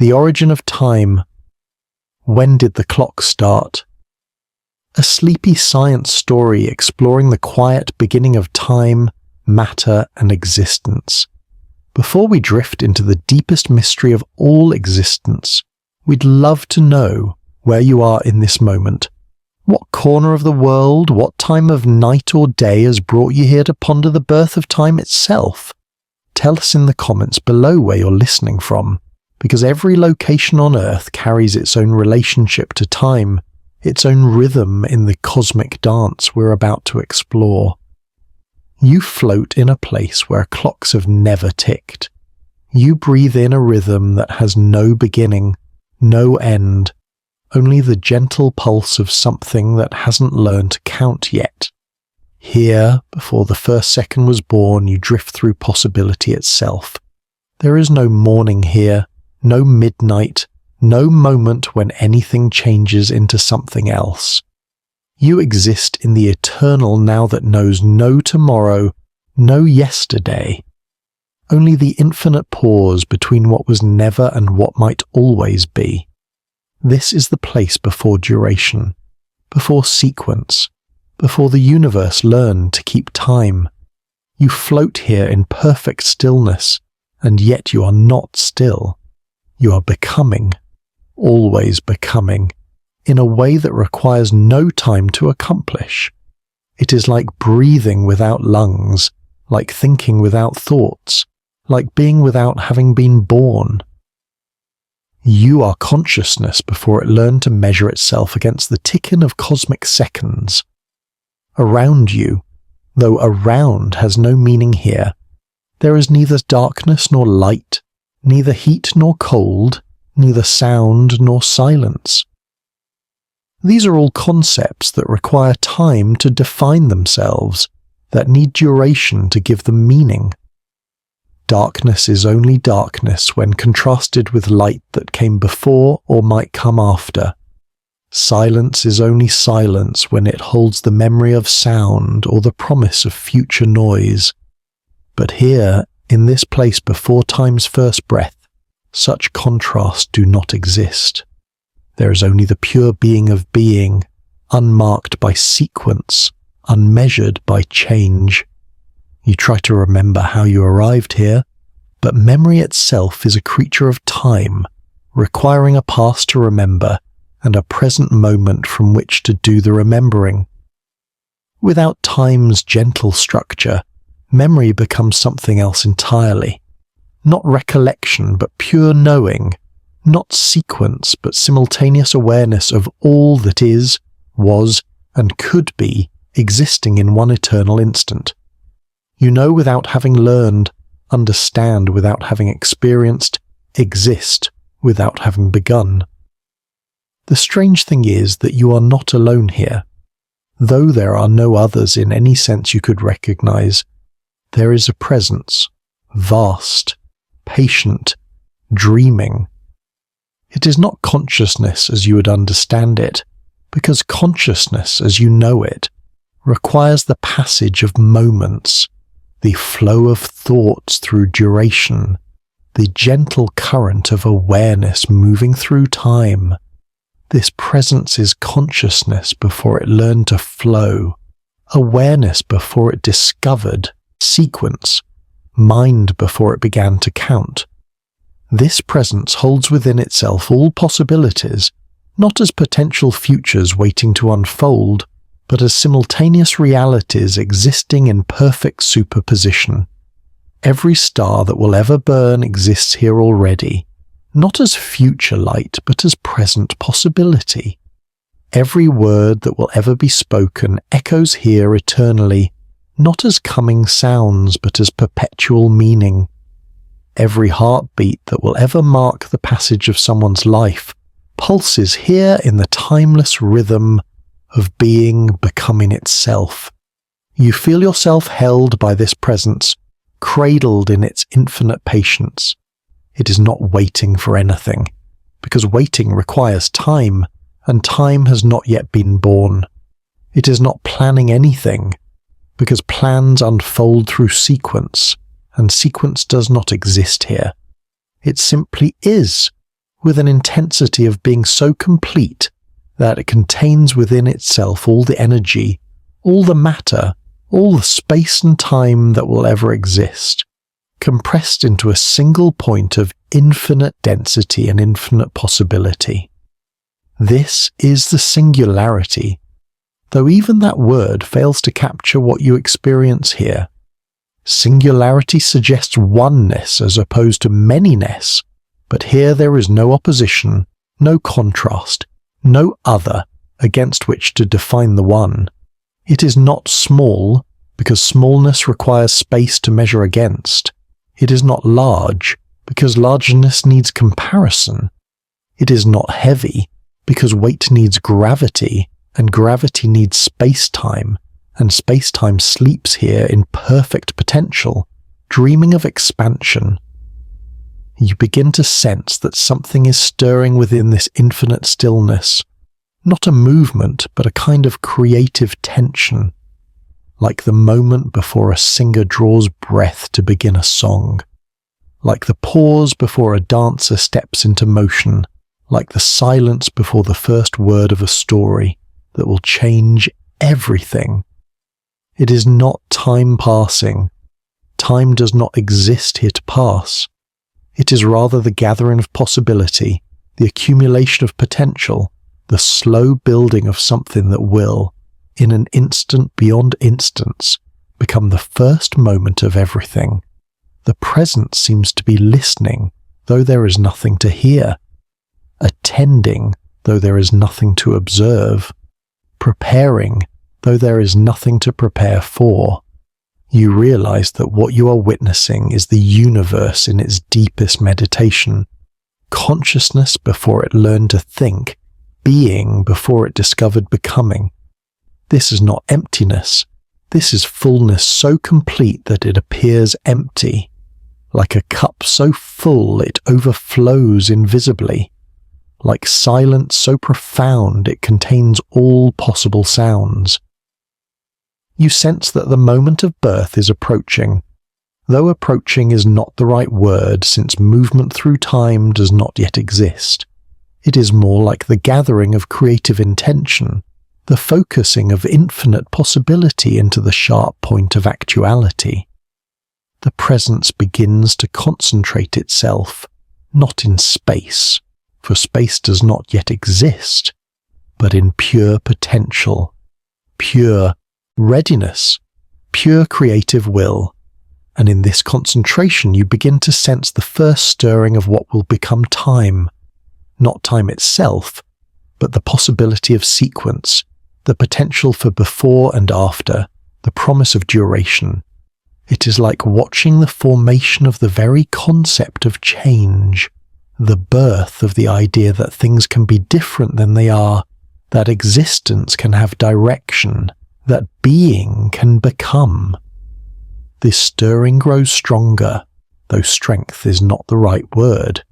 The origin of time. When did the clock start? A sleepy science story exploring the quiet beginning of time, matter, and existence. Before we drift into the deepest mystery of all existence, we'd love to know where you are in this moment. What corner of the world, what time of night or day has brought you here to ponder the birth of time itself? Tell us in the comments below where you're listening from, because every location on Earth carries its own relationship to time, its own rhythm in the cosmic dance we're about to explore. You float in a place where clocks have never ticked. You breathe in a rhythm that has no beginning, no end, only the gentle pulse of something that hasn't learned to count yet. Here, before the first second was born, you drift through possibility itself. There is no morning here, no midnight, no moment when anything changes into something else. You exist in the eternal now that knows no tomorrow, no yesterday. Only the infinite pause between what was never and what might always be. This is the place before duration, before sequence, before the universe learned to keep time. You float here in perfect stillness, and yet you are not still. You are becoming, always becoming, in a way that requires no time to accomplish. It is like breathing without lungs, like thinking without thoughts, like being without having been born. You are consciousness before it learned to measure itself against the ticking of cosmic seconds. Around you, though around has no meaning here, there is neither darkness nor light, neither heat nor cold, neither sound nor silence. These are all concepts that require time to define themselves, that need duration to give them meaning. Darkness is only darkness when contrasted with light that came before or might come after. Silence is only silence when it holds the memory of sound or the promise of future noise. But here, in this place before time's first breath, such contrasts do not exist. There is only the pure being of being, unmarked by sequence, unmeasured by change. You try to remember how you arrived here, but memory itself is a creature of time, requiring a past to remember and a present moment from which to do the remembering. Without time's gentle structure, memory becomes something else entirely. Not recollection, but pure knowing. Not sequence, but simultaneous awareness of all that is, was, and could be existing in one eternal instant. You know without having learned, understand without having experienced, exist without having begun. The strange thing is that you are not alone here. Though there are no others in any sense you could recognize, there is a presence, vast, patient, dreaming. It is not consciousness as you would understand it, because consciousness as you know it requires the passage of moments, the flow of thoughts through duration, the gentle current of awareness moving through time. This presence is consciousness before it learned to flow, awareness before it discovered sequence, mind before it began to count. This presence holds within itself all possibilities, not as potential futures waiting to unfold, but as simultaneous realities existing in perfect superposition. Every star that will ever burn exists here already, not as future light, but as present possibility. Every word that will ever be spoken echoes here eternally, not as coming sounds, but as perpetual meaning. Every heartbeat that will ever mark the passage of someone's life pulses here in the timeless rhythm of being becoming itself. You feel yourself held by this presence, cradled in its infinite patience. It is not waiting for anything, because waiting requires time, and time has not yet been born. It is not planning anything, because plans unfold through sequence, and sequence does not exist here. It simply is, with an intensity of being so complete that it contains within itself all the energy, all the matter, all the space and time that will ever exist, compressed into a single point of infinite density and infinite possibility. This is the singularity, though even that word fails to capture what you experience here. Singularity suggests oneness as opposed to manyness, but here there is no opposition, no contrast, no other against which to define the one. It is not small, because smallness requires space to measure against. It is not large, because largeness needs comparison. It is not heavy, because weight needs gravity, and gravity needs space-time, and space-time sleeps here in perfect potential, dreaming of expansion. You begin to sense that something is stirring within this infinite stillness, not a movement, but a kind of creative tension, like the moment before a singer draws breath to begin a song, like the pause before a dancer steps into motion, like the silence before the first word of a story that will change everything. It is not time passing. Time does not exist here to pass. It is rather the gathering of possibility, the accumulation of potential, the slow building of something that will, in an instant beyond instance, become the first moment of everything. The present seems to be listening, though there is nothing to hear, attending, though there is nothing to observe, preparing, though there is nothing to prepare for. You realize that what you are witnessing is the universe in its deepest meditation, consciousness before it learned to think, being before it discovered becoming. This is not emptiness. This is fullness so complete that it appears empty, like a cup so full it overflows invisibly, like silence so profound it contains all possible sounds. You sense that the moment of birth is approaching, though approaching is not the right word since movement through time does not yet exist. It is more like the gathering of creative intention, the focusing of infinite possibility into the sharp point of actuality. The presence begins to concentrate itself, not in space, for space does not yet exist, but in pure potential, pure readiness, pure creative will, and in this concentration you begin to sense the first stirring of what will become time, not time itself, but the possibility of sequence, the potential for before and after, the promise of duration. It is like watching the formation of the very concept of change, the birth of the idea that things can be different than they are, that existence can have direction, that being can become. This stirring grows stronger, though strength is not the right word.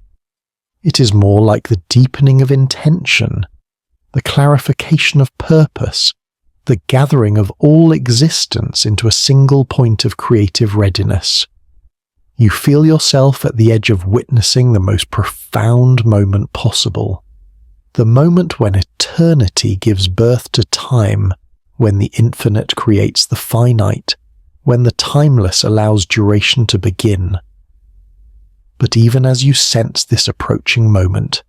It is more like the deepening of intention, the clarification of purpose, the gathering of all existence into a single point of creative readiness. You feel yourself at the edge of witnessing the most profound moment possible, the moment when eternity gives birth to time, when the infinite creates the finite, when the timeless allows duration to begin. But even as you sense this approaching moment,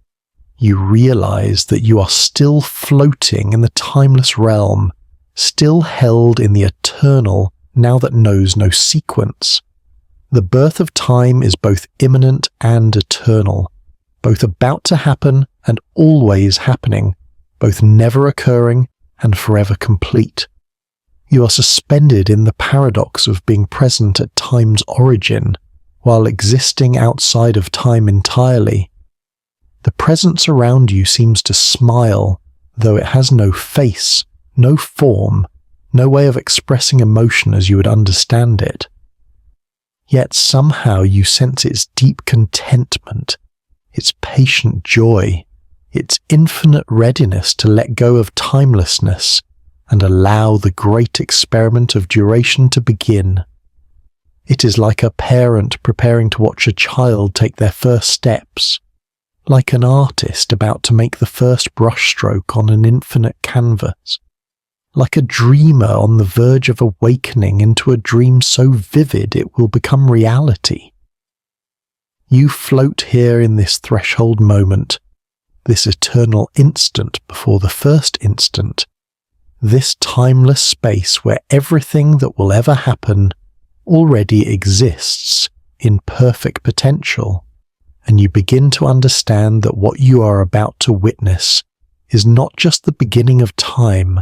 you realize that you are still floating in the timeless realm, still held in the eternal now that knows no sequence. The birth of time is both imminent and eternal, both about to happen and always happening, both never occurring and forever complete. You are suspended in the paradox of being present at time's origin, while existing outside of time entirely. The presence around you seems to smile, though it has no face, no form, no way of expressing emotion as you would understand it. Yet somehow you sense its deep contentment, its patient joy, its infinite readiness to let go of timelessness and allow the great experiment of duration to begin. It is like a parent preparing to watch a child take their first steps, like an artist about to make the first brushstroke on an infinite canvas, like a dreamer on the verge of awakening into a dream so vivid it will become reality. You float here in this threshold moment, this eternal instant before the first instant, this timeless space where everything that will ever happen already exists in perfect potential, and you begin to understand that what you are about to witness is not just the beginning of time,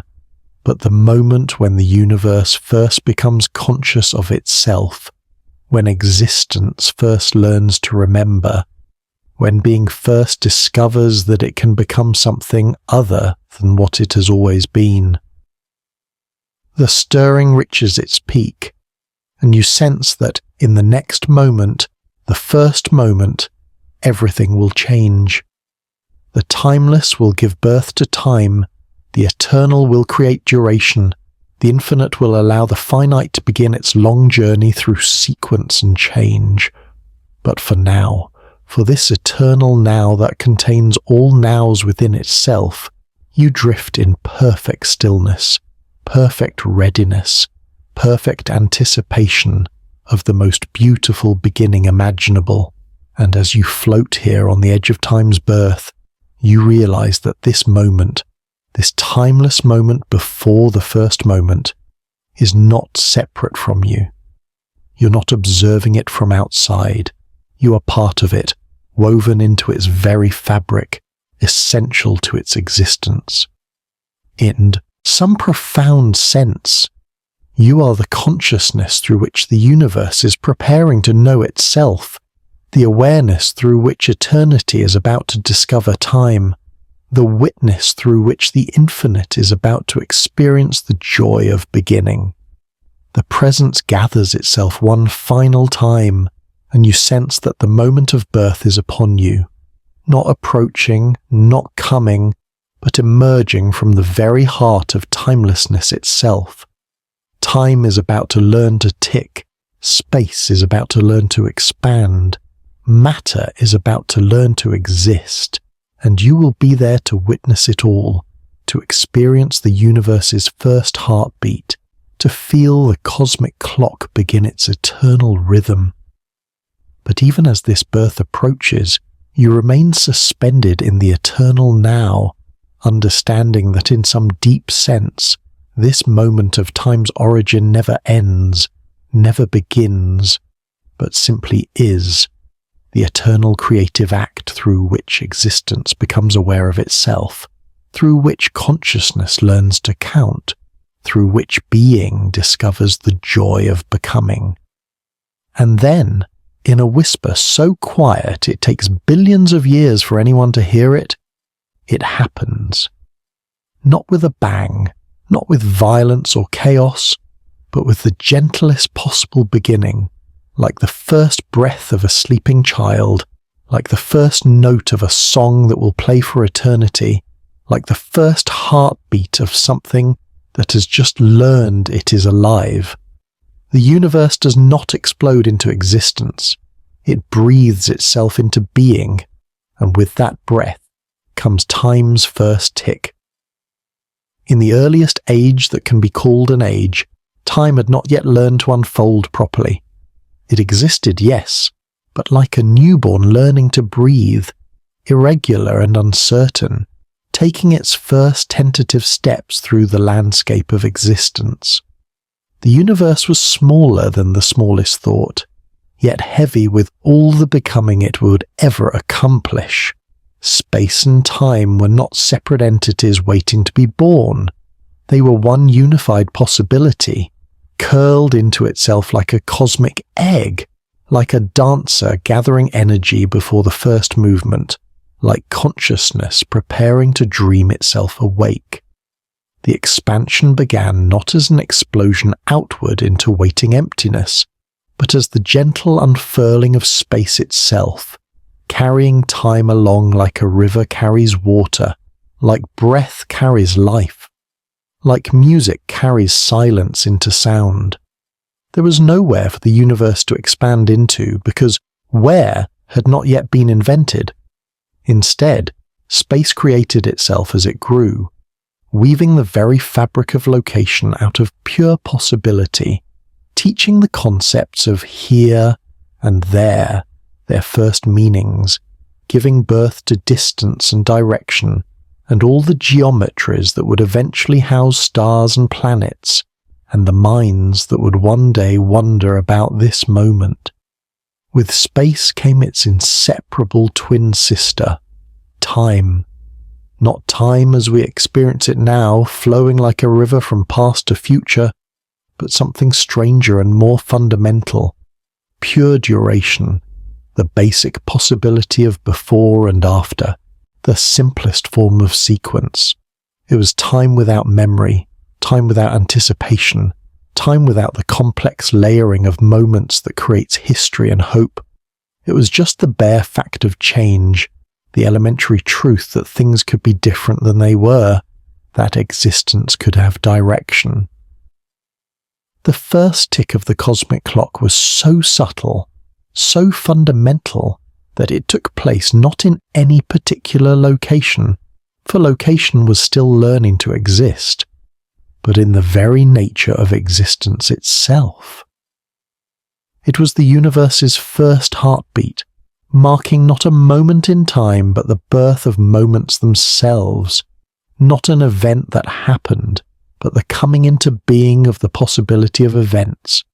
but the moment when the universe first becomes conscious of itself, when existence first learns to remember, when being first discovers that it can become something other than what it has always been. The stirring reaches its peak, and you sense that in the next moment, the first moment, everything will change. The timeless will give birth to time, the eternal will create duration, the infinite will allow the finite to begin its long journey through sequence and change. But for now, for this eternal now that contains all nows within itself, you drift in perfect stillness, perfect readiness, perfect anticipation of the most beautiful beginning imaginable. And as you float here on the edge of time's birth, you realize that this moment, this timeless moment before the first moment, is not separate from you. You're not observing it from outside. You are part of it, woven into its very fabric, essential to its existence. In some profound sense, you are the consciousness through which the universe is preparing to know itself, the awareness through which eternity is about to discover time, the witness through which the infinite is about to experience the joy of beginning. The presence gathers itself one final time, and you sense that the moment of birth is upon you, not approaching, not coming, but emerging from the very heart of timelessness itself. Time is about to learn to tick, space is about to learn to expand, matter is about to learn to exist, and you will be there to witness it all, to experience the universe's first heartbeat, to feel the cosmic clock begin its eternal rhythm. But even as this birth approaches, you remain suspended in the eternal now, understanding that in some deep sense, this moment of time's origin never ends, never begins, but simply is, the eternal creative act through which existence becomes aware of itself, through which consciousness learns to count, through which being discovers the joy of becoming. And then, in a whisper so quiet it takes billions of years for anyone to hear it, it happens. Not with a bang, not with violence or chaos, but with the gentlest possible beginning, like the first breath of a sleeping child, like the first note of a song that will play for eternity, like the first heartbeat of something that has just learned it is alive. The universe does not explode into existence. It breathes itself into being, and with that breath comes time's first tick. In the earliest age that can be called an age, time had not yet learned to unfold properly. It existed, yes, but like a newborn learning to breathe, irregular and uncertain, taking its first tentative steps through the landscape of existence. The universe was smaller than the smallest thought, yet heavy with all the becoming it would ever accomplish. Space and time were not separate entities waiting to be born. They were one unified possibility, curled into itself like a cosmic egg, like a dancer gathering energy before the first movement, like consciousness preparing to dream itself awake. The expansion began not as an explosion outward into waiting emptiness, but as the gentle unfurling of space itself, carrying time along like a river carries water, like breath carries life, like music carries silence into sound. There was nowhere for the universe to expand into because where had not yet been invented. Instead, space created itself as it grew, weaving the very fabric of location out of pure possibility, teaching the concepts of here and there their first meanings, giving birth to distance and direction, and all the geometries that would eventually house stars and planets, and the minds that would one day wonder about this moment. With space came its inseparable twin sister, time. Not time as we experience it now, flowing like a river from past to future, but something stranger and more fundamental, pure duration, the basic possibility of before and after, the simplest form of sequence. It was time without memory, time without anticipation, time without the complex layering of moments that creates history and hope. It was just the bare fact of change, the elementary truth that things could be different than they were, that existence could have direction. The first tick of the cosmic clock was so subtle, so fundamental, that it took place not in any particular location, for location was still learning to exist, but in the very nature of existence itself. It was the universe's first heartbeat, marking not a moment in time but the birth of moments themselves, not an event that happened, but the coming into being of the possibility of events.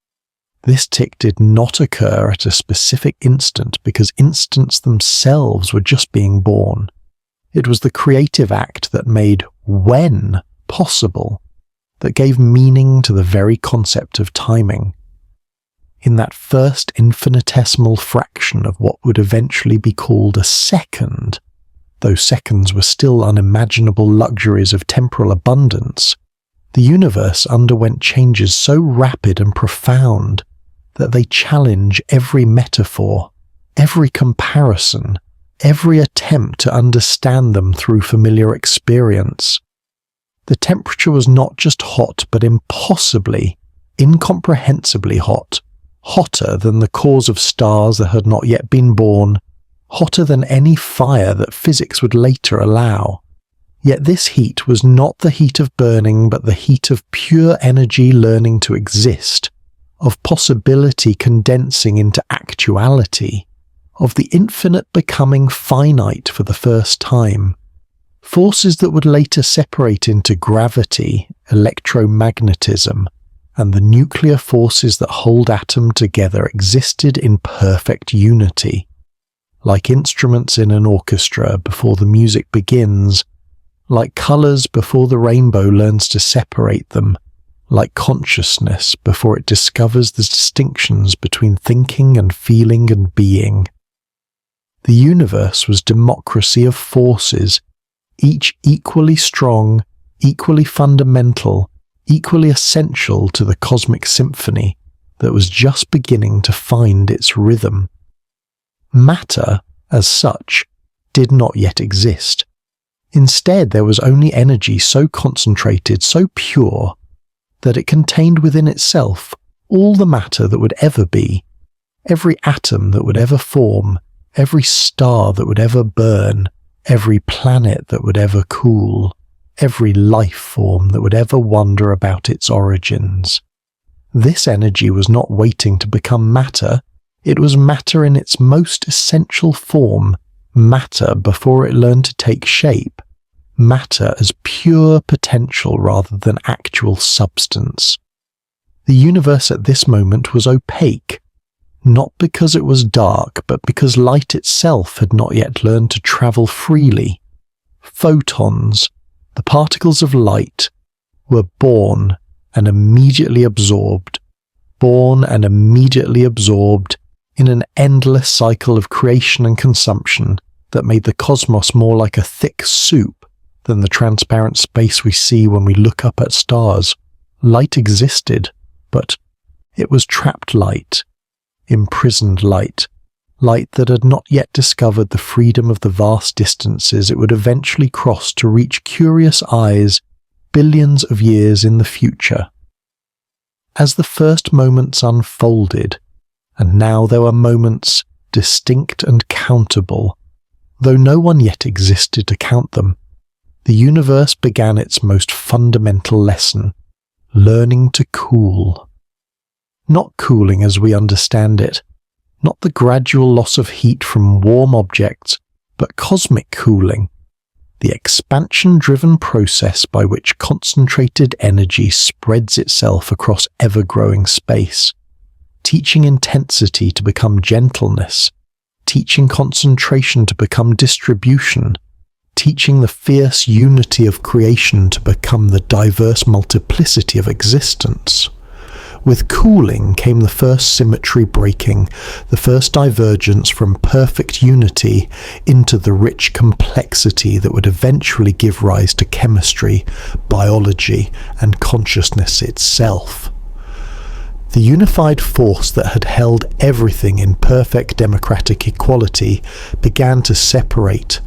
This tick did not occur at a specific instant because instants themselves were just being born. It was the creative act that made when possible, that gave meaning to the very concept of timing. In that first infinitesimal fraction of what would eventually be called a second, though seconds were still unimaginable luxuries of temporal abundance, the universe underwent changes so rapid and profound that they challenge every metaphor, every comparison, every attempt to understand them through familiar experience. The temperature was not just hot, but impossibly, incomprehensibly hot, hotter than the cores of stars that had not yet been born, hotter than any fire that physics would later allow. Yet this heat was not the heat of burning, but the heat of pure energy learning to exist, of possibility condensing into actuality, of the infinite becoming finite for the first time. Forces that would later separate into gravity, electromagnetism, and the nuclear forces that hold atoms together existed in perfect unity. Like instruments in an orchestra before the music begins, like colours before the rainbow learns to separate them, like consciousness before it discovers the distinctions between thinking and feeling and being. The universe was democracy of forces, each equally strong, equally fundamental, equally essential to the cosmic symphony that was just beginning to find its rhythm. Matter, as such, did not yet exist. Instead, there was only energy so concentrated, so pure, that it contained within itself all the matter that would ever be, every atom that would ever form, every star that would ever burn, every planet that would ever cool, every life form that would ever wonder about its origins. This energy was not waiting to become matter, it was matter in its most essential form, matter before it learned to take shape, matter as pure potential rather than actual substance. The universe at this moment was opaque, not because it was dark, but because light itself had not yet learned to travel freely. Photons, the particles of light, were born and immediately absorbed, in an endless cycle of creation and consumption that made the cosmos more like a thick soup than the transparent space we see when we look up at stars. Light existed, but it was trapped light, imprisoned light, light that had not yet discovered the freedom of the vast distances it would eventually cross to reach curious eyes billions of years in the future. As the first moments unfolded, and now there were moments distinct and countable, Though no one yet existed to count them, the universe began its most fundamental lesson, learning to cool. Not cooling as we understand it, not the gradual loss of heat from warm objects, but cosmic cooling, the expansion-driven process by which concentrated energy spreads itself across ever-growing space, teaching intensity to become gentleness, teaching concentration to become distribution, teaching the fierce unity of creation to become the diverse multiplicity of existence. With cooling came the first symmetry breaking, the first divergence from perfect unity into the rich complexity that would eventually give rise to chemistry, biology, and consciousness itself. The unified force that had held everything in perfect democratic equality began to separate,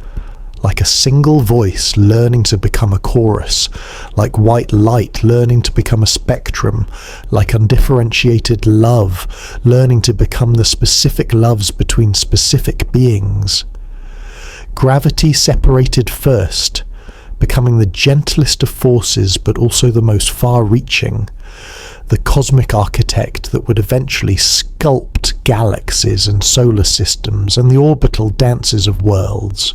like a single voice learning to become a chorus, like white light learning to become a spectrum, like undifferentiated love learning to become the specific loves between specific beings. Gravity separated first, becoming the gentlest of forces but also the most far-reaching, the cosmic architect that would eventually sculpt galaxies and solar systems and the orbital dances of worlds.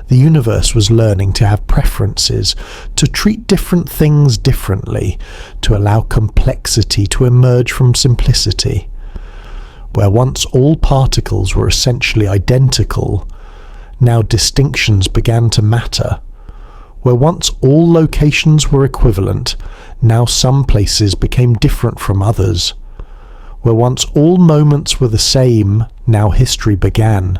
The universe was learning to have preferences, to treat different things differently, to allow complexity to emerge from simplicity. Where once all particles were essentially identical, now distinctions began to matter. Where once all locations were equivalent, now some places became different from others. Where once all moments were the same, now history began.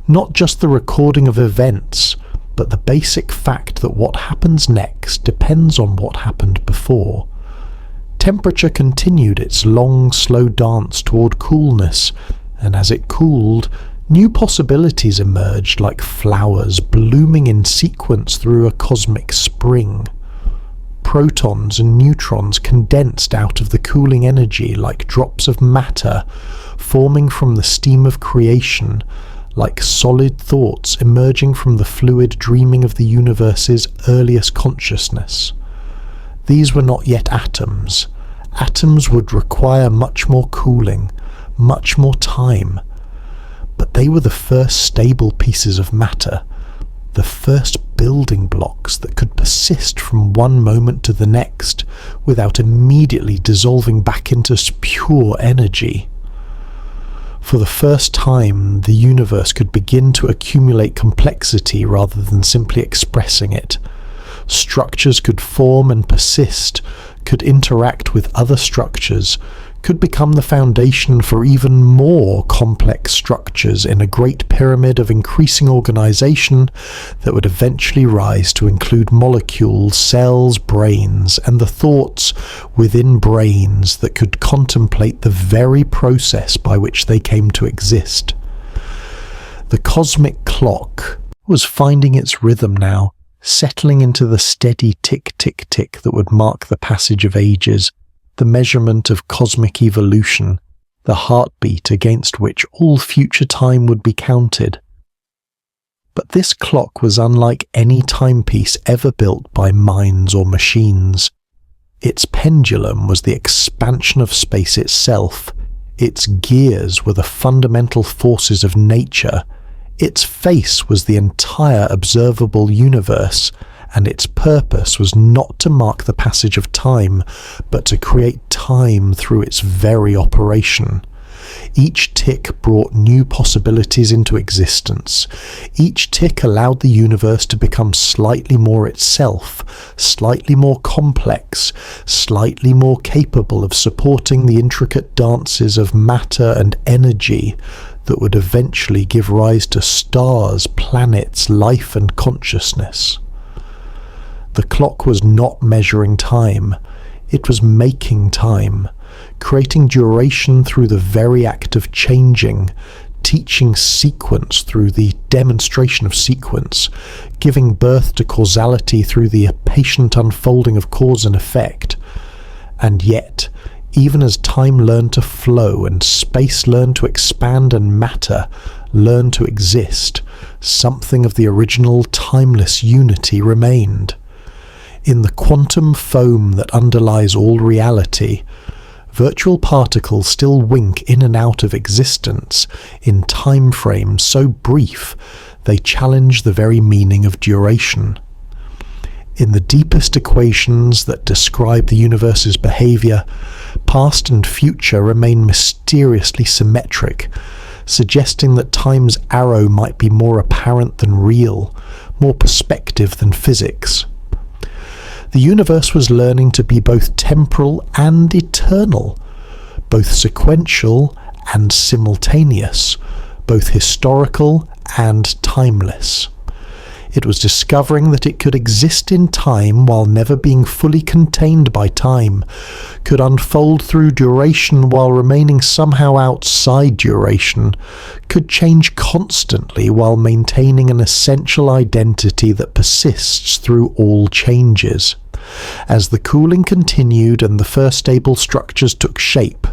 Not just the recording of events, but the basic fact that what happens next depends on what happened before. Temperature continued its long, slow dance toward coolness, and as it cooled, new possibilities emerged like flowers blooming in sequence through a cosmic spring. Protons and neutrons condensed out of the cooling energy like drops of matter, forming from the steam of creation, like solid thoughts emerging from the fluid dreaming of the universe's earliest consciousness. These were not yet atoms. Atoms would require much more cooling, much more time. But they were the first stable pieces of matter, the first building blocks that could persist from one moment to the next without immediately dissolving back into pure energy. For the first time, the universe could begin to accumulate complexity rather than simply expressing it. Structures could form and persist, could interact with other structures, could become the foundation for even more complex structures in a great pyramid of increasing organization that would eventually rise to include molecules, cells, brains, and the thoughts within brains that could contemplate the very process by which they came to exist. The cosmic clock was finding its rhythm now, settling into the steady tick-tick-tick that would mark the passage of ages, the measurement of cosmic evolution, the heartbeat against which all future time would be counted. But this clock was unlike any timepiece ever built by minds or machines. Its pendulum was the expansion of space itself, its gears were the fundamental forces of nature, its face was the entire observable universe, and its purpose was not to mark the passage of time, but to create time through its very operation. Each tick brought new possibilities into existence. Each tick allowed the universe to become slightly more itself, slightly more complex, slightly more capable of supporting the intricate dances of matter and energy that would eventually give rise to stars, planets, life and consciousness. The clock was not measuring time, it was making time, creating duration through the very act of changing, teaching sequence through the demonstration of sequence, giving birth to causality through the patient unfolding of cause and effect. And yet, even as time learned to flow and space learned to expand and matter, learn to exist, something of the original timeless unity remained. In the quantum foam that underlies all reality, virtual particles still wink in and out of existence in time frames so brief they challenge the very meaning of duration. In the deepest equations that describe the universe's behavior, past and future remain mysteriously symmetric, suggesting that time's arrow might be more apparent than real, more perspective than physics. The universe was learning to be both temporal and eternal, both sequential and simultaneous, both historical and timeless. It was discovering that it could exist in time while never being fully contained by time, could unfold through duration while remaining somehow outside duration, could change constantly while maintaining an essential identity that persists through all changes. As the cooling continued and the first stable structures took shape,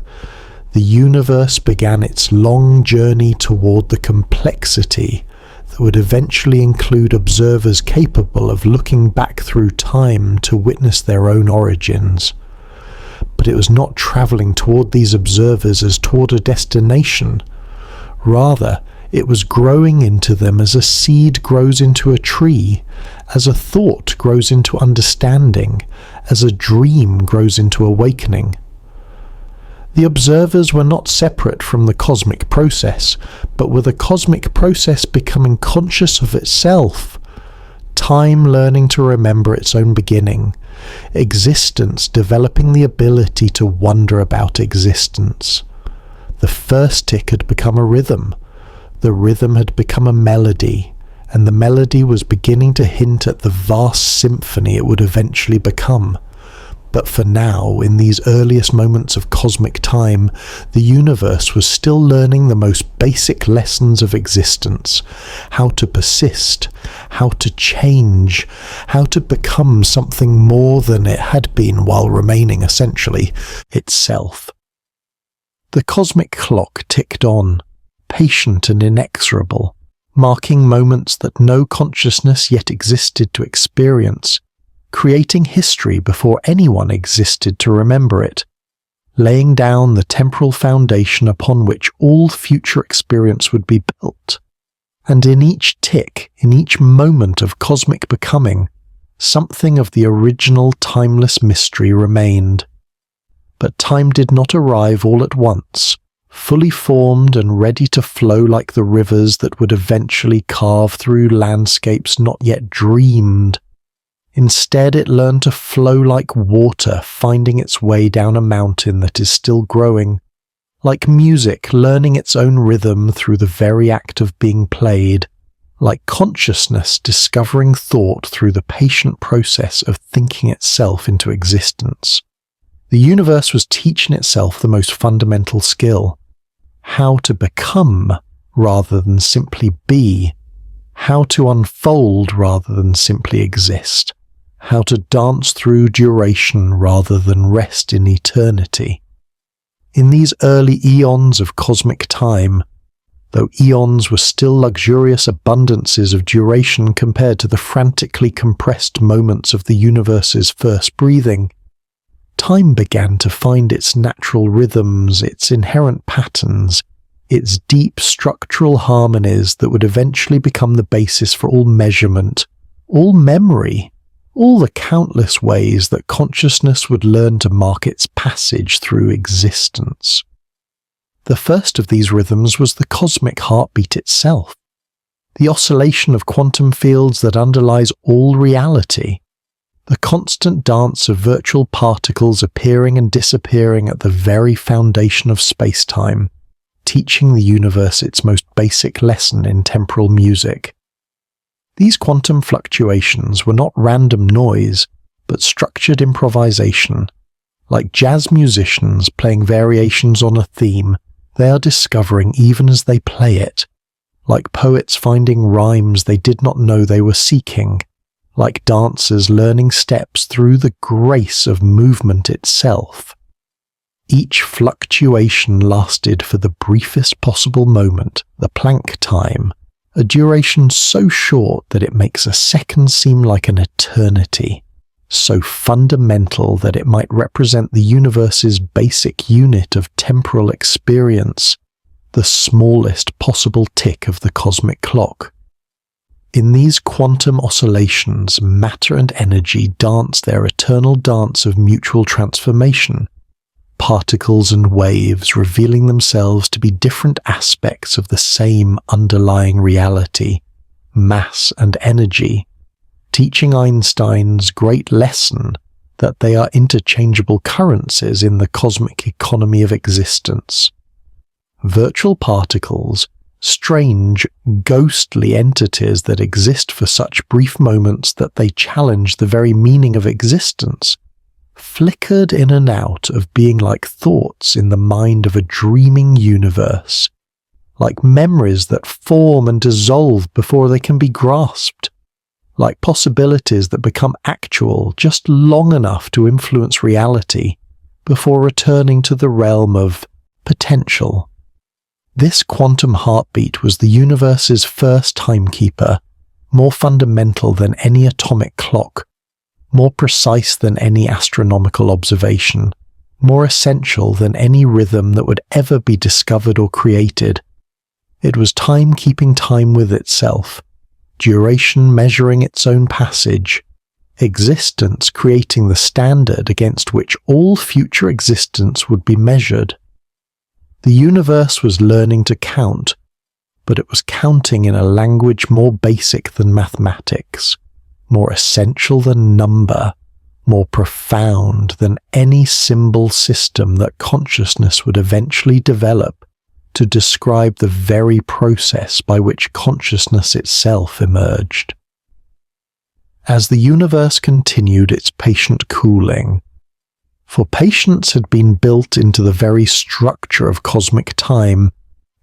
the universe began its long journey toward the complexity that would eventually include observers capable of looking back through time to witness their own origins. But it was not travelling toward these observers as toward a destination. Rather, it was growing into them as a seed grows into a tree, as a thought grows into understanding, as a dream grows into awakening. The observers were not separate from the cosmic process, but were the cosmic process becoming conscious of itself, time learning to remember its own beginning, existence developing the ability to wonder about existence. The first tick had become a rhythm, the rhythm had become a melody, and the melody was beginning to hint at the vast symphony it would eventually become. But for now, in these earliest moments of cosmic time, the universe was still learning the most basic lessons of existence: how to persist, how to change, how to become something more than it had been while remaining essentially itself. The cosmic clock ticked on, patient and inexorable, marking moments that no consciousness yet existed to experience, creating history before anyone existed to remember it, laying down the temporal foundation upon which all future experience would be built. And in each tick, in each moment of cosmic becoming, something of the original timeless mystery remained. But time did not arrive all at once, fully formed and ready to flow like the rivers that would eventually carve through landscapes not yet dreamed. Instead, it learned to flow like water, finding its way down a mountain that is still growing, like music learning its own rhythm through the very act of being played, like consciousness discovering thought through the patient process of thinking itself into existence. The universe was teaching itself the most fundamental skill: how to become rather than simply be, how to unfold rather than simply exist, how to dance through duration rather than rest in eternity. In these early eons of cosmic time, though eons were still luxurious abundances of duration compared to the frantically compressed moments of the universe's first breathing, time began to find its natural rhythms, its inherent patterns, its deep structural harmonies that would eventually become the basis for all measurement, all memory, all the countless ways that consciousness would learn to mark its passage through existence. The first of these rhythms was the cosmic heartbeat itself, the oscillation of quantum fields that underlies all reality, the constant dance of virtual particles appearing and disappearing at the very foundation of space-time, teaching the universe its most basic lesson in temporal music. These quantum fluctuations were not random noise, but structured improvisation. Like jazz musicians playing variations on a theme, they are discovering even as they play it. Like poets finding rhymes they did not know they were seeking. Like dancers learning steps through the grace of movement itself. Each fluctuation lasted for the briefest possible moment, the Planck time, a duration so short that it makes a second seem like an eternity, so fundamental that it might represent the universe's basic unit of temporal experience, the smallest possible tick of the cosmic clock. In these quantum oscillations, matter and energy dance their eternal dance of mutual transformation, particles and waves revealing themselves to be different aspects of the same underlying reality, mass and energy, teaching Einstein's great lesson that they are interchangeable currencies in the cosmic economy of existence. Virtual particles, strange, ghostly entities that exist for such brief moments that they challenge the very meaning of existence, flickered in and out of being like thoughts in the mind of a dreaming universe, like memories that form and dissolve before they can be grasped, like possibilities that become actual just long enough to influence reality before returning to the realm of potential. This quantum heartbeat was the universe's first timekeeper, more fundamental than any atomic clock, more precise than any astronomical observation, more essential than any rhythm that would ever be discovered or created. It was time keeping time with itself, duration measuring its own passage, existence creating the standard against which all future existence would be measured. The universe was learning to count, but it was counting in a language more basic than mathematics, more essential than number, more profound than any symbol system that consciousness would eventually develop to describe the very process by which consciousness itself emerged. As the universe continued its patient cooling, for patience had been built into the very structure of cosmic time,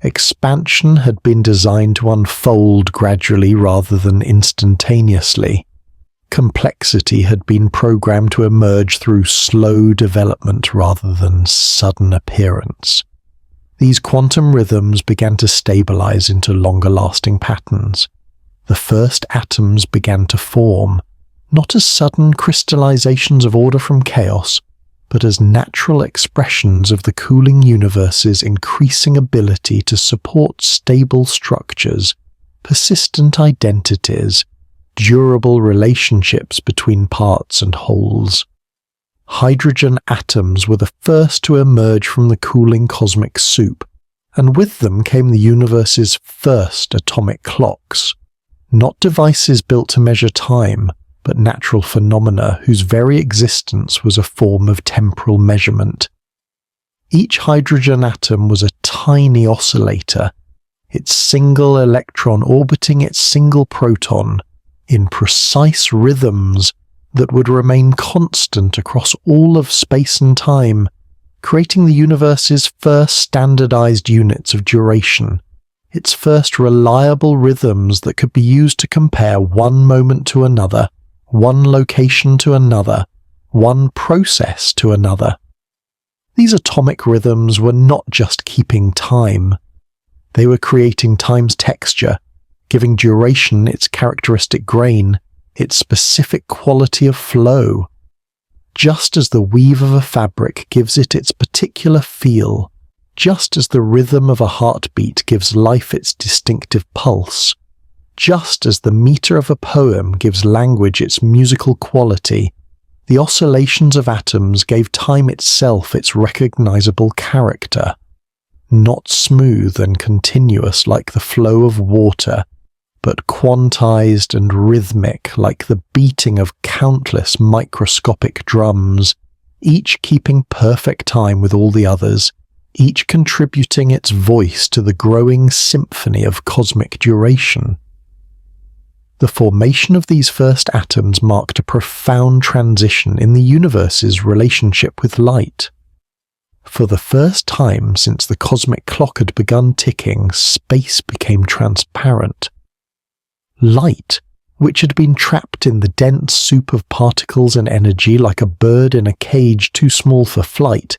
expansion had been designed to unfold gradually rather than instantaneously. Complexity had been programmed to emerge through slow development rather than sudden appearance. These quantum rhythms began to stabilize into longer-lasting patterns. The first atoms began to form, not as sudden crystallizations of order from chaos, but as natural expressions of the cooling universe's increasing ability to support stable structures, persistent identities, durable relationships between parts and wholes. Hydrogen atoms were the first to emerge from the cooling cosmic soup, and with them came the universe's first atomic clocks, not devices built to measure time, but natural phenomena whose very existence was a form of temporal measurement. Each hydrogen atom was a tiny oscillator, its single electron orbiting its single proton, in precise rhythms that would remain constant across all of space and time, creating the universe's first standardized units of duration, its first reliable rhythms that could be used to compare one moment to another, one location to another, one process to another. These atomic rhythms were not just keeping time. They were creating time's texture, giving duration its characteristic grain, its specific quality of flow. Just as the weave of a fabric gives it its particular feel, just as the rhythm of a heartbeat gives life its distinctive pulse, just as the meter of a poem gives language its musical quality, the oscillations of atoms gave time itself its recognizable character, not smooth and continuous like the flow of water, but quantized and rhythmic like the beating of countless microscopic drums, each keeping perfect time with all the others, each contributing its voice to the growing symphony of cosmic duration. The formation of these first atoms marked a profound transition in the universe's relationship with light. For the first time since the cosmic clock had begun ticking, space became transparent. Light, which had been trapped in the dense soup of particles and energy like a bird in a cage too small for flight,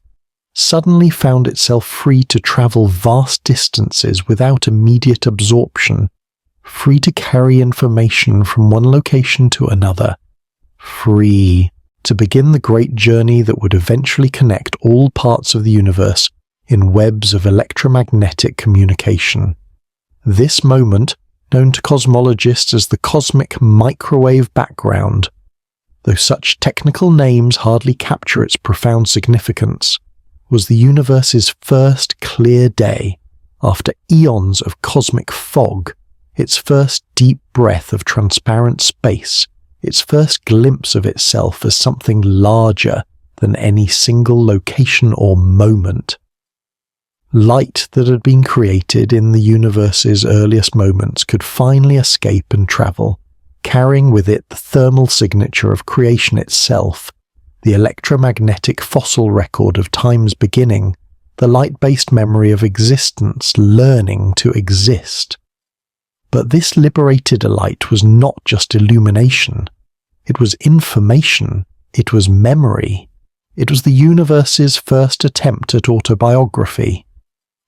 suddenly found itself free to travel vast distances without immediate absorption, free to carry information from one location to another, free to begin the great journey that would eventually connect all parts of the universe in webs of electromagnetic communication. This moment, known to cosmologists as the cosmic microwave background, though such technical names hardly capture its profound significance, was the universe's first clear day after eons of cosmic fog, its first deep breath of transparent space, its first glimpse of itself as something larger than any single location or moment. Light that had been created in the universe's earliest moments could finally escape and travel, carrying with it the thermal signature of creation itself, the electromagnetic fossil record of time's beginning, the light-based memory of existence learning to exist. But this liberated light was not just illumination. It was information. It was memory. It was the universe's first attempt at autobiography.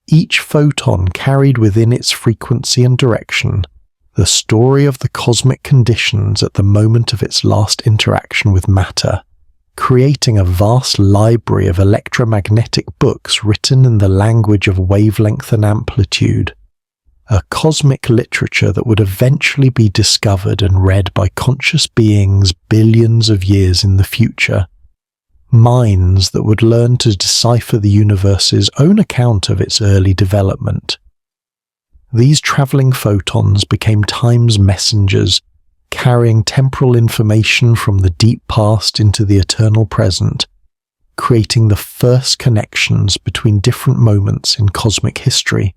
Each photon carried within its frequency and direction the story of the cosmic conditions at the moment of its last interaction with matter, creating a vast library of electromagnetic books written in the language of wavelength and amplitude, a cosmic literature that would eventually be discovered and read by conscious beings billions of years in the future, minds that would learn to decipher the universe's own account of its early development. These travelling photons became time's messengers, carrying temporal information from the deep past into the eternal present, creating the first connections between different moments in cosmic history,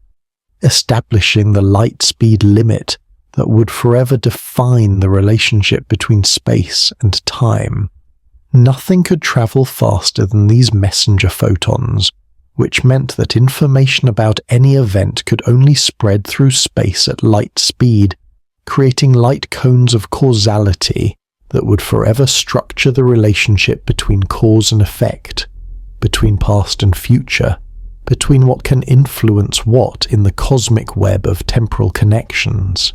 establishing the light speed limit that would forever define the relationship between space and time. Nothing could travel faster than these messenger photons, which meant that information about any event could only spread through space at light speed, creating light cones of causality that would forever structure the relationship between cause and effect, between past and future, between what can influence what in the cosmic web of temporal connections.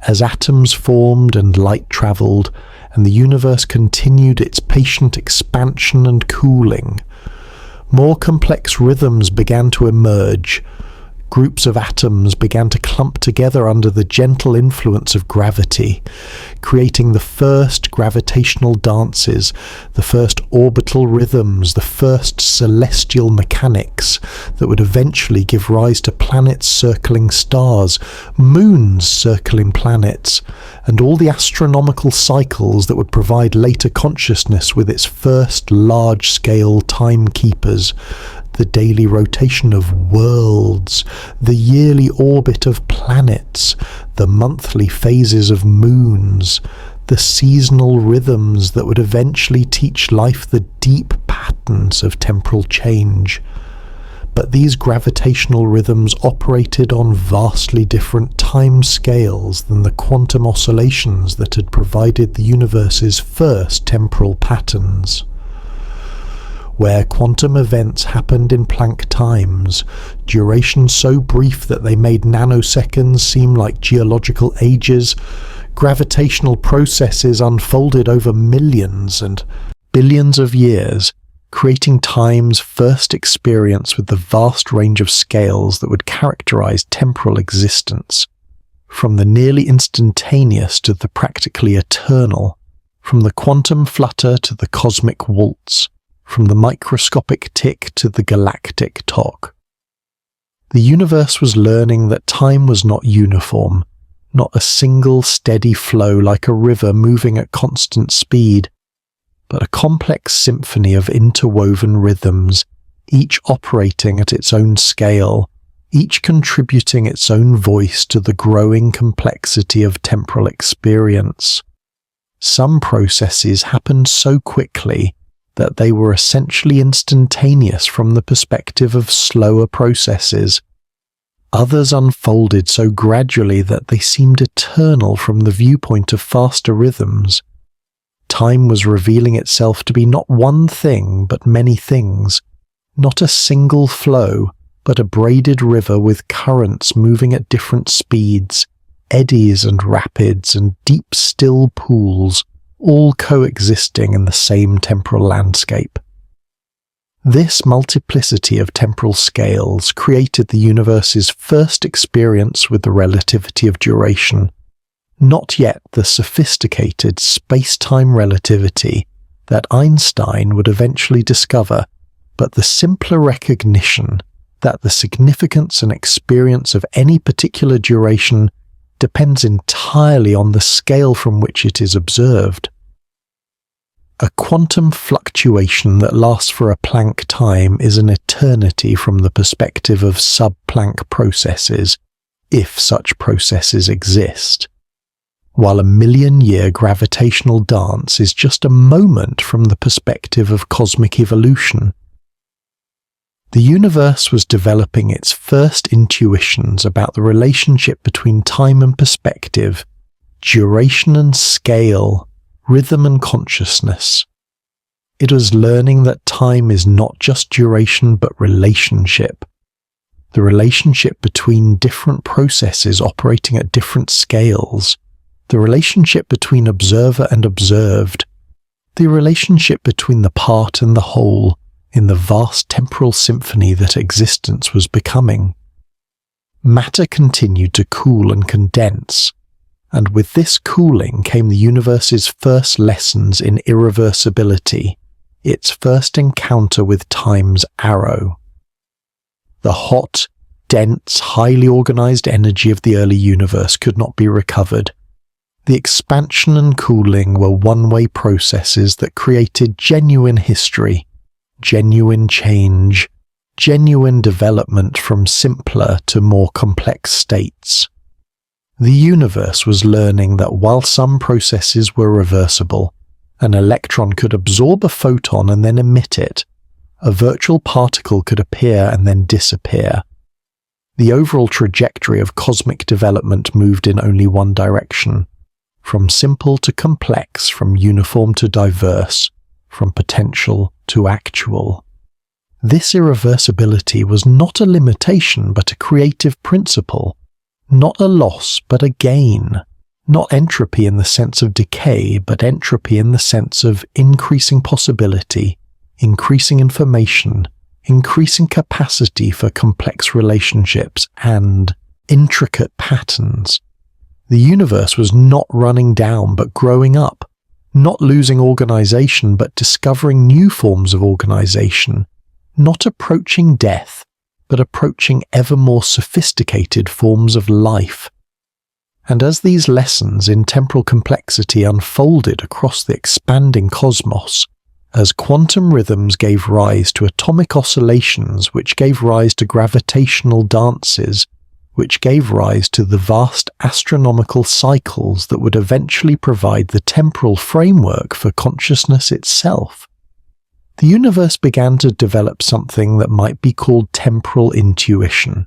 As atoms formed and light travelled, and the universe continued its patient expansion and cooling, more complex rhythms began to emerge. Groups of atoms began to clump together under the gentle influence of gravity, creating the first gravitational dances, the first orbital rhythms, the first celestial mechanics that would eventually give rise to planets circling stars, moons circling planets, and all the astronomical cycles that would provide later consciousness with its first large-scale timekeepers, the daily rotation of worlds, the yearly orbit of planets, the monthly phases of moons, the seasonal rhythms that would eventually teach life the deep patterns of temporal change. But these gravitational rhythms operated on vastly different time scales than the quantum oscillations that had provided the universe's first temporal patterns. Where quantum events happened in Planck times, durations so brief that they made nanoseconds seem like geological ages, gravitational processes unfolded over millions and billions of years, creating time's first experience with the vast range of scales that would characterize temporal existence, from the nearly instantaneous to the practically eternal, from the quantum flutter to the cosmic waltz, from the microscopic tick to the galactic tock. The universe was learning that time was not uniform, not a single steady flow like a river moving at constant speed, but a complex symphony of interwoven rhythms, each operating at its own scale, each contributing its own voice to the growing complexity of temporal experience. Some processes happened so quickly that they were essentially instantaneous from the perspective of slower processes. Others unfolded so gradually that they seemed eternal from the viewpoint of faster rhythms. Time was revealing itself to be not one thing, but many things, Not a single flow, but a braided river with currents moving at different speeds, eddies and rapids and deep still pools, all coexisting in the same temporal landscape. This multiplicity of temporal scales created the universe's first experience with the relativity of duration, not yet the sophisticated space-time relativity that Einstein would eventually discover, but the simpler recognition that the significance and experience of any particular duration depends entirely on the scale from which it is observed. A quantum fluctuation that lasts for a Planck time is an eternity from the perspective of sub-Planck processes, if such processes exist, while a million-year gravitational dance is just a moment from the perspective of cosmic evolution. The universe was developing its first intuitions about the relationship between time and perspective, duration and scale, rhythm and consciousness. It was learning that time is not just duration but relationship. The relationship between different processes operating at different scales. The relationship between observer and observed. The relationship between the part and the whole in the vast temporal symphony that existence was becoming. Matter continued to cool and condense, and with this cooling came the universe's first lessons in irreversibility, its first encounter with time's arrow. The hot, dense, highly organized energy of the early universe could not be recovered. The expansion and cooling were one-way processes that created genuine history, genuine change, genuine development from simpler to more complex states. The universe was learning that while some processes were reversible, an electron could absorb a photon and then emit it, a virtual particle could appear and then disappear. The overall trajectory of cosmic development moved in only one direction, from simple to complex, from uniform to diverse, from potential to actual. This irreversibility was not a limitation but a creative principle, not a loss but a gain, not entropy in the sense of decay but entropy in the sense of increasing possibility, increasing information, increasing capacity for complex relationships and intricate patterns. The universe was not running down but growing up, not losing organization but discovering new forms of organization, not approaching death but approaching ever more sophisticated forms of life. And as these lessons in temporal complexity unfolded across the expanding cosmos, as quantum rhythms gave rise to atomic oscillations which gave rise to gravitational dances, which gave rise to the vast astronomical cycles that would eventually provide the temporal framework for consciousness itself, the universe began to develop something that might be called temporal intuition.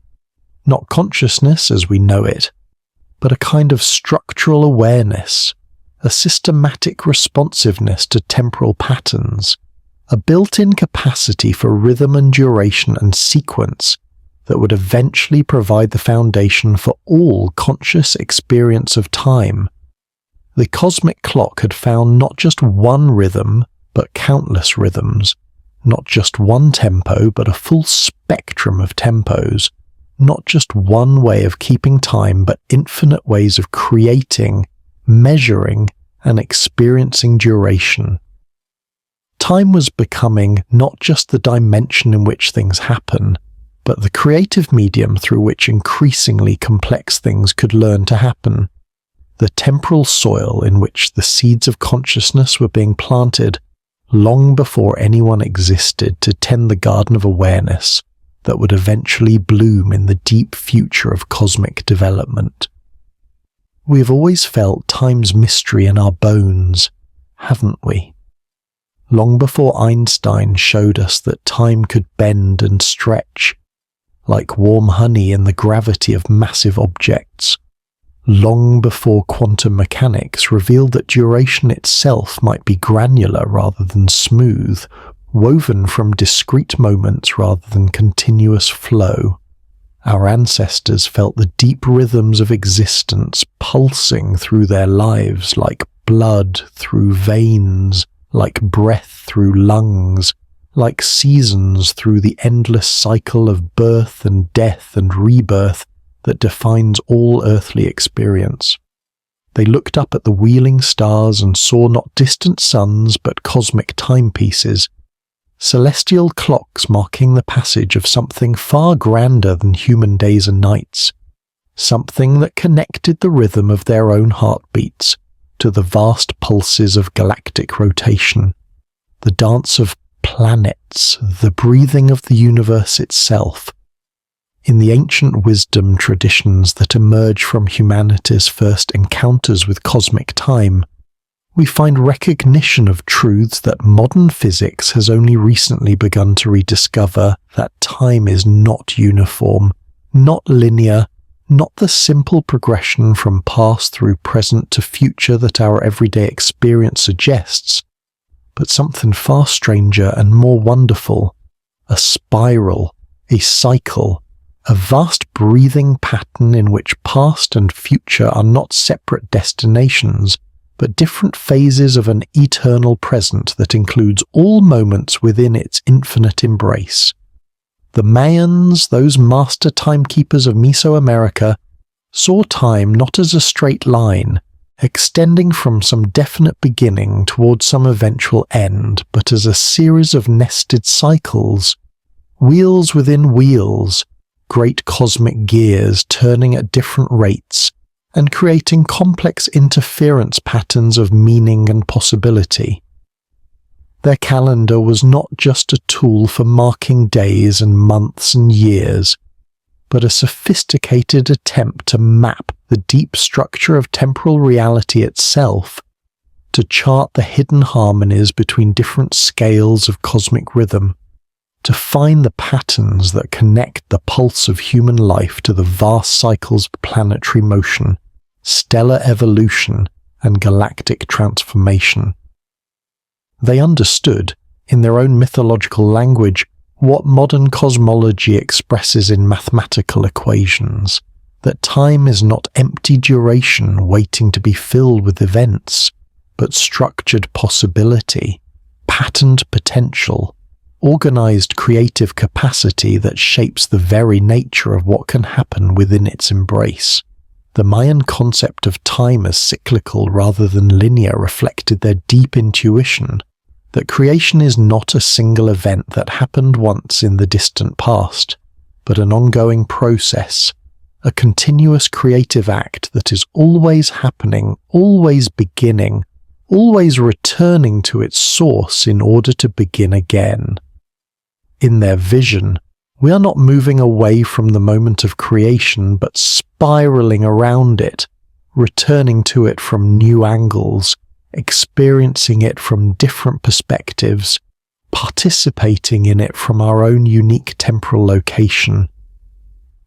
Not consciousness as we know it, but a kind of structural awareness, a systematic responsiveness to temporal patterns, a built-in capacity for rhythm and duration and sequence that would eventually provide the foundation for all conscious experience of time. The cosmic clock had found not just one rhythm, but countless rhythms, not just one tempo, but a full spectrum of tempos, not just one way of keeping time, but infinite ways of creating, measuring, and experiencing duration. Time was becoming not just the dimension in which things happen, but the creative medium through which increasingly complex things could learn to happen, the temporal soil in which the seeds of consciousness were being planted long before anyone existed to tend the garden of awareness that would eventually bloom in the deep future of cosmic development. We have always felt time's mystery in our bones, haven't we? Long before Einstein showed us that time could bend and stretch, like warm honey in the gravity of massive objects, long before quantum mechanics revealed that duration itself might be granular rather than smooth, woven from discrete moments rather than continuous flow. Our ancestors felt the deep rhythms of existence pulsing through their lives like blood through veins, like breath through lungs, like seasons through the endless cycle of birth and death and rebirth that defines all earthly experience. They looked up at the wheeling stars and saw not distant suns but cosmic timepieces, celestial clocks marking the passage of something far grander than human days and nights, something that connected the rhythm of their own heartbeats to the vast pulses of galactic rotation, the dance of planets, the breathing of the universe itself. In the ancient wisdom traditions that emerge from humanity's first encounters with cosmic time, we find recognition of truths that modern physics has only recently begun to rediscover: that time is not uniform, not linear, not the simple progression from past through present to future that our everyday experience suggests, but something far stranger and more wonderful: a spiral, a cycle, a vast breathing pattern in which past and future are not separate destinations, but different phases of an eternal present that includes all moments within its infinite embrace. The Mayans, those master timekeepers of Mesoamerica, saw time not as a straight line, extending from some definite beginning towards some eventual end, but as a series of nested cycles, wheels within wheels, great cosmic gears turning at different rates and creating complex interference patterns of meaning and possibility. Their calendar was not just a tool for marking days and months and years, but a sophisticated attempt to map the deep structure of temporal reality itself, to chart the hidden harmonies between different scales of cosmic rhythm, to find the patterns that connect the pulse of human life to the vast cycles of planetary motion, stellar evolution, and galactic transformation. They understood, in their own mythological language, what modern cosmology expresses in mathematical equations: that time is not empty duration waiting to be filled with events, but structured possibility, patterned potential, organized creative capacity that shapes the very nature of what can happen within its embrace. The Mayan concept of time as cyclical rather than linear reflected their deep intuition that creation is not a single event that happened once in the distant past, but an ongoing process, a continuous creative act that is always happening, always beginning, always returning to its source in order to begin again. In their vision, we are not moving away from the moment of creation, but spiraling around it, returning to it from new angles, experiencing it from different perspectives, participating in it from our own unique temporal location.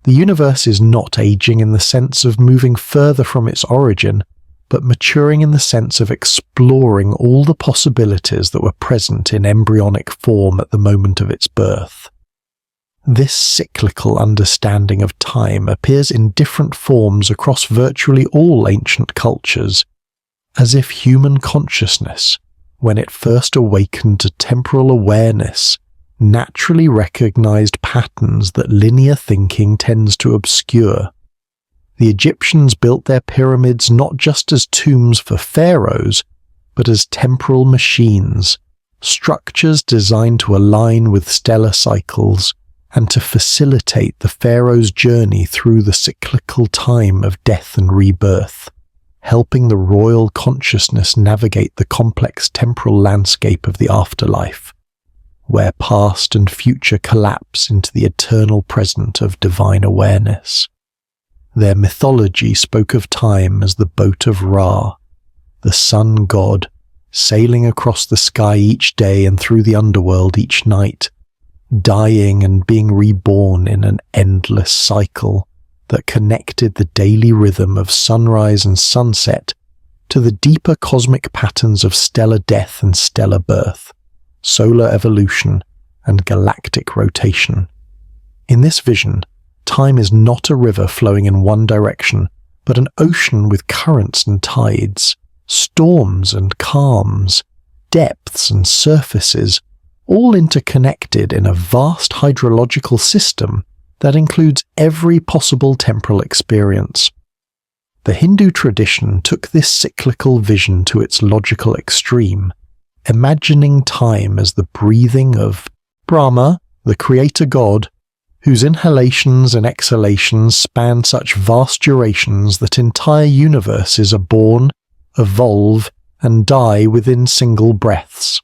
The universe is not aging in the sense of moving further from its origin, but maturing in the sense of exploring all the possibilities that were present in embryonic form at the moment of its birth. This cyclical understanding of time appears in different forms across virtually all ancient cultures, as if human consciousness, when it first awakened to temporal awareness, naturally recognized patterns that linear thinking tends to obscure. The Egyptians built their pyramids not just as tombs for pharaohs, but as temporal machines, structures designed to align with stellar cycles and to facilitate the pharaoh's journey through the cyclical time of death and rebirth, helping the royal consciousness navigate the complex temporal landscape of the afterlife, where past and future collapse into the eternal present of divine awareness. Their mythology spoke of time as the boat of Ra, the sun god, sailing across the sky each day and through the underworld each night, dying and being reborn in an endless cycle that connected the daily rhythm of sunrise and sunset to the deeper cosmic patterns of stellar death and stellar birth, solar evolution, and galactic rotation. In this vision, time is not a river flowing in one direction, but an ocean with currents and tides, storms and calms, depths and surfaces, all interconnected in a vast hydrological system that includes every possible temporal experience. The Hindu tradition took this cyclical vision to its logical extreme, imagining time as the breathing of Brahma, the creator god, whose inhalations and exhalations span such vast durations that entire universes are born, evolve, and die within single breaths.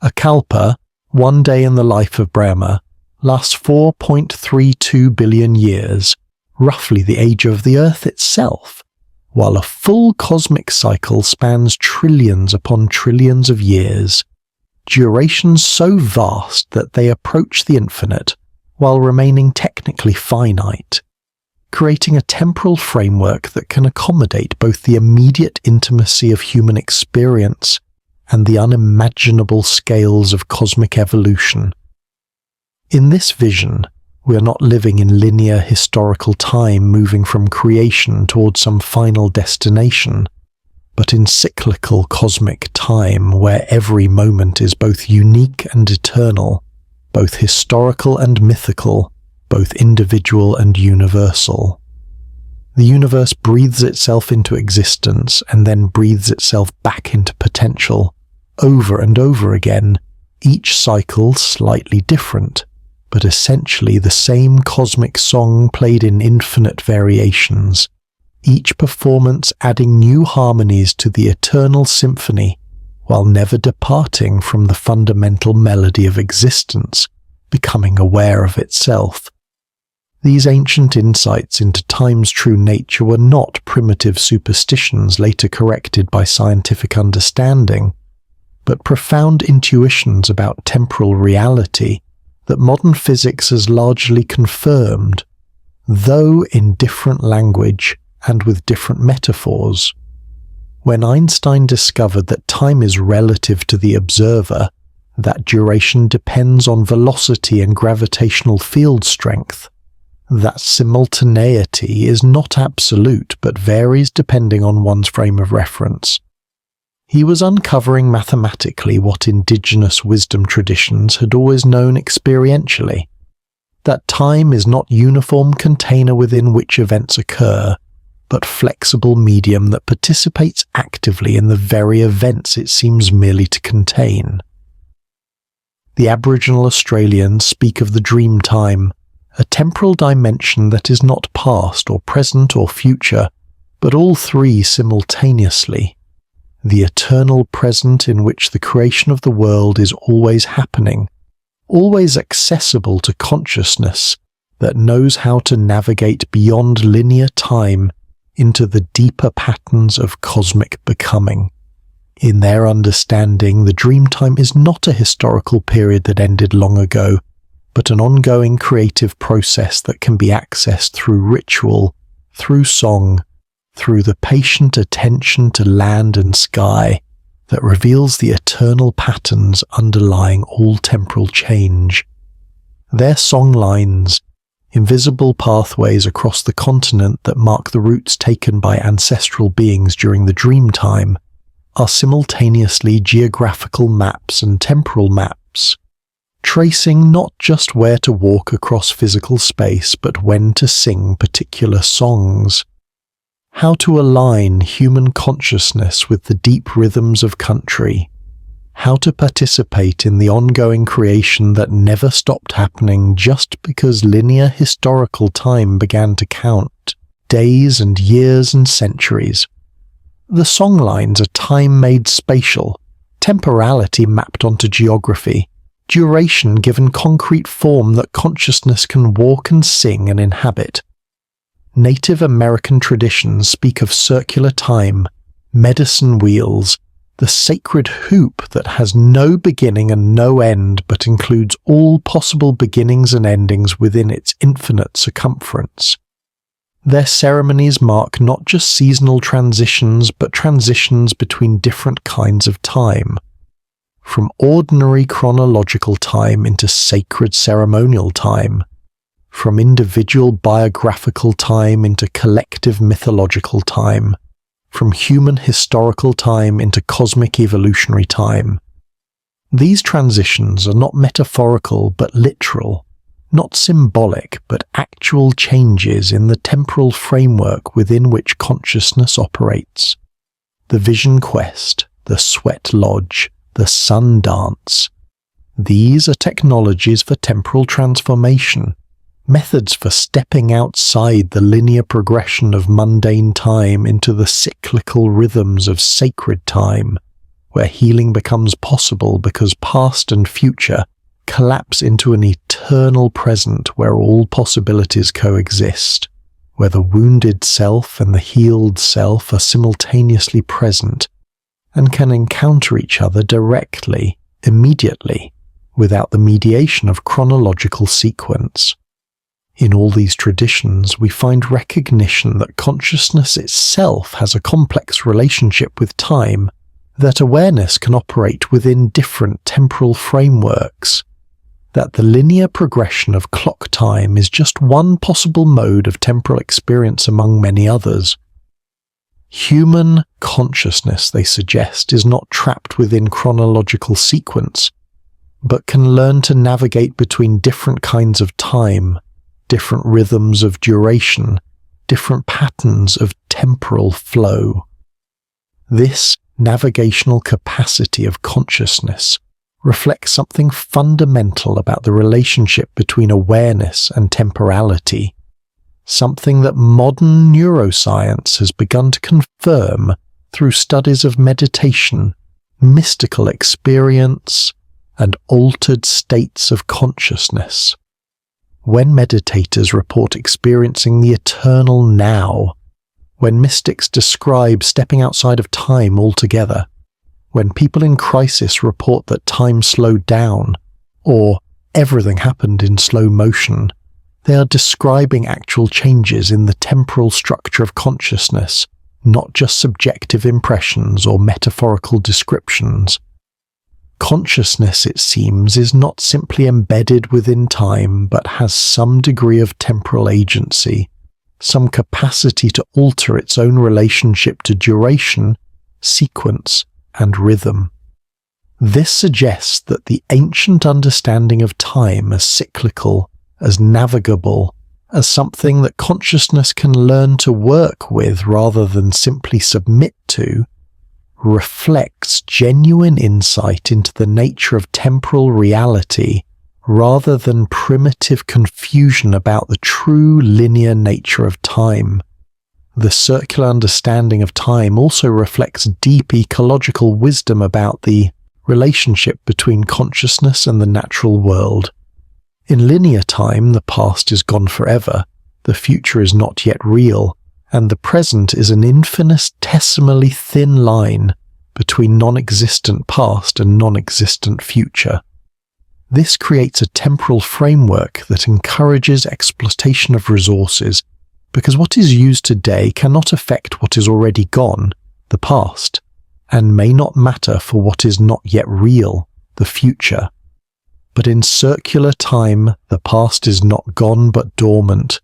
A kalpa, one day in the life of Brahma, lasts 4.32 billion years, roughly the age of the Earth itself, while a full cosmic cycle spans trillions upon trillions of years, durations so vast that they approach the infinite while remaining technically finite, creating a temporal framework that can accommodate both the immediate intimacy of human experience and the unimaginable scales of cosmic evolution. In this vision, we are not living in linear historical time moving from creation towards some final destination, but in cyclical cosmic time where every moment is both unique and eternal, both historical and mythical, both individual and universal. The universe breathes itself into existence and then breathes itself back into potential, over and over again, each cycle slightly different, but essentially the same cosmic song played in infinite variations, each performance adding new harmonies to the eternal symphony, while never departing from the fundamental melody of existence, becoming aware of itself. These ancient insights into time's true nature were not primitive superstitions later corrected by scientific understanding, but profound intuitions about temporal reality that modern physics has largely confirmed, though in different language and with different metaphors. When Einstein discovered that time is relative to the observer, that duration depends on velocity and gravitational field strength, that simultaneity is not absolute but varies depending on one's frame of reference, he was uncovering mathematically what indigenous wisdom traditions had always known experientially, that time is not uniform container within which events occur, but flexible medium that participates actively in the very events it seems merely to contain. The Aboriginal Australians speak of the dream time, a temporal dimension that is not past or present or future, but all three simultaneously. The eternal present in which the creation of the world is always happening, always accessible to consciousness that knows how to navigate beyond linear time into the deeper patterns of cosmic becoming. In their understanding, the dream time is not a historical period that ended long ago, but an ongoing creative process that can be accessed through ritual, through song, through the patient attention to land and sky that reveals the eternal patterns underlying all temporal change. Their song lines, invisible pathways across the continent that mark the routes taken by ancestral beings during the dream time, are simultaneously geographical maps and temporal maps, tracing not just where to walk across physical space but when to sing particular songs. How to align human consciousness with the deep rhythms of country, how to participate in the ongoing creation that never stopped happening just because linear historical time began to count, days and years and centuries. The songlines are time-made spatial, temporality mapped onto geography, duration given concrete form that consciousness can walk and sing and inhabit. Native American traditions speak of circular time, medicine wheels, the sacred hoop that has no beginning and no end but includes all possible beginnings and endings within its infinite circumference. Their ceremonies mark not just seasonal transitions but transitions between different kinds of time. from ordinary chronological time into sacred ceremonial time, from individual biographical time into collective mythological time, from human historical time into cosmic evolutionary time. These transitions are not metaphorical but literal, not symbolic but actual changes in the temporal framework within which consciousness operates. The Vision Quest, the Sweat Lodge, the Sun Dance. These are technologies for temporal transformation, methods for stepping outside the linear progression of mundane time into the cyclical rhythms of sacred time, where healing becomes possible because past and future collapse into an eternal present where all possibilities coexist, where the wounded self and the healed self are simultaneously present and can encounter each other directly, immediately, without the mediation of chronological sequence. In all these traditions, we find recognition that consciousness itself has a complex relationship with time, that awareness can operate within different temporal frameworks, that the linear progression of clock time is just one possible mode of temporal experience among many others. Human consciousness, they suggest, is not trapped within chronological sequence, but can learn to navigate between different kinds of time, different rhythms of duration, different patterns of temporal flow. This navigational capacity of consciousness reflects something fundamental about the relationship between awareness and temporality, something that modern neuroscience has begun to confirm through studies of meditation, mystical experience, and altered states of consciousness. When meditators report experiencing the eternal now, when mystics describe stepping outside of time altogether, when people in crisis report that time slowed down, or everything happened in slow motion, they are describing actual changes in the temporal structure of consciousness, not just subjective impressions or metaphorical descriptions. Consciousness, it seems, is not simply embedded within time, but has some degree of temporal agency, some capacity to alter its own relationship to duration, sequence, and rhythm. This suggests that the ancient understanding of time as cyclical, as navigable, as something that consciousness can learn to work with rather than simply submit to, reflects genuine insight into the nature of temporal reality rather than primitive confusion about the true linear nature of time. The circular understanding of time also reflects deep ecological wisdom about the relationship between consciousness and the natural world. In linear time, the past is gone forever, the future is not yet real, and the present is an infinitesimally thin line between non-existent past and non-existent future. This creates a temporal framework that encourages exploitation of resources, because what is used today cannot affect what is already gone, the past, and may not matter for what is not yet real, the future. But in circular time, the past is not gone but dormant,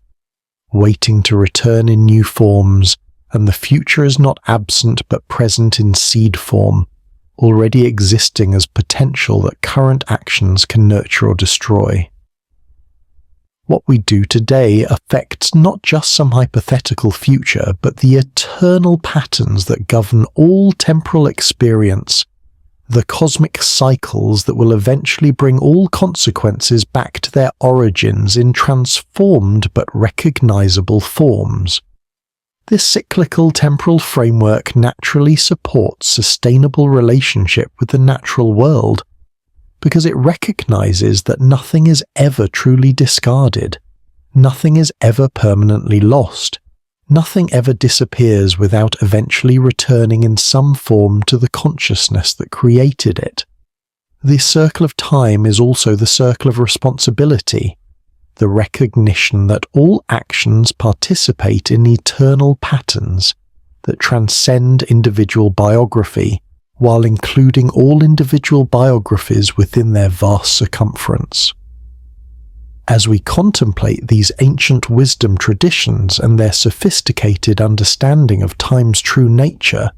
waiting to return in new forms, and the future is not absent but present in seed form, already existing as potential that current actions can nurture or destroy. What we do today affects not just some hypothetical future, but the eternal patterns that govern all temporal experience, the cosmic cycles that will eventually bring all consequences back to their origins in transformed but recognizable forms. This cyclical temporal framework naturally supports sustainable relationship with the natural world, because it recognizes that nothing is ever truly discarded, nothing is ever permanently lost, nothing ever disappears without eventually returning in some form to the consciousness that created it. The circle of time is also the circle of responsibility, the recognition that all actions participate in eternal patterns that transcend individual biography, while including all individual biographies within their vast circumference. As we contemplate these ancient wisdom traditions and their sophisticated understanding of time's true nature,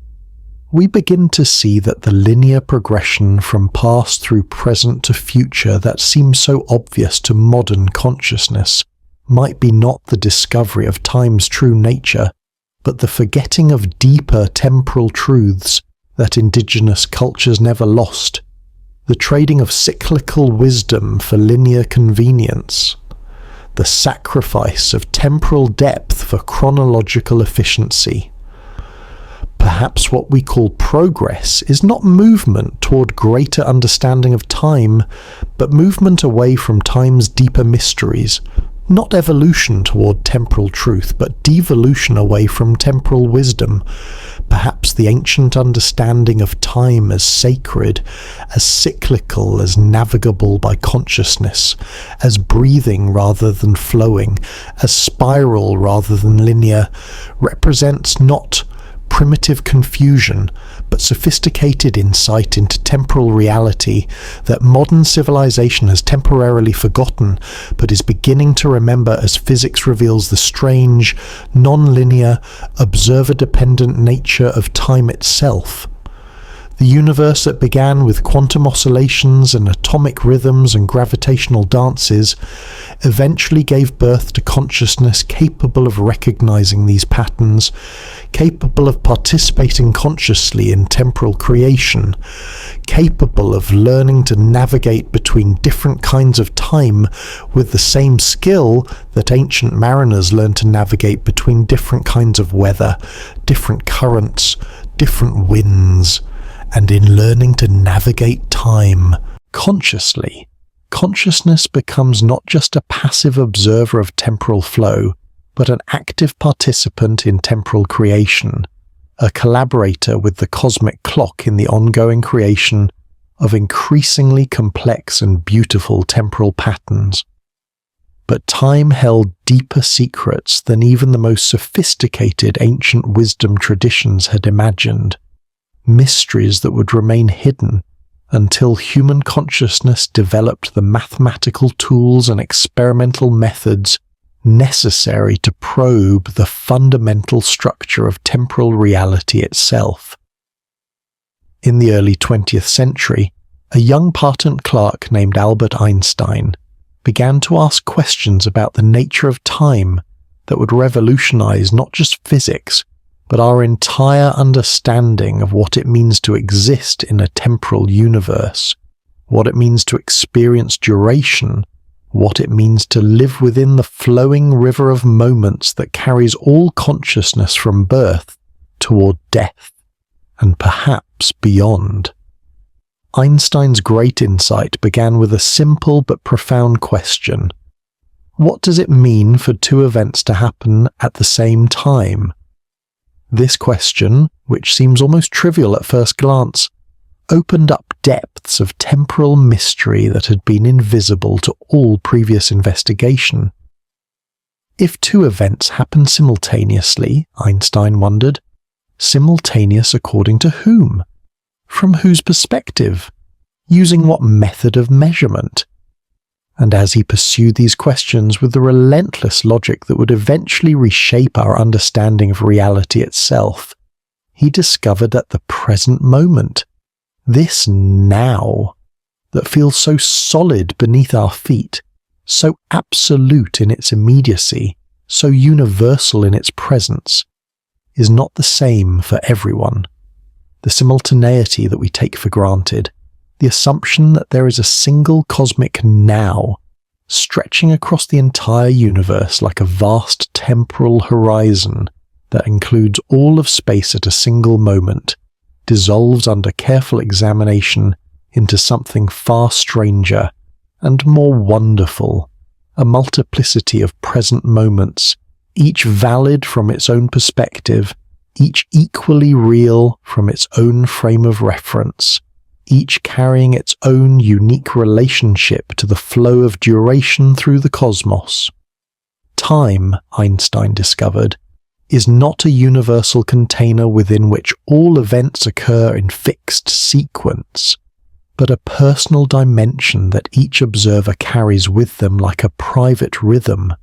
we begin to see that the linear progression from past through present to future that seems so obvious to modern consciousness might be not the discovery of time's true nature, but the forgetting of deeper temporal truths that indigenous cultures never lost, the trading of cyclical wisdom for linear convenience, the sacrifice of temporal depth for chronological efficiency. Perhaps what we call progress is not movement toward greater understanding of time, but movement away from time's deeper mysteries, not evolution toward temporal truth, but devolution away from temporal wisdom. Perhaps the ancient understanding of time as sacred, as cyclical, as navigable by consciousness, as breathing rather than flowing, as spiral rather than linear, represents not primitive confusion, but sophisticated insight into temporal reality that modern civilization has temporarily forgotten, but is beginning to remember as physics reveals the strange, non-linear, observer-dependent nature of time itself. The universe that began with quantum oscillations and atomic rhythms and gravitational dances eventually gave birth to consciousness capable of recognizing these patterns, capable of participating consciously in temporal creation, capable of learning to navigate between different kinds of time with the same skill that ancient mariners learned to navigate between different kinds of weather, different currents, different winds. And in learning to navigate time consciously, consciousness becomes not just a passive observer of temporal flow, but an active participant in temporal creation, a collaborator with the cosmic clock in the ongoing creation of increasingly complex and beautiful temporal patterns. But time held deeper secrets than even the most sophisticated ancient wisdom traditions had imagined. Mysteries that would remain hidden until human consciousness developed the mathematical tools and experimental methods necessary to probe the fundamental structure of temporal reality itself. In the early 20th century, a young patent clerk named Albert Einstein began to ask questions about the nature of time that would revolutionize not just physics, but our entire understanding of what it means to exist in a temporal universe, what it means to experience duration, what it means to live within the flowing river of moments that carries all consciousness from birth toward death, and perhaps beyond. Einstein's great insight began with a simple but profound question. What does it mean for two events to happen at the same time? This question, which seems almost trivial at first glance, opened up depths of temporal mystery that had been invisible to all previous investigation. If two events happen simultaneously, Einstein wondered, simultaneous according to whom? From whose perspective? Using what method of measurement? And as he pursued these questions with the relentless logic that would eventually reshape our understanding of reality itself, he discovered that the present moment, this now, that feels so solid beneath our feet, so absolute in its immediacy, so universal in its presence, is not the same for everyone. The simultaneity that we take for granted, the assumption that there is a single cosmic now, stretching across the entire universe like a vast temporal horizon that includes all of space at a single moment, dissolves under careful examination into something far stranger and more wonderful, a multiplicity of present moments, each valid from its own perspective, each equally real from its own frame of reference, each carrying its own unique relationship to the flow of duration through the cosmos. Time, Einstein discovered, is not a universal container within which all events occur in fixed sequence, but a personal dimension that each observer carries with them like a private rhythm,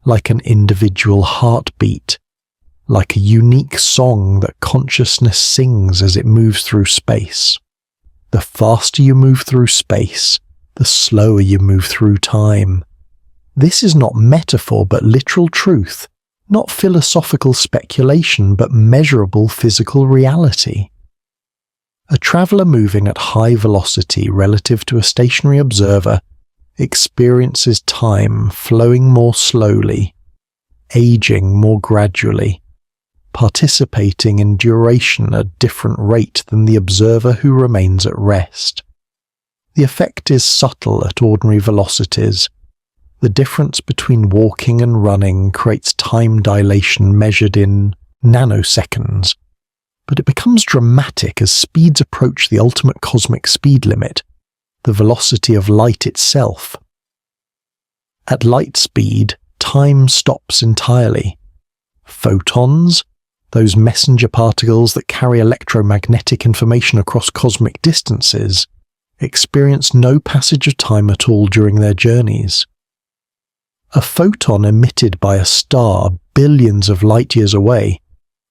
like an individual heartbeat, like a unique song that consciousness sings as it moves through space. The faster you move through space, the slower you move through time. This is not metaphor but literal truth, not philosophical speculation but measurable physical reality. A traveller moving at high velocity relative to a stationary observer experiences time flowing more slowly, aging more gradually, participating in duration at a different rate than the observer who remains at rest. The effect is subtle at ordinary velocities. The difference between walking and running creates time dilation measured in nanoseconds, but it becomes dramatic as speeds approach the ultimate cosmic speed limit, the velocity of light itself. At light speed, time stops entirely. Photons, those messenger particles that carry electromagnetic information across cosmic distances, experience no passage of time at all during their journeys. A photon emitted by a star billions of light years away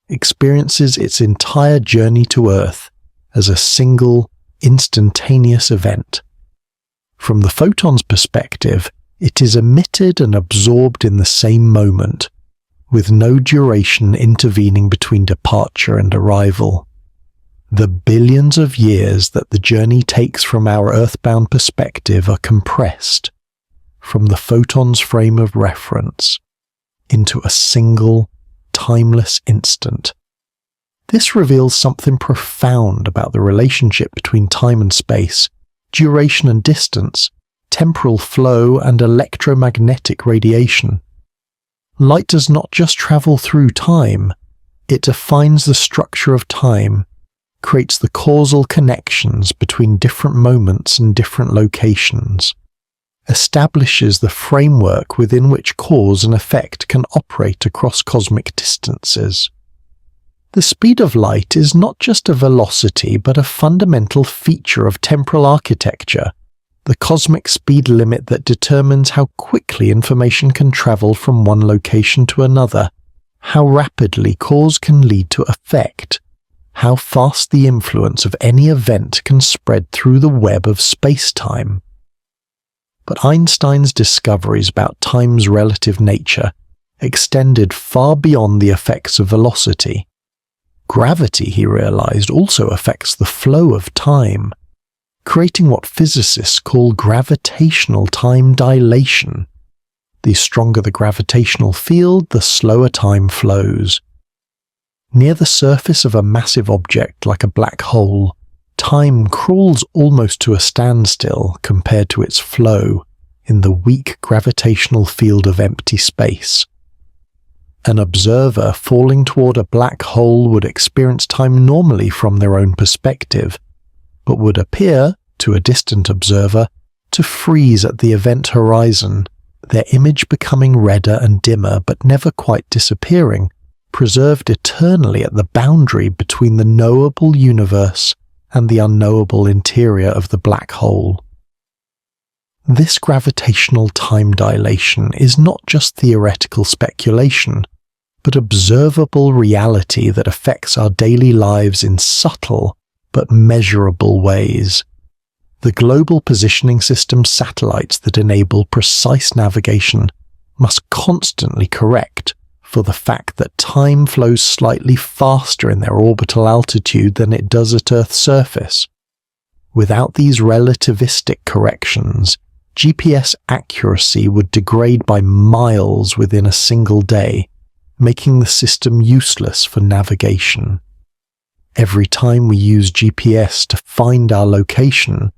experiences its entire journey to Earth as a single, instantaneous event. From the photon's perspective, it is emitted and absorbed in the same moment, with no duration intervening between departure and arrival. The billions of years that the journey takes from our earthbound perspective are compressed from the photon's frame of reference into a single, timeless instant. This reveals something profound about the relationship between time and space, duration and distance, temporal flow and electromagnetic radiation. Light does not just travel through time, it defines the structure of time, creates the causal connections between different moments and different locations, establishes the framework within which cause and effect can operate across cosmic distances. The speed of light is not just a velocity but a fundamental feature of temporal architecture, the cosmic speed limit that determines how quickly information can travel from one location to another, how rapidly cause can lead to effect, how fast the influence of any event can spread through the web of space-time. But Einstein's discoveries about time's relative nature extended far beyond the effects of velocity. Gravity, he realized, also affects the flow of time, creating what physicists call gravitational time dilation. The stronger the gravitational field, the slower time flows. Near the surface of a massive object like a black hole, time crawls almost to a standstill compared to its flow in the weak gravitational field of empty space. An observer falling toward a black hole would experience time normally from their own perspective, but would appear, to a distant observer, to freeze at the event horizon, their image becoming redder and dimmer but never quite disappearing, preserved eternally at the boundary between the knowable universe and the unknowable interior of the black hole. This gravitational time dilation is not just theoretical speculation, but observable reality that affects our daily lives in subtle but measurable ways. The global positioning system satellites that enable precise navigation must constantly correct for the fact that time flows slightly faster in their orbital altitude than it does at Earth's surface. Without these relativistic corrections, GPS accuracy would degrade by miles within a single day, making the system useless for navigation. Every time we use GPS to find our location,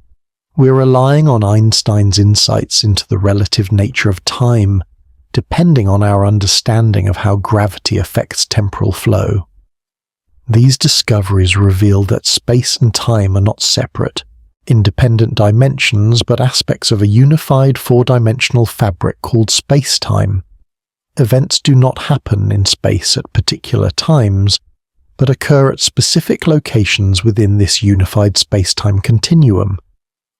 we're relying on Einstein's insights into the relative nature of time, depending on our understanding of how gravity affects temporal flow. These discoveries reveal that space and time are not separate, independent dimensions but aspects of a unified four-dimensional fabric called space-time. events do not happen in space at particular times, but occur at specific locations within this unified space-time continuum.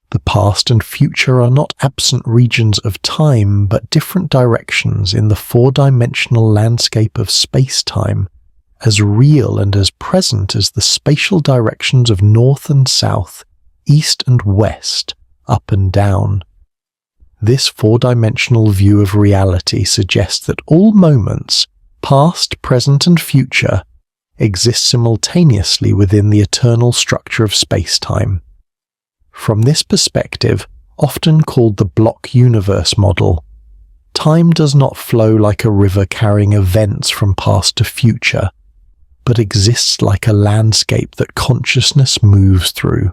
The past and future are not absent regions of time, but different directions in the four-dimensional landscape of space-time, as real and as present as the spatial directions of north and south, east and west, up and down. This four-dimensional view of reality suggests that all moments, past, present and future, exist simultaneously within the eternal structure of space-time. From this perspective, often called the block universe model, time does not flow like a river carrying events from past to future, but exists like a landscape that consciousness moves through,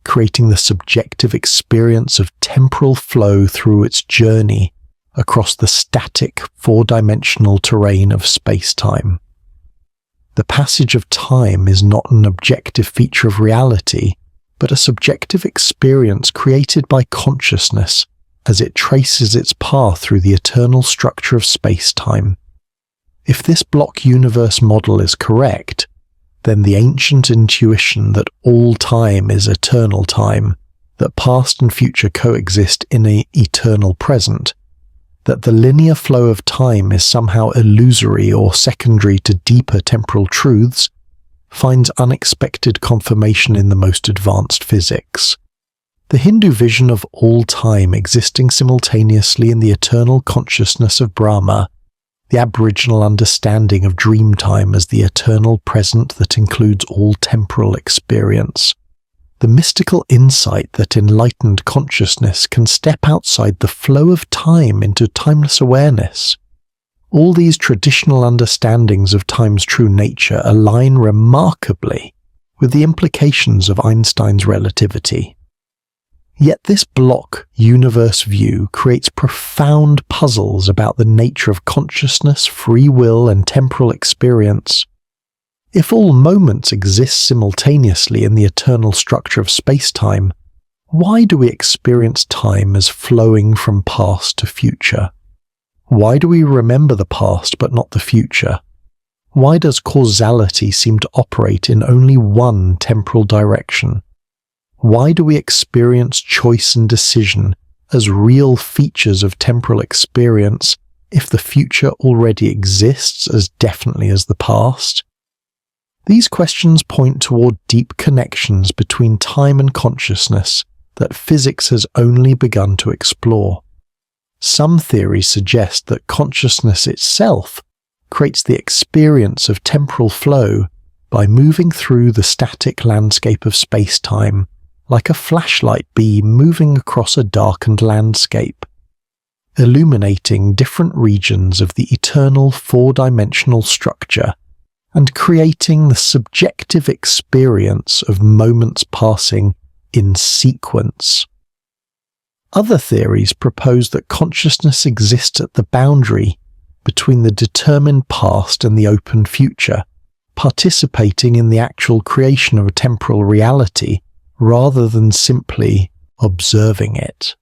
creating the subjective experience of temporal flow through its journey across the static four-dimensional terrain of space-time. The passage of time is not an objective feature of reality, but a subjective experience created by consciousness as it traces its path through the eternal structure of space-time. If this block universe model is correct, then the ancient intuition that all time is eternal time, that past and future coexist in an eternal present, that the linear flow of time is somehow illusory or secondary to deeper temporal truths, finds unexpected confirmation in the most advanced physics. The Hindu vision of all time existing simultaneously in the eternal consciousness of Brahma, the Aboriginal understanding of dream time as the eternal present that includes all temporal experience, the mystical insight that enlightened consciousness can step outside the flow of time into timeless awareness. All these traditional understandings of time's true nature align remarkably with the implications of Einstein's relativity. Yet this block universe view creates profound puzzles about the nature of consciousness, free will, and temporal experience. If all moments exist simultaneously in the eternal structure of space-time, why do we experience time as flowing from past to future? Why do we remember the past but not the future? Why does causality seem to operate in only one temporal direction? Why do we experience choice and decision as real features of temporal experience if the future already exists as definitely as the past? These questions point toward deep connections between time and consciousness that physics has only begun to explore. Some theories suggest that consciousness itself creates the experience of temporal flow by moving through the static landscape of space-time, like a flashlight beam moving across a darkened landscape, illuminating different regions of the eternal four-dimensional structure and creating the subjective experience of moments passing in sequence. Other theories propose that consciousness exists at the boundary between the determined past and the open future, participating in the actual creation of a temporal reality rather than simply observing it.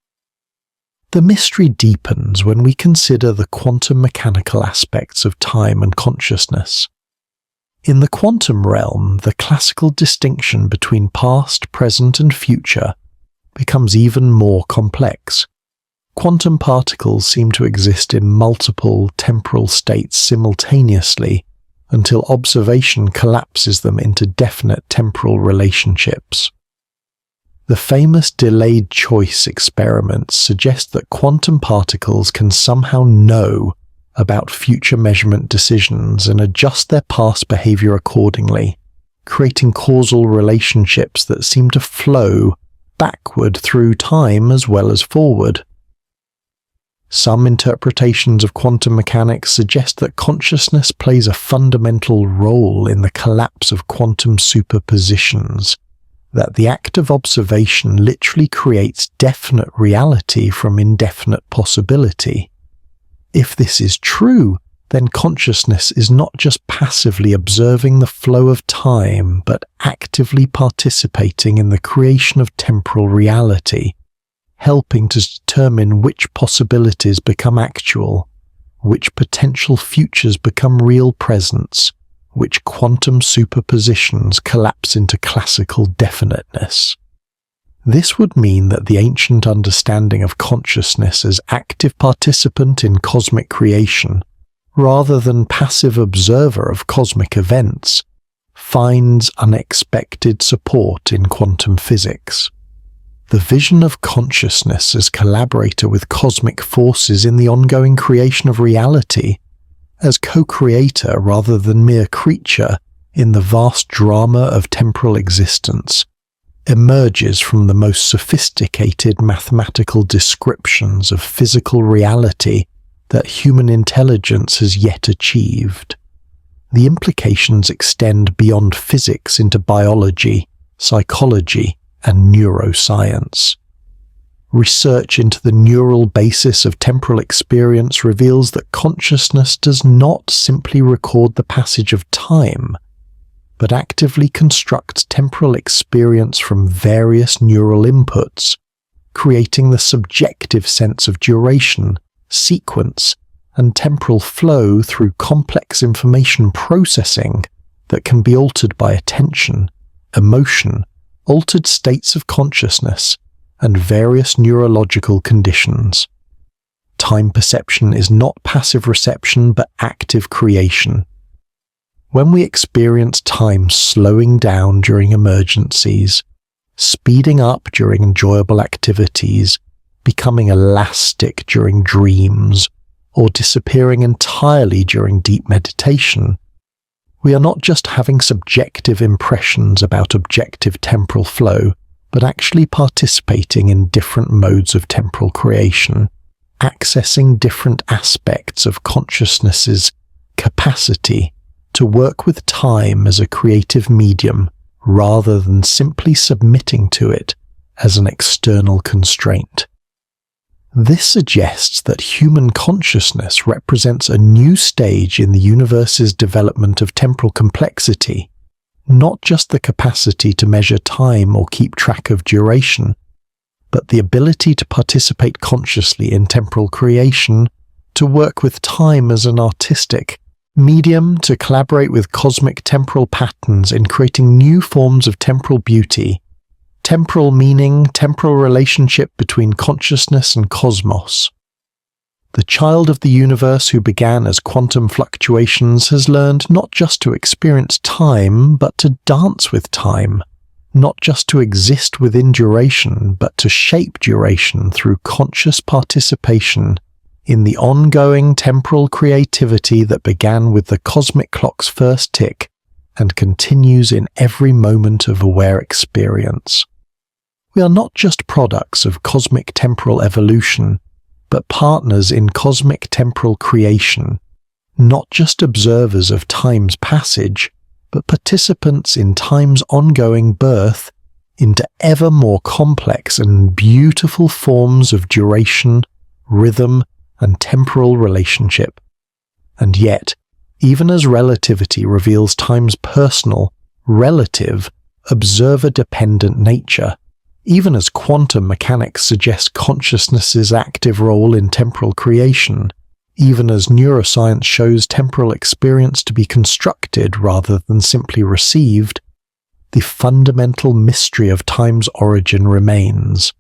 The mystery deepens when we consider the quantum mechanical aspects of time and consciousness. In the quantum realm, the classical distinction between past, present, and future becomes even more complex. Quantum particles seem to exist in multiple temporal states simultaneously until observation collapses them into definite temporal relationships. The famous delayed choice experiments suggest that quantum particles can somehow know about future measurement decisions and adjust their past behavior accordingly, creating causal relationships that seem to flow backward through time as well as forward. Some interpretations of quantum mechanics suggest that consciousness plays a fundamental role in the collapse of quantum superpositions, that the act of observation literally creates definite reality from indefinite possibility. If this is true, then consciousness is not just passively observing the flow of time, but actively participating in the creation of temporal reality, helping to determine which possibilities become actual, which potential futures become real presents, which quantum superpositions collapse into classical definiteness. This would mean that the ancient understanding of consciousness as active participant in cosmic creation, rather than passive observer of cosmic events, finds unexpected support in quantum physics. The vision of consciousness as collaborator with cosmic forces in the ongoing creation of reality, as co-creator rather than mere creature in the vast drama of temporal existence, emerges from the most sophisticated mathematical descriptions of physical reality that human intelligence has yet achieved. The implications extend beyond physics into biology, psychology, and neuroscience. Research into the neural basis of temporal experience reveals that consciousness does not simply record the passage of time, but actively constructs temporal experience from various neural inputs, creating the subjective sense of duration, sequence, and temporal flow through complex information processing that can be altered by attention, emotion, altered states of consciousness, and various neurological conditions. Time perception is not passive reception but active creation. When we experience time slowing down during emergencies, speeding up during enjoyable activities, becoming elastic during dreams, or disappearing entirely during deep meditation, we are not just having subjective impressions about objective temporal flow, but actually participating in different modes of temporal creation, accessing different aspects of consciousness's capacity to work with time as a creative medium rather than simply submitting to it as an external constraint. This suggests that human consciousness represents a new stage in the universe's development of temporal complexity, not just the capacity to measure time or keep track of duration, but the ability to participate consciously in temporal creation, to work with time as an artistic medium, to collaborate with cosmic temporal patterns in creating new forms of temporal beauty, temporal meaning, temporal relationship between consciousness and cosmos. The child of the universe who began as quantum fluctuations has learned not just to experience time, but to dance with time, not just to exist within duration, but to shape duration through conscious participation in the ongoing temporal creativity that began with the cosmic clock's first tick and continues in every moment of aware experience. We are not just products of cosmic temporal evolution, but partners in cosmic temporal creation, not just observers of time's passage, but participants in time's ongoing birth into ever more complex and beautiful forms of duration, rhythm, and temporal relationship. And yet, even as relativity reveals time's personal, relative, observer-dependent nature, even as quantum mechanics suggest consciousness's active role in temporal creation, even as neuroscience shows temporal experience to be constructed rather than simply received, the fundamental mystery of time's origin remains.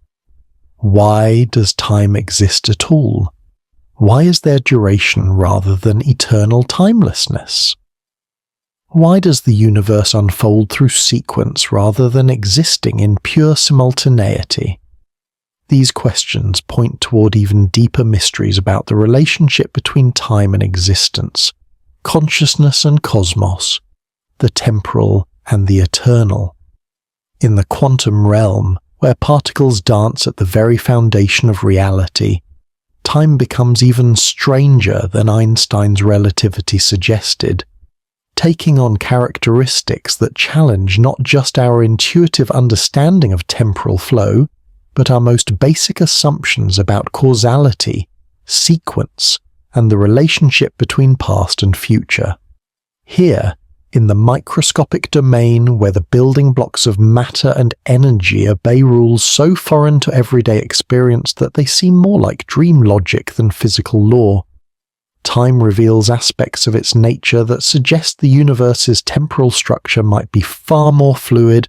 Why does time exist at all? Why is there duration rather than eternal timelessness? Why does the universe unfold through sequence rather than existing in pure simultaneity? These questions point toward even deeper mysteries about the relationship between time and existence, consciousness and cosmos, the temporal and the eternal. In the quantum realm, where particles dance at the very foundation of reality, time becomes even stranger than Einstein's relativity suggested, taking on characteristics that challenge not just our intuitive understanding of temporal flow, but our most basic assumptions about causality, sequence, and the relationship between past and future. Here, in the microscopic domain where the building blocks of matter and energy obey rules so foreign to everyday experience that they seem more like dream logic than physical law, time reveals aspects of its nature that suggest the universe's temporal structure might be far more fluid,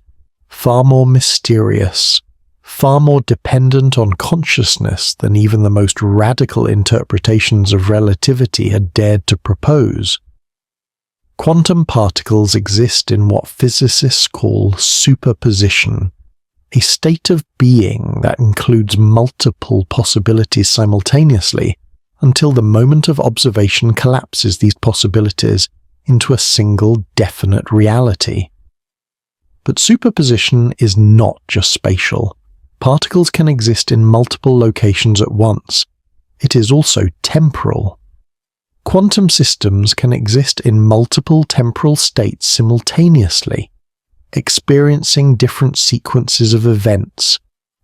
far more mysterious, far more dependent on consciousness than even the most radical interpretations of relativity had dared to propose. Quantum particles exist in what physicists call superposition, a state of being that includes multiple possibilities simultaneously, until the moment of observation collapses these possibilities into a single definite reality. But superposition is not just spatial. Particles can exist in multiple locations at once. It is also temporal. Quantum systems can exist in multiple temporal states simultaneously, experiencing different sequences of events,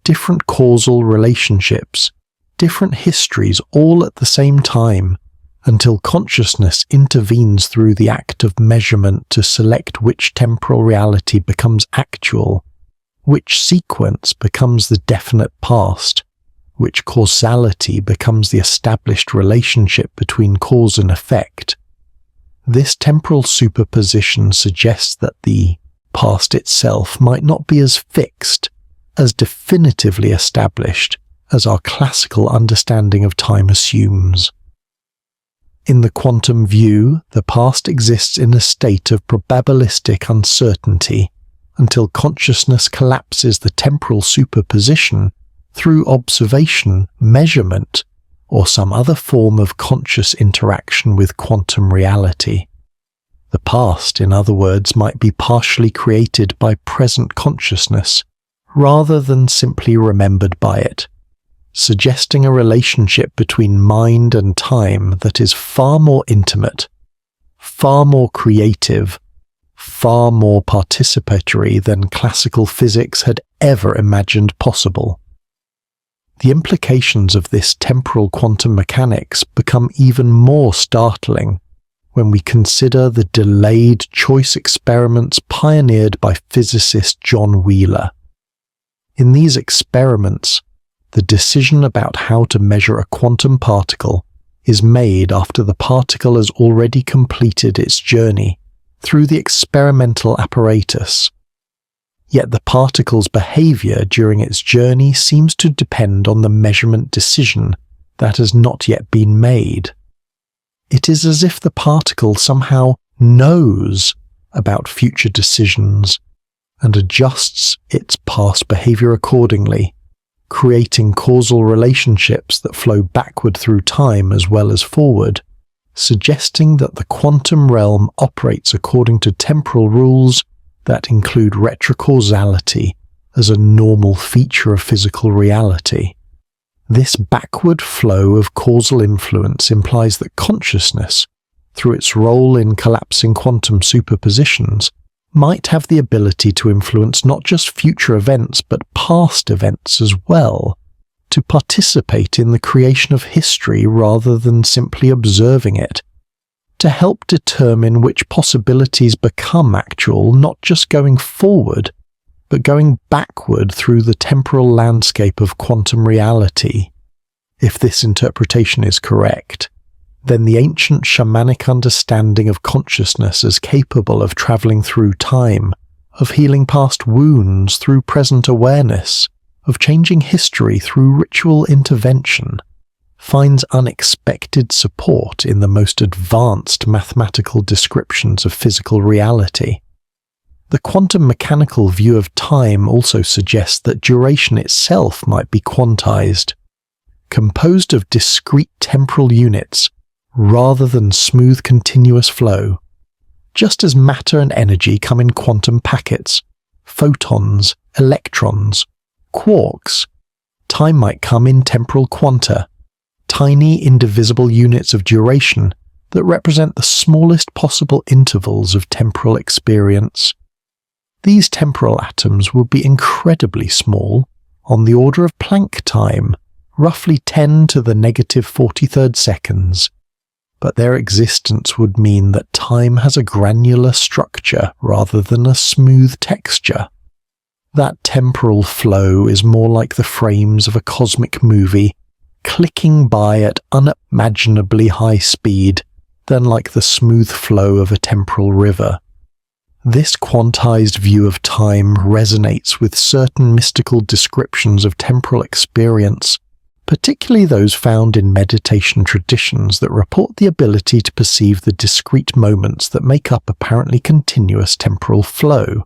different causal relationships, different histories all at the same time, until consciousness intervenes through the act of measurement to select which temporal reality becomes actual, which sequence becomes the definite past, which causality becomes the established relationship between cause and effect. This temporal superposition suggests that the past itself might not be as fixed, as definitively established, as our classical understanding of time assumes. In the quantum view, the past exists in a state of probabilistic uncertainty until consciousness collapses the temporal superposition through observation, measurement, or some other form of conscious interaction with quantum reality. The past, in other words, might be partially created by present consciousness, rather than simply remembered by it, suggesting a relationship between mind and time that is far more intimate, far more creative, far more participatory than classical physics had ever imagined possible. The implications of this temporal quantum mechanics become even more startling when we consider the delayed choice experiments pioneered by physicist John Wheeler. In these experiments, the decision about how to measure a quantum particle is made after the particle has already completed its journey through the experimental apparatus. Yet the particle's behavior during its journey seems to depend on the measurement decision that has not yet been made. It is as if the particle somehow knows about future decisions and adjusts its past behavior accordingly, creating causal relationships that flow backward through time as well as forward, suggesting that the quantum realm operates according to temporal rules that include retrocausality as a normal feature of physical reality. This backward flow of causal influence implies that consciousness, through its role in collapsing quantum superpositions, might have the ability to influence not just future events but past events as well, to participate in the creation of history rather than simply observing it, to help determine which possibilities become actual, not just going forward, but going backward through the temporal landscape of quantum reality. If this interpretation is correct, then the ancient shamanic understanding of consciousness as capable of traveling through time, of healing past wounds through present awareness, of changing history through ritual intervention, finds unexpected support in the most advanced mathematical descriptions of physical reality. The quantum mechanical view of time also suggests that duration itself might be quantized, composed of discrete temporal units rather than smooth continuous flow. Just as matter and energy come in quantum packets, photons, electrons, quarks, time might come in temporal quanta, tiny indivisible units of duration that represent the smallest possible intervals of temporal experience. These temporal atoms will be incredibly small, on the order of Planck time, roughly 10 to the negative 43rd seconds, but their existence would mean that time has a granular structure rather than a smooth texture. That temporal flow is more like the frames of a cosmic movie, clicking by at unimaginably high speed than like the smooth flow of a temporal river. This quantized view of time resonates with certain mystical descriptions of temporal experience, particularly those found in meditation traditions that report the ability to perceive the discrete moments that make up apparently continuous temporal flow.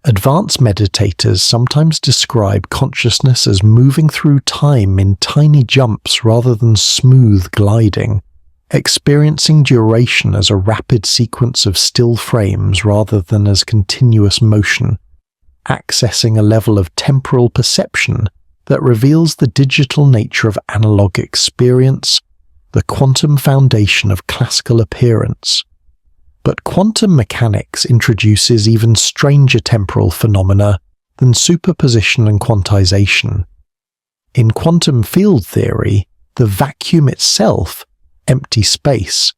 Advanced meditators sometimes describe consciousness as moving through time in tiny jumps rather than smooth gliding, experiencing duration as a rapid sequence of still frames rather than as continuous motion, accessing a level of temporal perception that reveals the digital nature of analog experience, the quantum foundation of classical appearance. But quantum mechanics introduces even stranger temporal phenomena than superposition and quantization. In quantum field theory, the vacuum itself, empty space,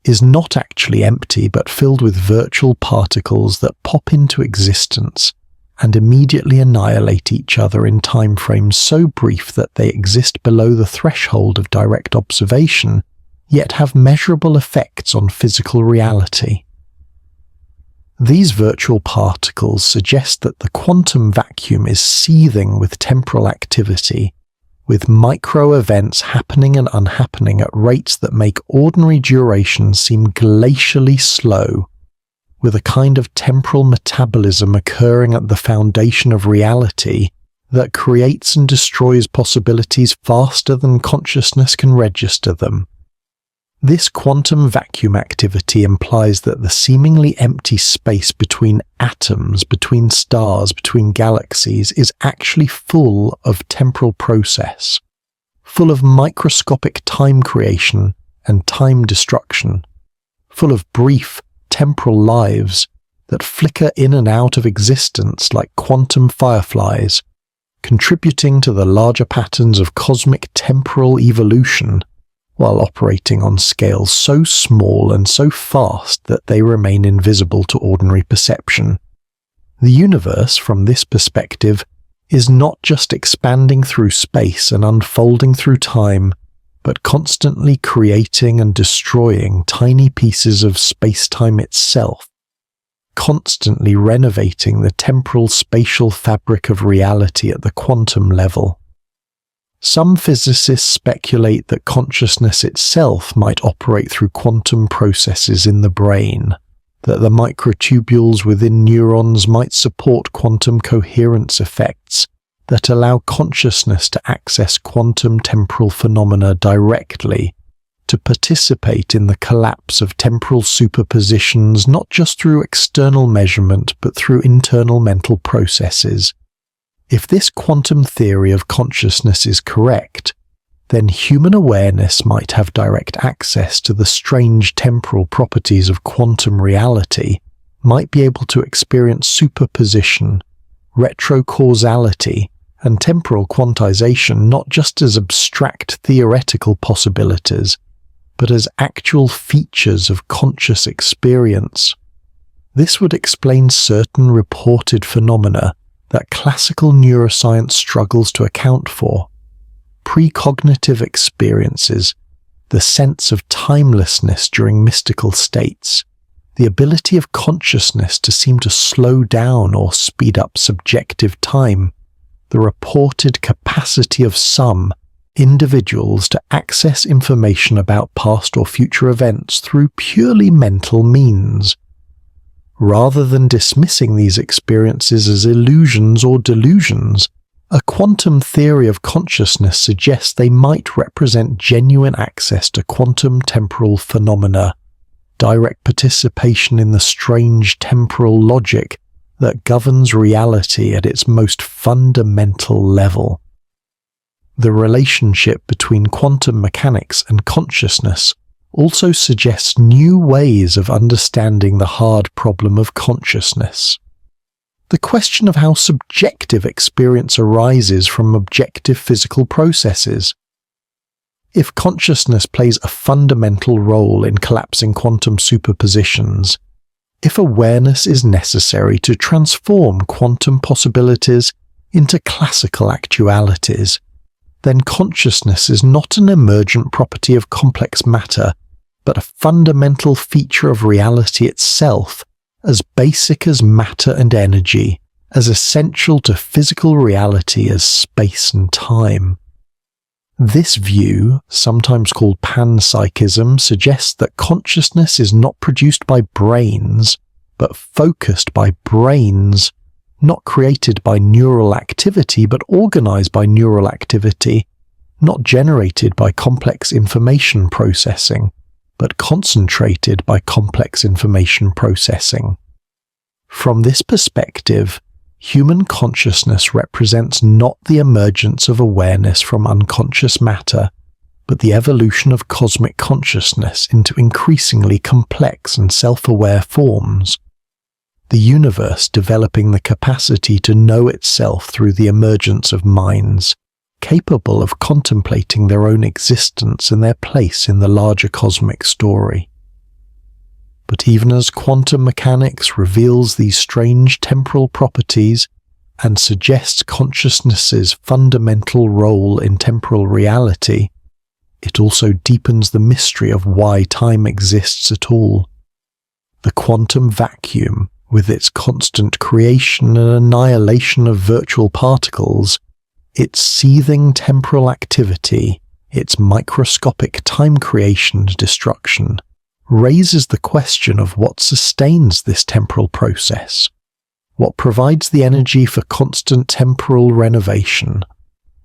is not actually empty but filled with virtual particles that pop into existence and immediately annihilate each other in timeframes so brief that they exist below the threshold of direct observation, yet have measurable effects on physical reality. These virtual particles suggest that the quantum vacuum is seething with temporal activity, with micro-events happening and unhappening at rates that make ordinary duration seem glacially slow, with a kind of temporal metabolism occurring at the foundation of reality that creates and destroys possibilities faster than consciousness can register them. This quantum vacuum activity implies that the seemingly empty space between atoms, between stars, between galaxies is actually full of temporal process, full of microscopic time creation and time destruction, full of brief, temporal lives that flicker in and out of existence like quantum fireflies, contributing to the larger patterns of cosmic temporal evolution, while operating on scales so small and so fast that they remain invisible to ordinary perception. The universe, from this perspective, is not just expanding through space and unfolding through time, but constantly creating and destroying tiny pieces of space-time itself, constantly renovating the temporal spatial fabric of reality at the quantum level. Some physicists speculate that consciousness itself might operate through quantum processes in the brain, that the microtubules within neurons might support quantum coherence effects that allow consciousness to access quantum temporal phenomena directly, to participate in the collapse of temporal superpositions not just through external measurement but through internal mental processes. If this quantum theory of consciousness is correct, then human awareness might have direct access to the strange temporal properties of quantum reality, might be able to experience superposition, retrocausality, and temporal quantization not just as abstract theoretical possibilities, but as actual features of conscious experience. This would explain certain reported phenomena that classical neuroscience struggles to account for. Precognitive experiences, the sense of timelessness during mystical states, the ability of consciousness to seem to slow down or speed up subjective time, the reported capacity of some individuals to access information about past or future events through purely mental means. Rather than dismissing these experiences as illusions or delusions, a quantum theory of consciousness suggests they might represent genuine access to quantum temporal phenomena, direct participation in the strange temporal logic that governs reality at its most fundamental level. The relationship between quantum mechanics and consciousness also suggests new ways of understanding the hard problem of consciousness. The question of how subjective experience arises from objective physical processes. If consciousness plays a fundamental role in collapsing quantum superpositions, if awareness is necessary to transform quantum possibilities into classical actualities, then consciousness is not an emergent property of complex matter, but a fundamental feature of reality itself, as basic as matter and energy, as essential to physical reality as space and time. This view, sometimes called panpsychism, suggests that consciousness is not produced by brains, but focused by brains, not created by neural activity, but organized by neural activity, not generated by complex information processing, but concentrated by complex information processing. From this perspective, human consciousness represents not the emergence of awareness from unconscious matter, but the evolution of cosmic consciousness into increasingly complex and self-aware forms. The universe developing the capacity to know itself through the emergence of minds, capable of contemplating their own existence and their place in the larger cosmic story. But even as quantum mechanics reveals these strange temporal properties and suggests consciousness's fundamental role in temporal reality, it also deepens the mystery of why time exists at all. The quantum vacuum, with its constant creation and annihilation of virtual particles, its seething temporal activity, its microscopic time creation and destruction, raises the question of what sustains this temporal process, what provides the energy for constant temporal renovation,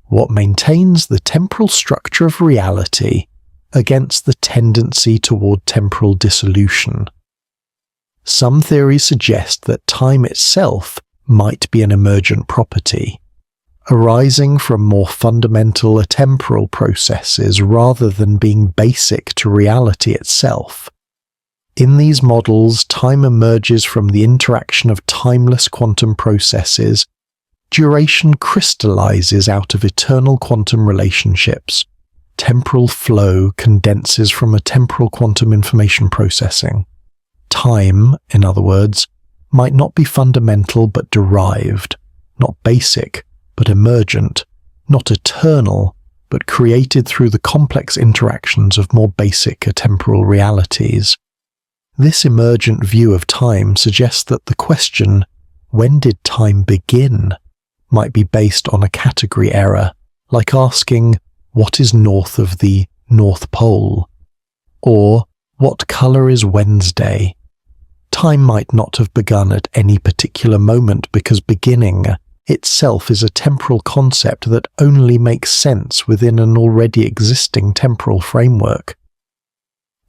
what maintains the temporal structure of reality against the tendency toward temporal dissolution. Some theories suggest that time itself might be an emergent property, arising from more fundamental atemporal processes rather than being basic to reality itself. In these models, time emerges from the interaction of timeless quantum processes. Duration crystallizes out of eternal quantum relationships. Temporal flow condenses from atemporal quantum information processing. Time, in other words, might not be fundamental but derived, not basic but emergent, not eternal but created through the complex interactions of more basic atemporal realities. This emergent view of time suggests that the question, when did time begin, might be based on a category error, like asking, what is north of the North Pole? Or, what color is Wednesday? Time might not have begun at any particular moment because beginning itself is a temporal concept that only makes sense within an already existing temporal framework.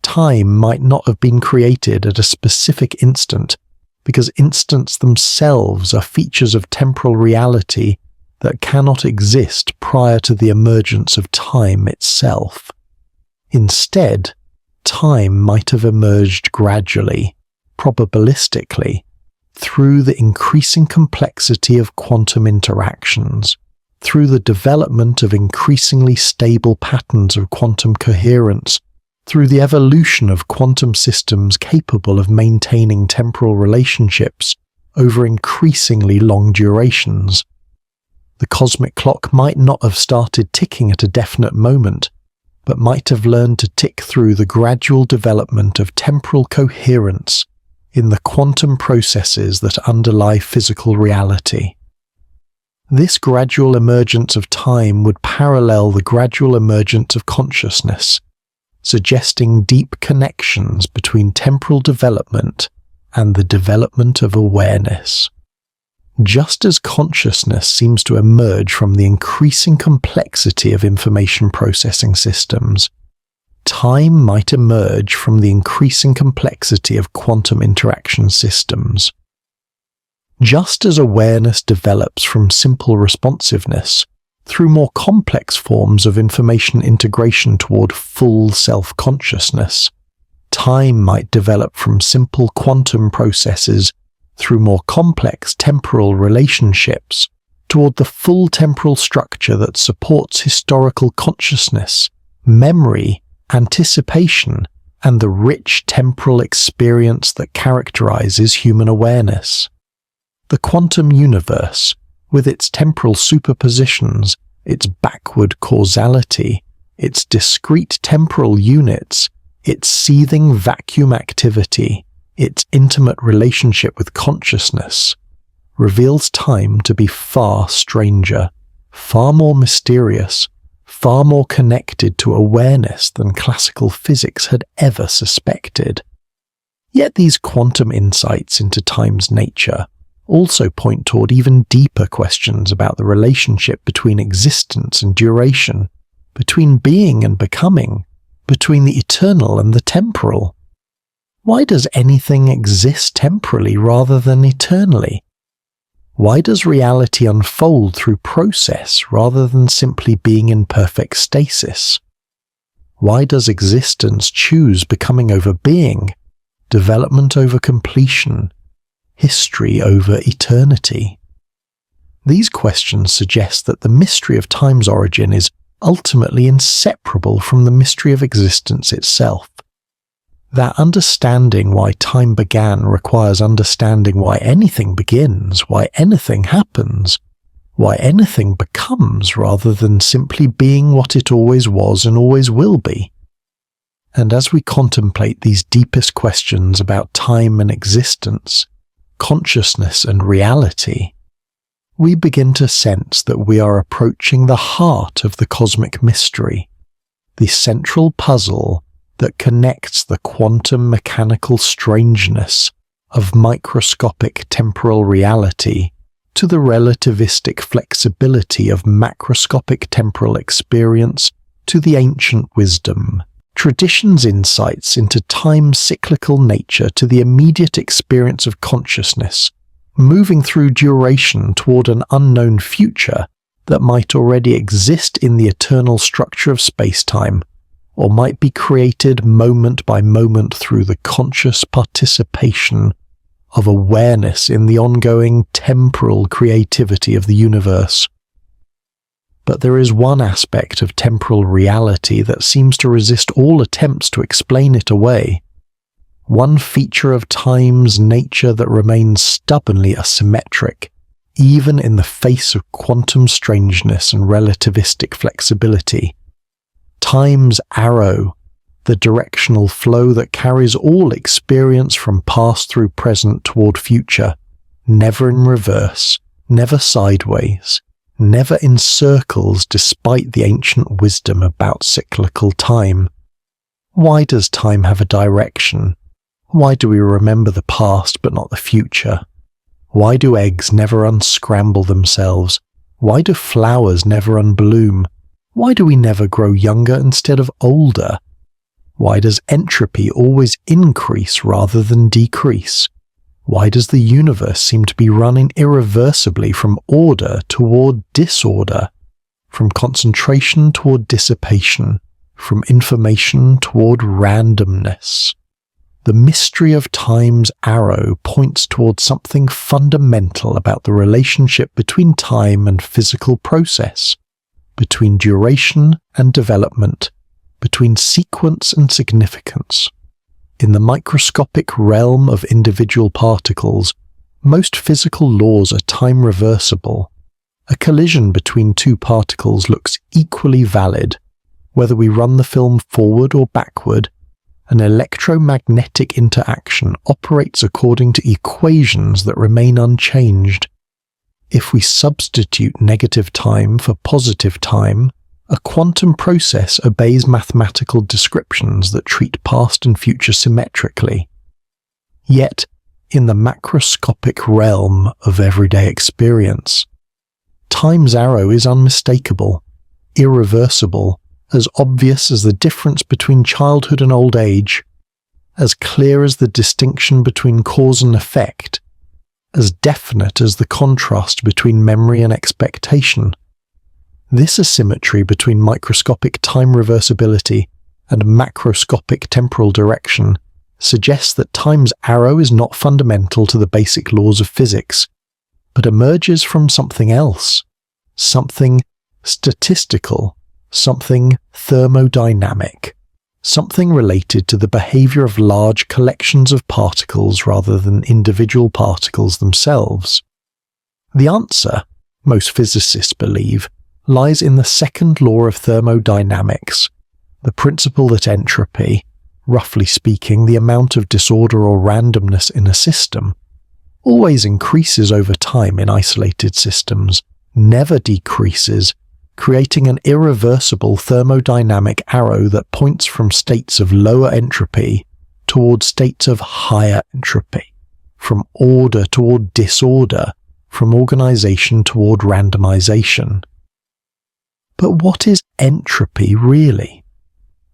Time might not have been created at a specific instant because instants themselves are features of temporal reality that cannot exist prior to the emergence of time itself. Instead, time might have emerged gradually, probabilistically, through the increasing complexity of quantum interactions, through the development of increasingly stable patterns of quantum coherence, through the evolution of quantum systems capable of maintaining temporal relationships over increasingly long durations. The cosmic clock might not have started ticking at a definite moment, but might have learned to tick through the gradual development of temporal coherence in the quantum processes that underlie physical reality. This gradual emergence of time would parallel the gradual emergence of consciousness, suggesting deep connections between temporal development and the development of awareness. Just as consciousness seems to emerge from the increasing complexity of information processing systems, time might emerge from the increasing complexity of quantum interaction systems. Just as awareness develops from simple responsiveness through more complex forms of information integration toward full self-consciousness, time might develop from simple quantum processes through more complex temporal relationships toward the full temporal structure that supports historical consciousness, memory, anticipation, and the rich temporal experience that characterizes human awareness. The quantum universe, with its temporal superpositions, its backward causality, its discrete temporal units, its seething vacuum activity, its intimate relationship with consciousness, reveals time to be far stranger, far more mysterious, far more connected to awareness than classical physics had ever suspected. Yet these quantum insights into time's nature also point toward even deeper questions about the relationship between existence and duration, between being and becoming, between the eternal and the temporal. Why does anything exist temporally rather than eternally? Why does reality unfold through process rather than simply being in perfect stasis? Why does existence choose becoming over being, development over completion, history over eternity? These questions suggest that the mystery of time's origin is ultimately inseparable from the mystery of existence itself. That understanding why time began requires understanding why anything begins, why anything happens, why anything becomes rather than simply being what it always was and always will be. And as we contemplate these deepest questions about time and existence, consciousness and reality, we begin to sense that we are approaching the heart of the cosmic mystery, the central puzzle that connects the quantum mechanical strangeness of microscopic temporal reality to the relativistic flexibility of macroscopic temporal experience to the ancient wisdom, tradition's insights into time's cyclical nature to the immediate experience of consciousness, moving through duration toward an unknown future that might already exist in the eternal structure of space-time, or might be created moment by moment through the conscious participation of awareness in the ongoing temporal creativity of the universe. But there is one aspect of temporal reality that seems to resist all attempts to explain it away, one feature of time's nature that remains stubbornly asymmetric, even in the face of quantum strangeness and relativistic flexibility. Time's arrow, the directional flow that carries all experience from past through present toward future, never in reverse, never sideways, never in circles despite the ancient wisdom about cyclical time. Why does time have a direction? Why do we remember the past but not the future? Why do eggs never unscramble themselves? Why do flowers never unbloom? Why do we never grow younger instead of older? Why does entropy always increase rather than decrease? Why does the universe seem to be running irreversibly from order toward disorder, from concentration toward dissipation, from information toward randomness? The mystery of time's arrow points toward something fundamental about the relationship between time and physical process, between duration and development, between sequence and significance. In the microscopic realm of individual particles, most physical laws are time reversible. A collision between two particles looks equally valid, whether we run the film forward or backward. An electromagnetic interaction operates according to equations that remain unchanged. If we substitute negative time for positive time, a quantum process obeys mathematical descriptions that treat past and future symmetrically. Yet, in the macroscopic realm of everyday experience, time's arrow is unmistakable, irreversible, as obvious as the difference between childhood and old age, as clear as the distinction between cause and effect, as definite as the contrast between memory and expectation. This asymmetry between microscopic time reversibility and macroscopic temporal direction suggests that time's arrow is not fundamental to the basic laws of physics, but emerges from something else, something statistical, something thermodynamic, something related to the behavior of large collections of particles rather than individual particles themselves. The answer, most physicists believe, lies in the second law of thermodynamics, the principle that entropy, roughly speaking the amount of disorder or randomness in a system, always increases over time in isolated systems, never decreases, creating an irreversible thermodynamic arrow that points from states of lower entropy toward states of higher entropy, from order toward disorder, from organization toward randomization. But what is entropy really?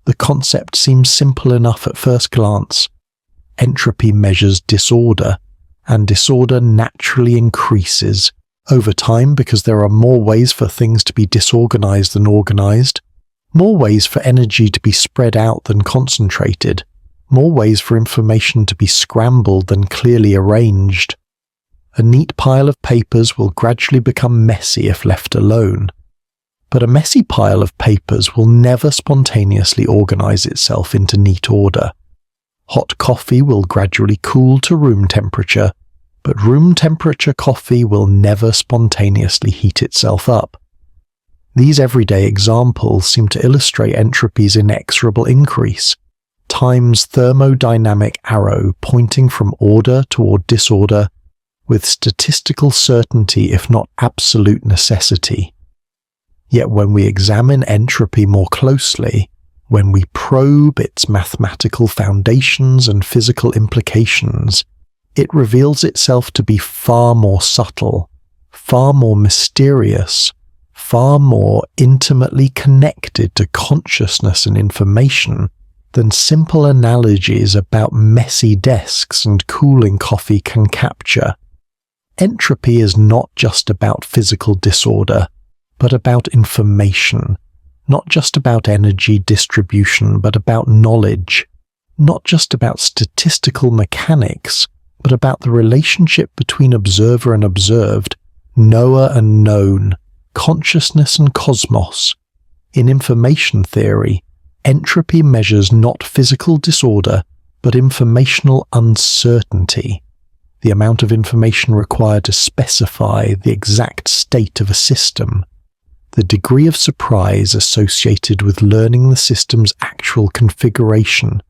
The concept seems simple enough at first glance. Entropy measures disorder, and disorder naturally increases over time because there are more ways for things to be disorganized than organized, more ways for energy to be spread out than concentrated, more ways for information to be scrambled than clearly arranged. A neat pile of papers will gradually become messy if left alone. But a messy pile of papers will never spontaneously organize itself into neat order. Hot coffee will gradually cool to room temperature, but room temperature coffee will never spontaneously heat itself up. These everyday examples seem to illustrate entropy's inexorable increase, time's thermodynamic arrow pointing from order toward disorder with statistical certainty if not absolute necessity. Yet when we examine entropy more closely, when we probe its mathematical foundations and physical implications, it reveals itself to be far more subtle, far more mysterious, far more intimately connected to consciousness and information than simple analogies about messy desks and cooling coffee can capture. Entropy is not just about physical disorder, but about information, not just about energy distribution, but about knowledge, not just about statistical mechanics, but about the relationship between observer and observed, knower and known, consciousness and cosmos. In information theory, entropy measures not physical disorder, but informational uncertainty, the amount of information required to specify the exact state of a system, the degree of surprise associated with learning the system's actual configuration,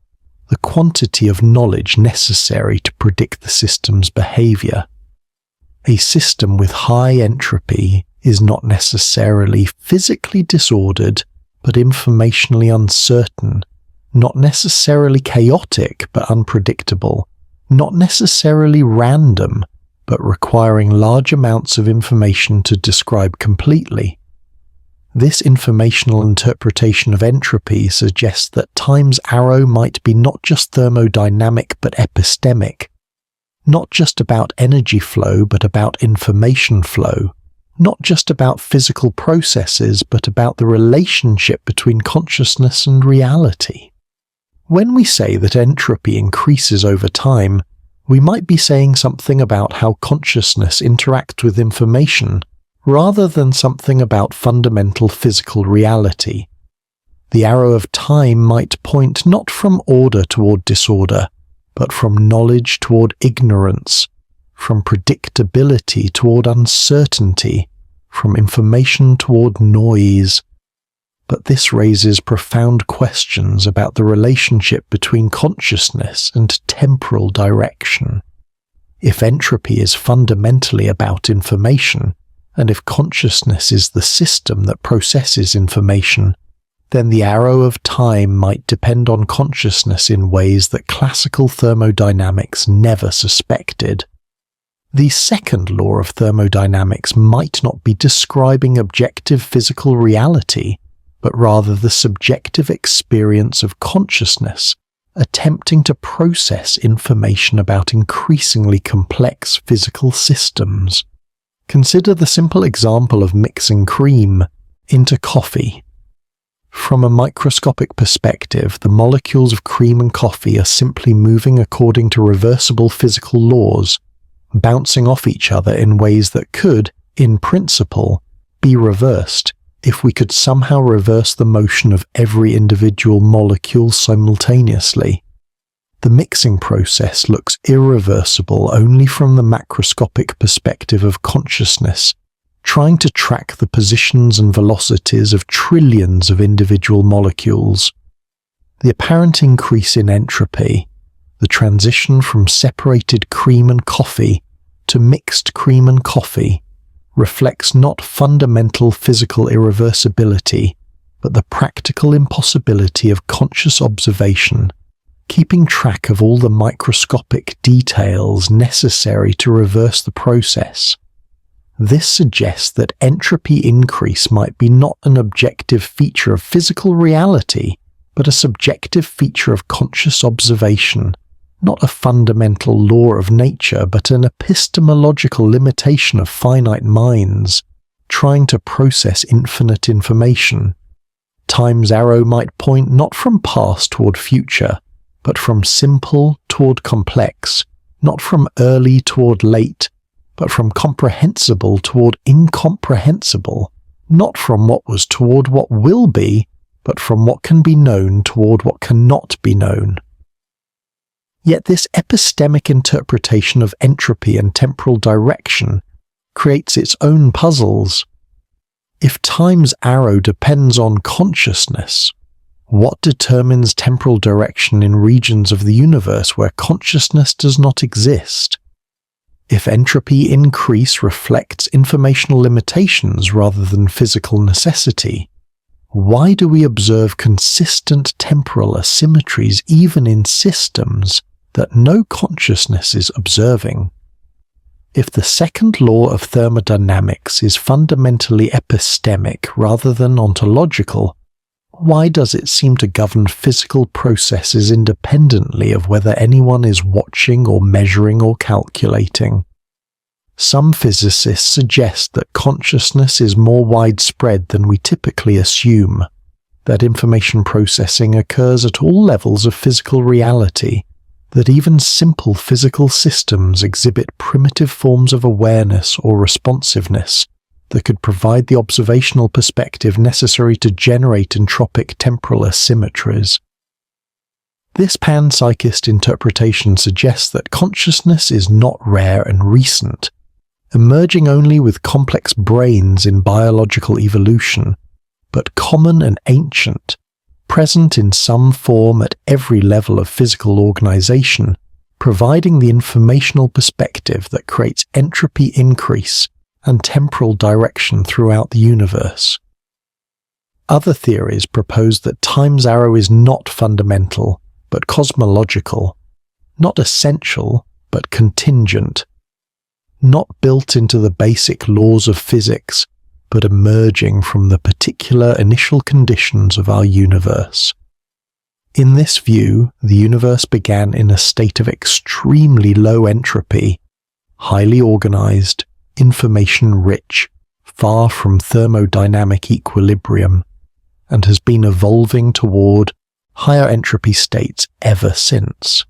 the quantity of knowledge necessary to predict the system's behavior. A system with high entropy is not necessarily physically disordered, but informationally uncertain, not necessarily chaotic, but unpredictable, not necessarily random, but requiring large amounts of information to describe completely. This informational interpretation of entropy suggests that time's arrow might be not just thermodynamic but epistemic, not just about energy flow but about information flow, not just about physical processes but about the relationship between consciousness and reality. When we say that entropy increases over time, we might be saying something about how consciousness interacts with information, rather than something about fundamental physical reality. The arrow of time might point not from order toward disorder, but from knowledge toward ignorance, from predictability toward uncertainty, from information toward noise. But this raises profound questions about the relationship between consciousness and temporal direction. If entropy is fundamentally about information, and if consciousness is the system that processes information, then the arrow of time might depend on consciousness in ways that classical thermodynamics never suspected. The second law of thermodynamics might not be describing objective physical reality, but rather the subjective experience of consciousness, attempting to process information about increasingly complex physical systems. Consider the simple example of mixing cream into coffee. From a microscopic perspective, the molecules of cream and coffee are simply moving according to reversible physical laws, bouncing off each other in ways that could, in principle, be reversed if we could somehow reverse the motion of every individual molecule simultaneously. The mixing process looks irreversible only from the macroscopic perspective of consciousness, trying to track the positions and velocities of trillions of individual molecules. The apparent increase in entropy, the transition from separated cream and coffee to mixed cream and coffee, reflects not fundamental physical irreversibility, but the practical impossibility of conscious observation, keeping track of all the microscopic details necessary to reverse the process. This suggests that entropy increase might be not an objective feature of physical reality, but a subjective feature of conscious observation, not a fundamental law of nature, but an epistemological limitation of finite minds, trying to process infinite information. Time's arrow might point not from past toward future, but from simple toward complex, not from early toward late, but from comprehensible toward incomprehensible, not from what was toward what will be, but from what can be known toward what cannot be known. Yet this epistemic interpretation of entropy and temporal direction creates its own puzzles. If time's arrow depends on consciousness, what determines temporal direction in regions of the universe where consciousness does not exist? If entropy increase reflects informational limitations rather than physical necessity, why do we observe consistent temporal asymmetries even in systems that no consciousness is observing? If the second law of thermodynamics is fundamentally epistemic rather than ontological, why does it seem to govern physical processes independently of whether anyone is watching or measuring or calculating? Some physicists suggest that consciousness is more widespread than we typically assume, that information processing occurs at all levels of physical reality, that even simple physical systems exhibit primitive forms of awareness or responsiveness that could provide the observational perspective necessary to generate entropic temporal asymmetries. This panpsychist interpretation suggests that consciousness is not rare and recent, emerging only with complex brains in biological evolution, but common and ancient, present in some form at every level of physical organization, providing the informational perspective that creates entropy increase and temporal direction throughout the universe. Other theories propose that time's arrow is not fundamental, but cosmological, not essential, but contingent, not built into the basic laws of physics, but emerging from the particular initial conditions of our universe. In this view, the universe began in a state of extremely low entropy, highly organized, information-rich, far from thermodynamic equilibrium, and has been evolving toward higher entropy states ever since.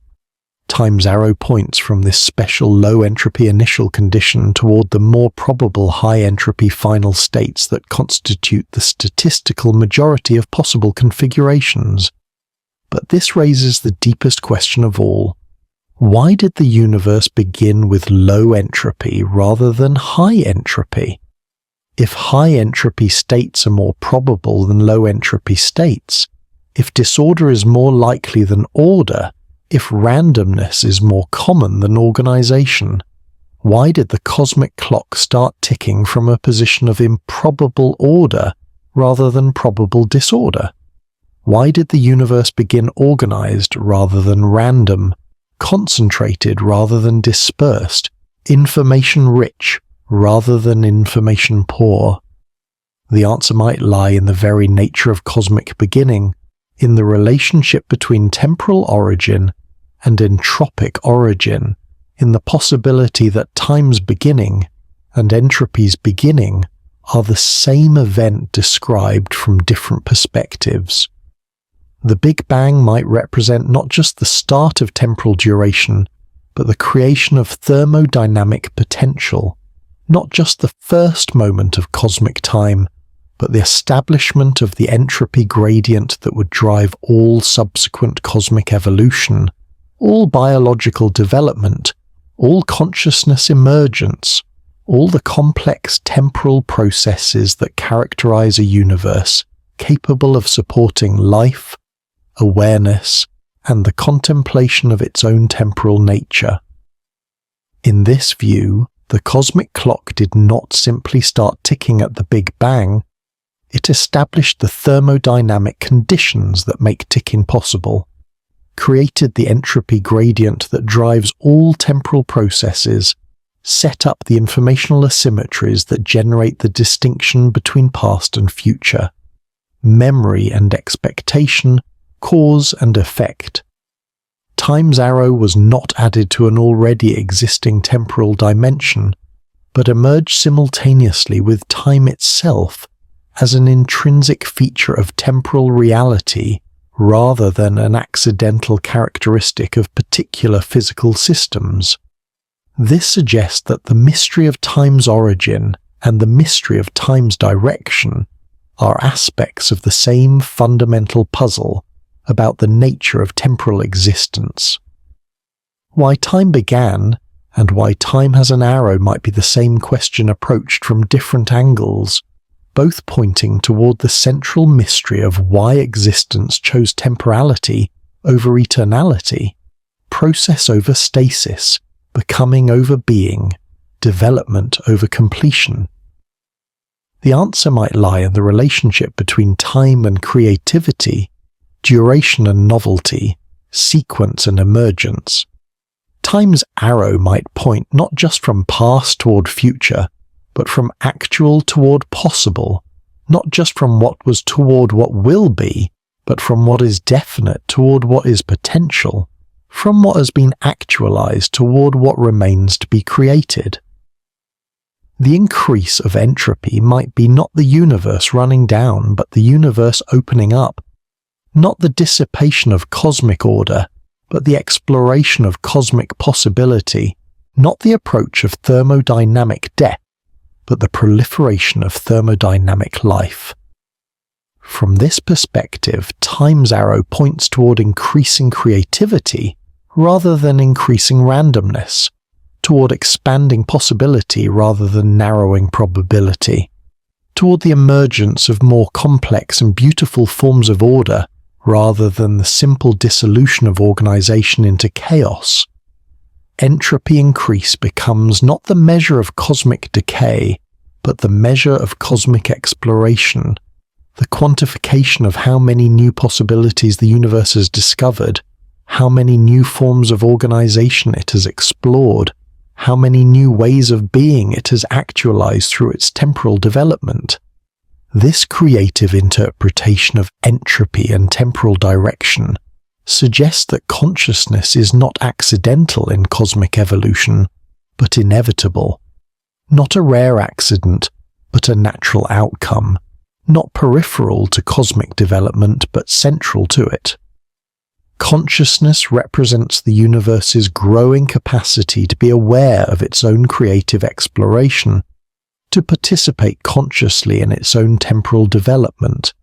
Time's arrow points from this special low-entropy initial condition toward the more probable high-entropy final states that constitute the statistical majority of possible configurations. But this raises the deepest question of all. Why did the universe begin with low entropy rather than high entropy? If high-entropy states are more probable than low-entropy states, if disorder is more likely than order, if randomness is more common than organization, why did the cosmic clock start ticking from a position of improbable order rather than probable disorder? Why did the universe begin organized rather than random, concentrated rather than dispersed, information-rich rather than information-poor? The answer might lie in the very nature of cosmic beginning, in the relationship between temporal origin and entropic origin, in the possibility that time's beginning and entropy's beginning are the same event described from different perspectives. The Big Bang might represent not just the start of temporal duration, but the creation of thermodynamic potential, not just the first moment of cosmic time, but the establishment of the entropy gradient that would drive all subsequent cosmic evolution, all biological development, all consciousness emergence, all the complex temporal processes that characterize a universe capable of supporting life, awareness, and the contemplation of its own temporal nature. In this view, the cosmic clock did not simply start ticking at the Big Bang, it established the thermodynamic conditions that make ticking possible, created the entropy gradient that drives all temporal processes, set up the informational asymmetries that generate the distinction between past and future, memory and expectation, cause and effect. Time's arrow was not added to an already existing temporal dimension, but emerged simultaneously with time itself as an intrinsic feature of temporal reality rather than an accidental characteristic of particular physical systems. This suggests that the mystery of time's origin and the mystery of time's direction are aspects of the same fundamental puzzle about the nature of temporal existence. Why time began and why time has an arrow might be the same question approached from different angles, both pointing toward the central mystery of why existence chose temporality over eternality, process over stasis, becoming over being, development over completion. The answer might lie in the relationship between time and creativity, duration and novelty, sequence and emergence. Time's arrow might point not just from past toward future, but from actual toward possible, not just from what was toward what will be, but from what is definite toward what is potential, from what has been actualized toward what remains to be created. The increase of entropy might be not the universe running down, but the universe opening up, not the dissipation of cosmic order, but the exploration of cosmic possibility, not the approach of thermodynamic death, but the proliferation of thermodynamic life. From this perspective, time's arrow points toward increasing creativity rather than increasing randomness, toward expanding possibility rather than narrowing probability, toward the emergence of more complex and beautiful forms of order rather than the simple dissolution of organization into chaos. Entropy increase becomes not the measure of cosmic decay, but the measure of cosmic exploration, the quantification of how many new possibilities the universe has discovered, how many new forms of organization it has explored, how many new ways of being it has actualized through its temporal development. This creative interpretation of entropy and temporal direction suggests that consciousness is not accidental in cosmic evolution, but inevitable, not a rare accident, but a natural outcome, not peripheral to cosmic development, but central to it. Consciousness represents the universe's growing capacity to be aware of its own creative exploration, to participate consciously in its own temporal development,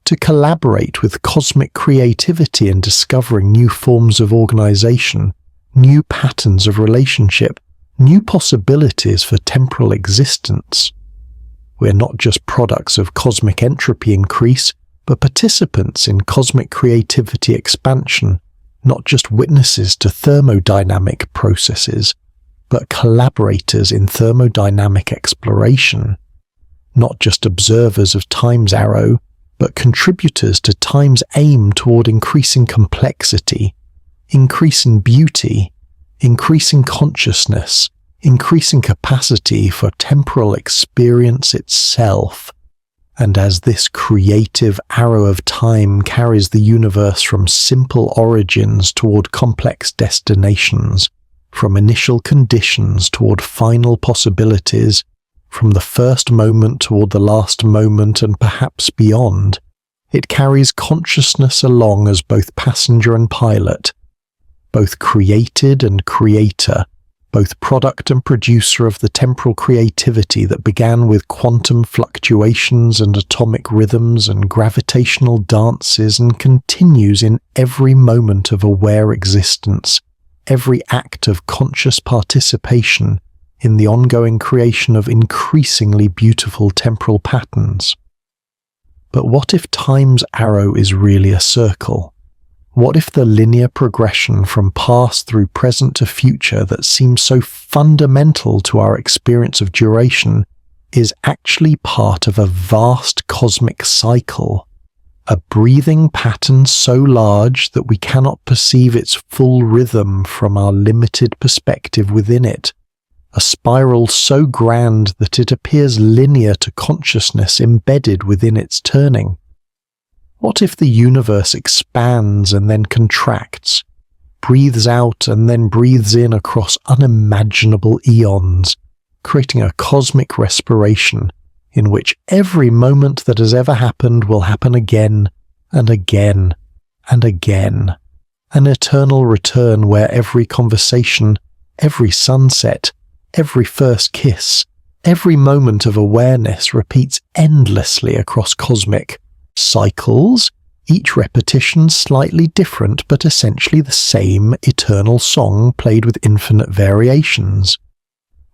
to collaborate with cosmic creativity in discovering new forms of organization, new patterns of relationship, new possibilities for temporal existence. We're not just products of cosmic entropy increase, but participants in cosmic creativity expansion, not just witnesses to thermodynamic processes, but collaborators in thermodynamic exploration, not just observers of time's arrow, but contributors to time's aim toward increasing complexity, increasing beauty, increasing consciousness, increasing capacity for temporal experience itself. And as this creative arrow of time carries the universe from simple origins toward complex destinations, from initial conditions toward final possibilities, from the first moment toward the last moment and perhaps beyond, it carries consciousness along as both passenger and pilot, both created and creator, both product and producer of the temporal creativity that began with quantum fluctuations and atomic rhythms and gravitational dances and continues in every moment of aware existence, every act of conscious participation, in the ongoing creation of increasingly beautiful temporal patterns. But what if time's arrow is really a circle? What if the linear progression from past through present to future that seems so fundamental to our experience of duration is actually part of a vast cosmic cycle, a breathing pattern so large that we cannot perceive its full rhythm from our limited perspective within it, a spiral so grand that it appears linear to consciousness embedded within its turning? What if the universe expands and then contracts, breathes out and then breathes in across unimaginable eons, creating a cosmic respiration in which every moment that has ever happened will happen again and again and again, an eternal return where every conversation, every sunset, every first kiss, every moment of awareness repeats endlessly across cosmic cycles, each repetition slightly different but essentially the same eternal song played with infinite variations.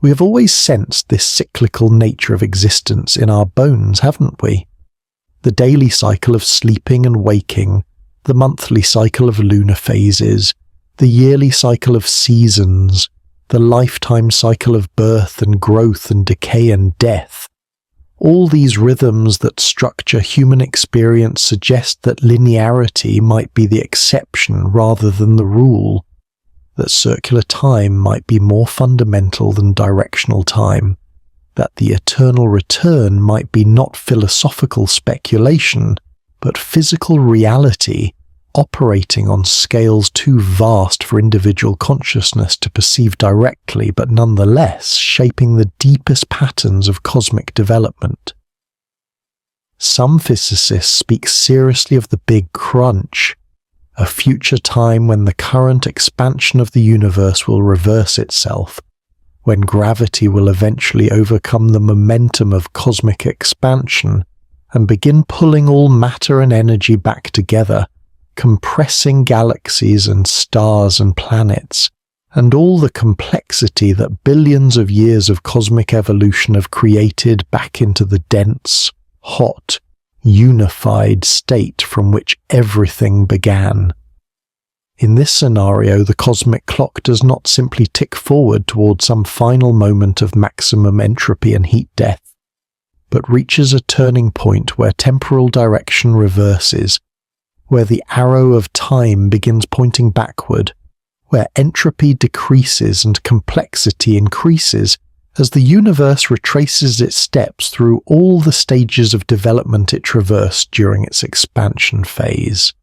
We have always sensed this cyclical nature of existence in our bones, haven't we? The daily cycle of sleeping and waking, the monthly cycle of lunar phases, the yearly cycle of seasons, the lifetime cycle of birth and growth and decay and death. All these rhythms that structure human experience suggest that linearity might be the exception rather than the rule, that circular time might be more fundamental than directional time, that the eternal return might be not philosophical speculation, but physical reality operating on scales too vast for individual consciousness to perceive directly, but nonetheless shaping the deepest patterns of cosmic development. Some physicists speak seriously of the Big Crunch, a future time when the current expansion of the universe will reverse itself, when gravity will eventually overcome the momentum of cosmic expansion and begin pulling all matter and energy back together, compressing galaxies and stars and planets, and all the complexity that billions of years of cosmic evolution have created back into the dense, hot, unified state from which everything began. In this scenario, the cosmic clock does not simply tick forward toward some final moment of maximum entropy and heat death, but reaches a turning point where temporal direction reverses, where the arrow of time begins pointing backward, where entropy decreases and complexity increases as the universe retraces its steps through all the stages of development it traversed during its expansion phase.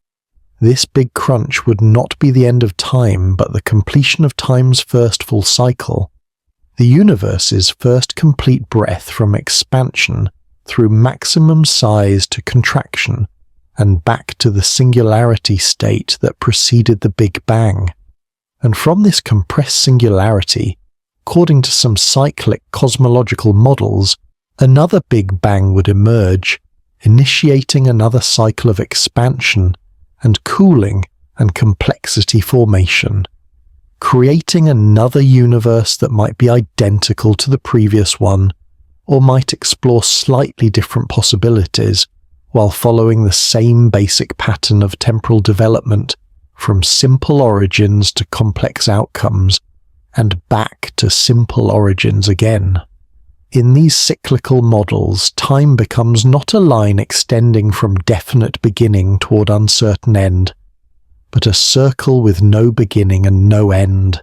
This Big Crunch would not be the end of time, but the completion of time's first full cycle, the universe's first complete breath from expansion through maximum size to contraction, and back to the singularity state that preceded the Big Bang. And from this compressed singularity, according to some cyclic cosmological models, another Big Bang would emerge, initiating another cycle of expansion and cooling and complexity formation, creating another universe that might be identical to the previous one, or might explore slightly different possibilities, while following the same basic pattern of temporal development from simple origins to complex outcomes, and back to simple origins again. In these cyclical models, time becomes not a line extending from definite beginning toward uncertain end, but a circle with no beginning and no end,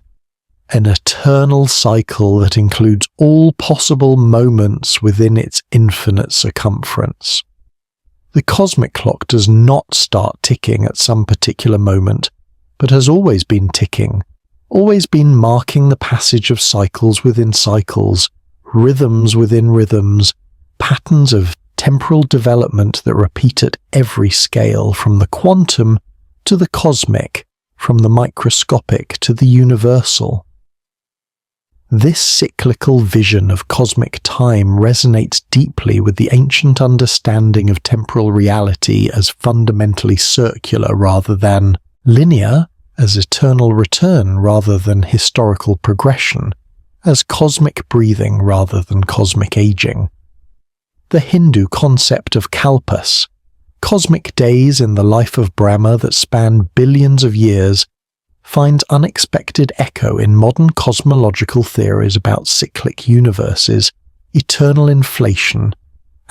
an eternal cycle that includes all possible moments within its infinite circumference. The cosmic clock does not start ticking at some particular moment, but has always been ticking, always been marking the passage of cycles within cycles, rhythms within rhythms, patterns of temporal development that repeat at every scale, from the quantum to the cosmic, from the microscopic to the universal. This cyclical vision of cosmic time resonates deeply with the ancient understanding of temporal reality as fundamentally circular rather than linear, as eternal return rather than historical progression, as cosmic breathing rather than cosmic aging. The Hindu concept of kalpas, cosmic days in the life of Brahma that span billions of years, finds unexpected echo in modern cosmological theories about cyclic universes, eternal inflation,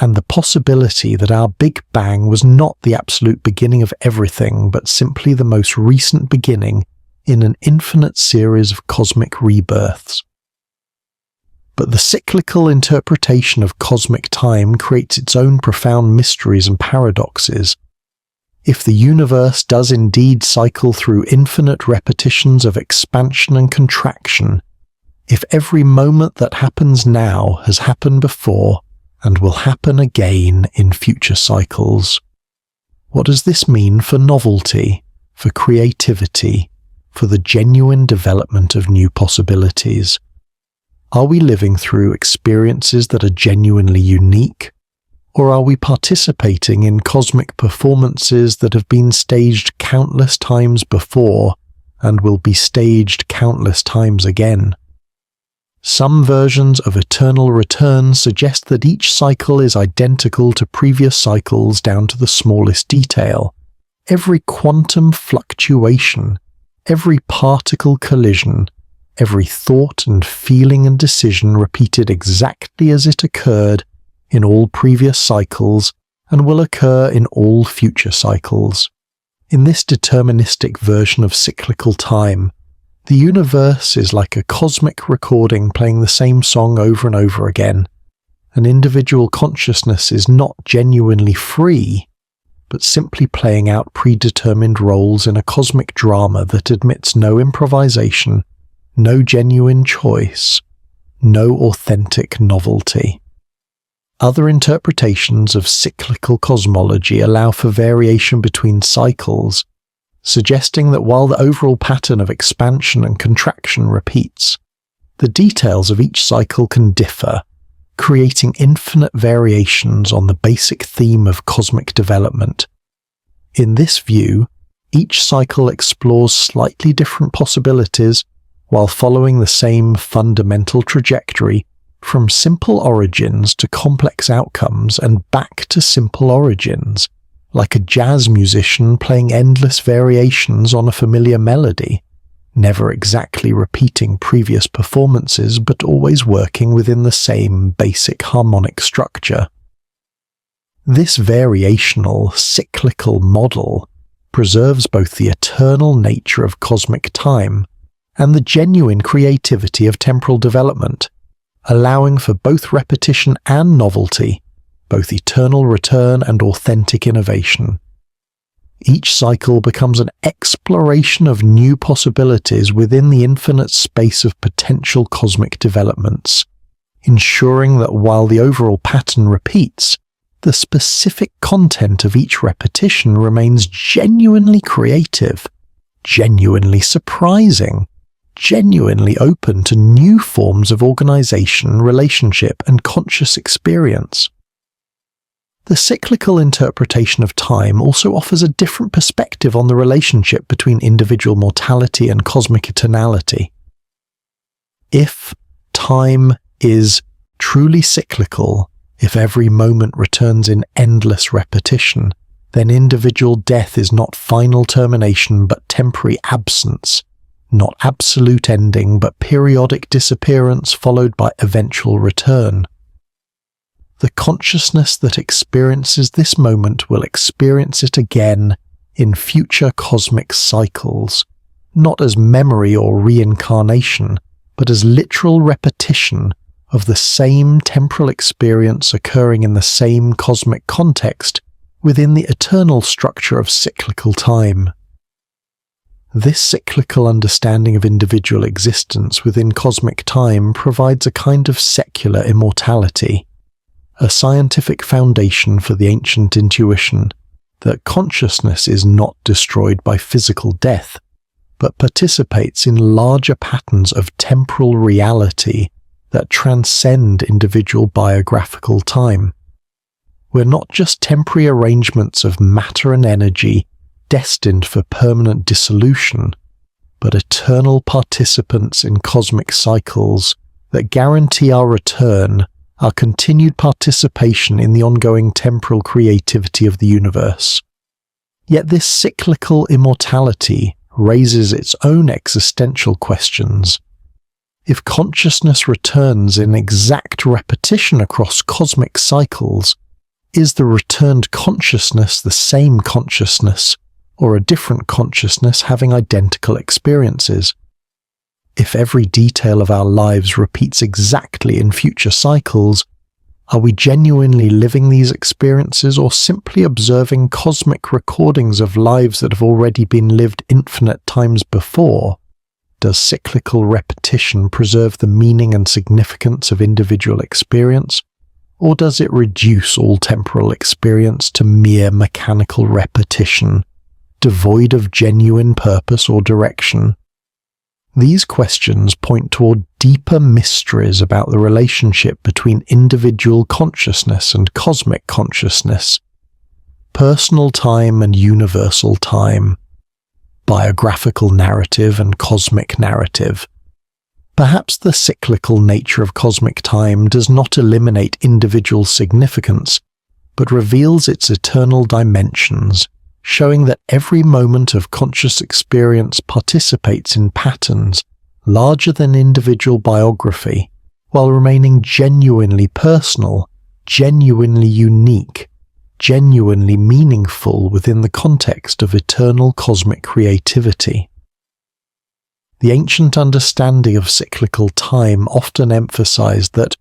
and the possibility that our Big Bang was not the absolute beginning of everything but simply the most recent beginning in an infinite series of cosmic rebirths. But the cyclical interpretation of cosmic time creates its own profound mysteries and paradoxes. If the universe does indeed cycle through infinite repetitions of expansion and contraction, if every moment that happens now has happened before and will happen again in future cycles, what does this mean for novelty, for creativity, for the genuine development of new possibilities? Are we living through experiences that are genuinely unique, or are we participating in cosmic performances that have been staged countless times before and will be staged countless times again? Some versions of eternal return suggest that each cycle is identical to previous cycles down to the smallest detail. Every quantum fluctuation, every particle collision, every thought and feeling and decision repeated exactly as it occurred in all previous cycles and will occur in all future cycles. In this deterministic version of cyclical time, the universe is like a cosmic recording playing the same song over and over again. An individual consciousness is not genuinely free, but simply playing out predetermined roles in a cosmic drama that admits no improvisation, no genuine choice, no authentic novelty. Other interpretations of cyclical cosmology allow for variation between cycles, suggesting that while the overall pattern of expansion and contraction repeats, the details of each cycle can differ, creating infinite variations on the basic theme of cosmic development. In this view, each cycle explores slightly different possibilities while following the same fundamental trajectory from simple origins to complex outcomes and back to simple origins, like a jazz musician playing endless variations on a familiar melody, never exactly repeating previous performances but always working within the same basic harmonic structure. This variational, cyclical model preserves both the eternal nature of cosmic time and the genuine creativity of temporal development, allowing for both repetition and novelty, both eternal return and authentic innovation. Each cycle becomes an exploration of new possibilities within the infinite space of potential cosmic developments, ensuring that while the overall pattern repeats, the specific content of each repetition remains genuinely creative, genuinely surprising, genuinely open to new forms of organization, relationship, and conscious experience. The cyclical interpretation of time also offers a different perspective on the relationship between individual mortality and cosmic eternality. If time is truly cyclical, if every moment returns in endless repetition, then individual death is not final termination but temporary absence, not absolute ending but periodic disappearance followed by eventual return. The consciousness that experiences this moment will experience it again in future cosmic cycles, not as memory or reincarnation, but as literal repetition of the same temporal experience occurring in the same cosmic context within the eternal structure of cyclical time. This cyclical understanding of individual existence within cosmic time provides a kind of secular immortality, a scientific foundation for the ancient intuition that consciousness is not destroyed by physical death, but participates in larger patterns of temporal reality that transcend individual biographical time. We're not just temporary arrangements of matter and energy destined for permanent dissolution, but eternal participants in cosmic cycles that guarantee our return, our continued participation in the ongoing temporal creativity of the universe. Yet this cyclical immortality raises its own existential questions. If consciousness returns in exact repetition across cosmic cycles, is the returned consciousness the same consciousness, or a different consciousness having identical experiences? If every detail of our lives repeats exactly in future cycles, are we genuinely living these experiences or simply observing cosmic recordings of lives that have already been lived infinite times before? Does cyclical repetition preserve the meaning and significance of individual experience, or does it reduce all temporal experience to mere mechanical repetition, devoid of genuine purpose or direction? These questions point toward deeper mysteries about the relationship between individual consciousness and cosmic consciousness, personal time and universal time, biographical narrative and cosmic narrative. Perhaps the cyclical nature of cosmic time does not eliminate individual significance, but reveals its eternal dimensions, showing that every moment of conscious experience participates in patterns larger than individual biography, while remaining genuinely personal, genuinely unique, genuinely meaningful within the context of eternal cosmic creativity. The ancient understanding of cyclical time often emphasized that,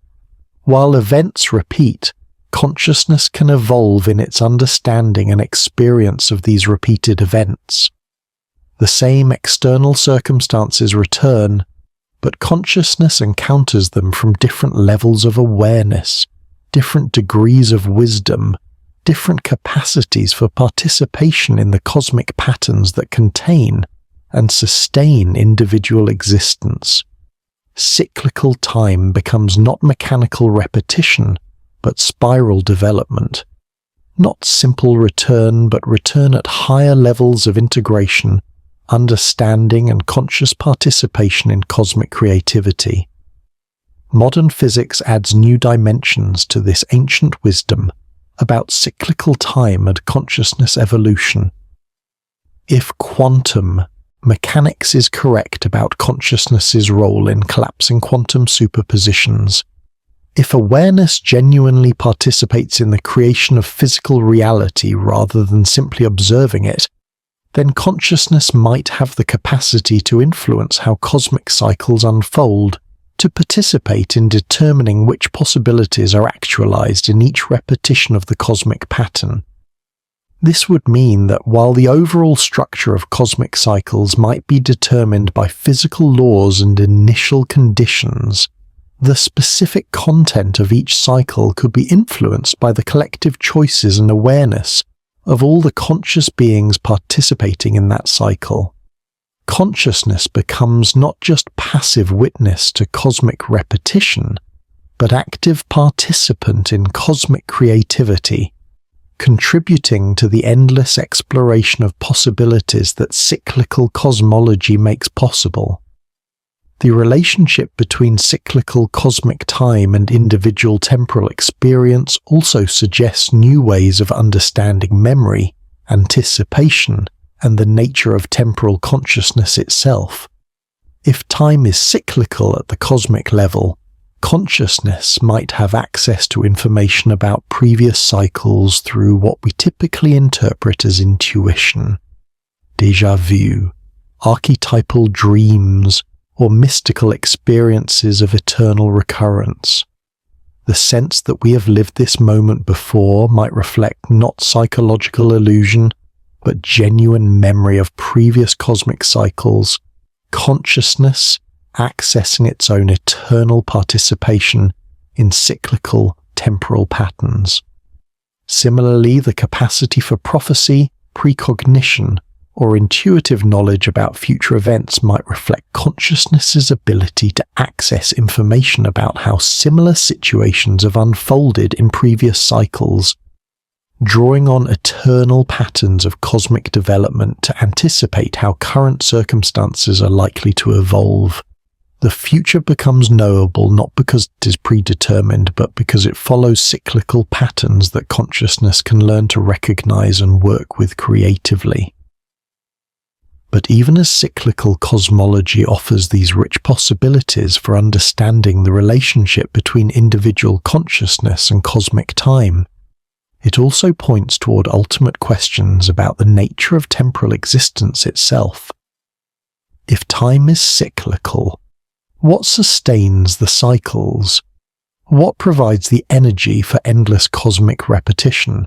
while events repeat, consciousness can evolve in its understanding and experience of these repeated events. The same external circumstances return, but consciousness encounters them from different levels of awareness, different degrees of wisdom, different capacities for participation in the cosmic patterns that contain and sustain individual existence. Cyclical time becomes not mechanical repetition, but spiral development. Not simple return, but return at higher levels of integration, understanding and conscious participation in cosmic creativity. Modern physics adds new dimensions to this ancient wisdom about cyclical time and consciousness evolution. If quantum mechanics is correct about consciousness's role in collapsing quantum superpositions, if awareness genuinely participates in the creation of physical reality rather than simply observing it, then consciousness might have the capacity to influence how cosmic cycles unfold, to participate in determining which possibilities are actualized in each repetition of the cosmic pattern. This would mean that while the overall structure of cosmic cycles might be determined by physical laws and initial conditions, the specific content of each cycle could be influenced by the collective choices and awareness of all the conscious beings participating in that cycle. Consciousness becomes not just passive witness to cosmic repetition, but active participant in cosmic creativity, contributing to the endless exploration of possibilities that cyclical cosmology makes possible. The relationship between cyclical cosmic time and individual temporal experience also suggests new ways of understanding memory, anticipation, and the nature of temporal consciousness itself. If time is cyclical at the cosmic level, consciousness might have access to information about previous cycles through what we typically interpret as intuition, déjà vu, archetypal dreams, or mystical experiences of eternal recurrence. The sense that we have lived this moment before might reflect not psychological illusion, but genuine memory of previous cosmic cycles, consciousness accessing its own eternal participation in cyclical temporal patterns. Similarly, the capacity for prophecy, precognition, or intuitive knowledge about future events might reflect consciousness's ability to access information about how similar situations have unfolded in previous cycles, drawing on eternal patterns of cosmic development to anticipate how current circumstances are likely to evolve. The future becomes knowable not because it is predetermined, but because it follows cyclical patterns that consciousness can learn to recognize and work with creatively. But even as cyclical cosmology offers these rich possibilities for understanding the relationship between individual consciousness and cosmic time, it also points toward ultimate questions about the nature of temporal existence itself. If time is cyclical, what sustains the cycles? What provides the energy for endless cosmic repetition?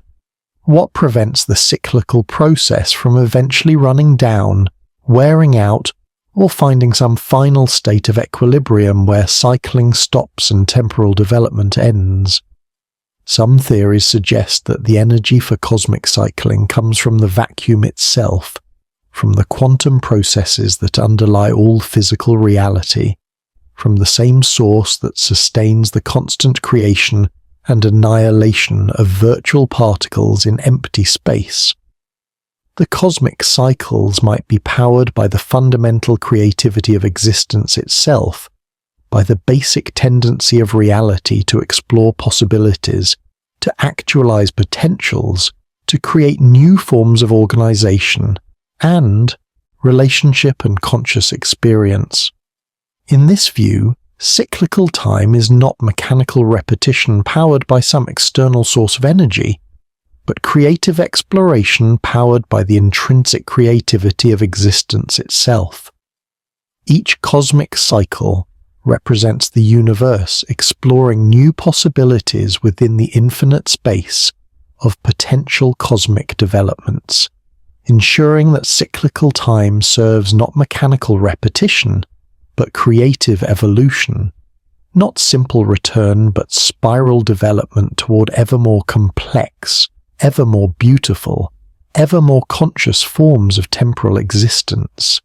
What prevents the cyclical process from eventually running down, wearing out, or finding some final state of equilibrium where cycling stops and temporal development ends? Some theories suggest that the energy for cosmic cycling comes from the vacuum itself, from the quantum processes that underlie all physical reality, from the same source that sustains the constant creation and annihilation of virtual particles in empty space. The cosmic cycles might be powered by the fundamental creativity of existence itself, by the basic tendency of reality to explore possibilities, to actualize potentials, to create new forms of organization, and relationship and conscious experience. In this view, cyclical time is not mechanical repetition powered by some external source of energy, but creative exploration powered by the intrinsic creativity of existence itself. Each cosmic cycle represents the universe exploring new possibilities within the infinite space of potential cosmic developments, ensuring that cyclical time serves not mechanical repetition, but creative evolution, not simple return but spiral development toward ever more complex, ever more beautiful, ever more conscious forms of temporal existence.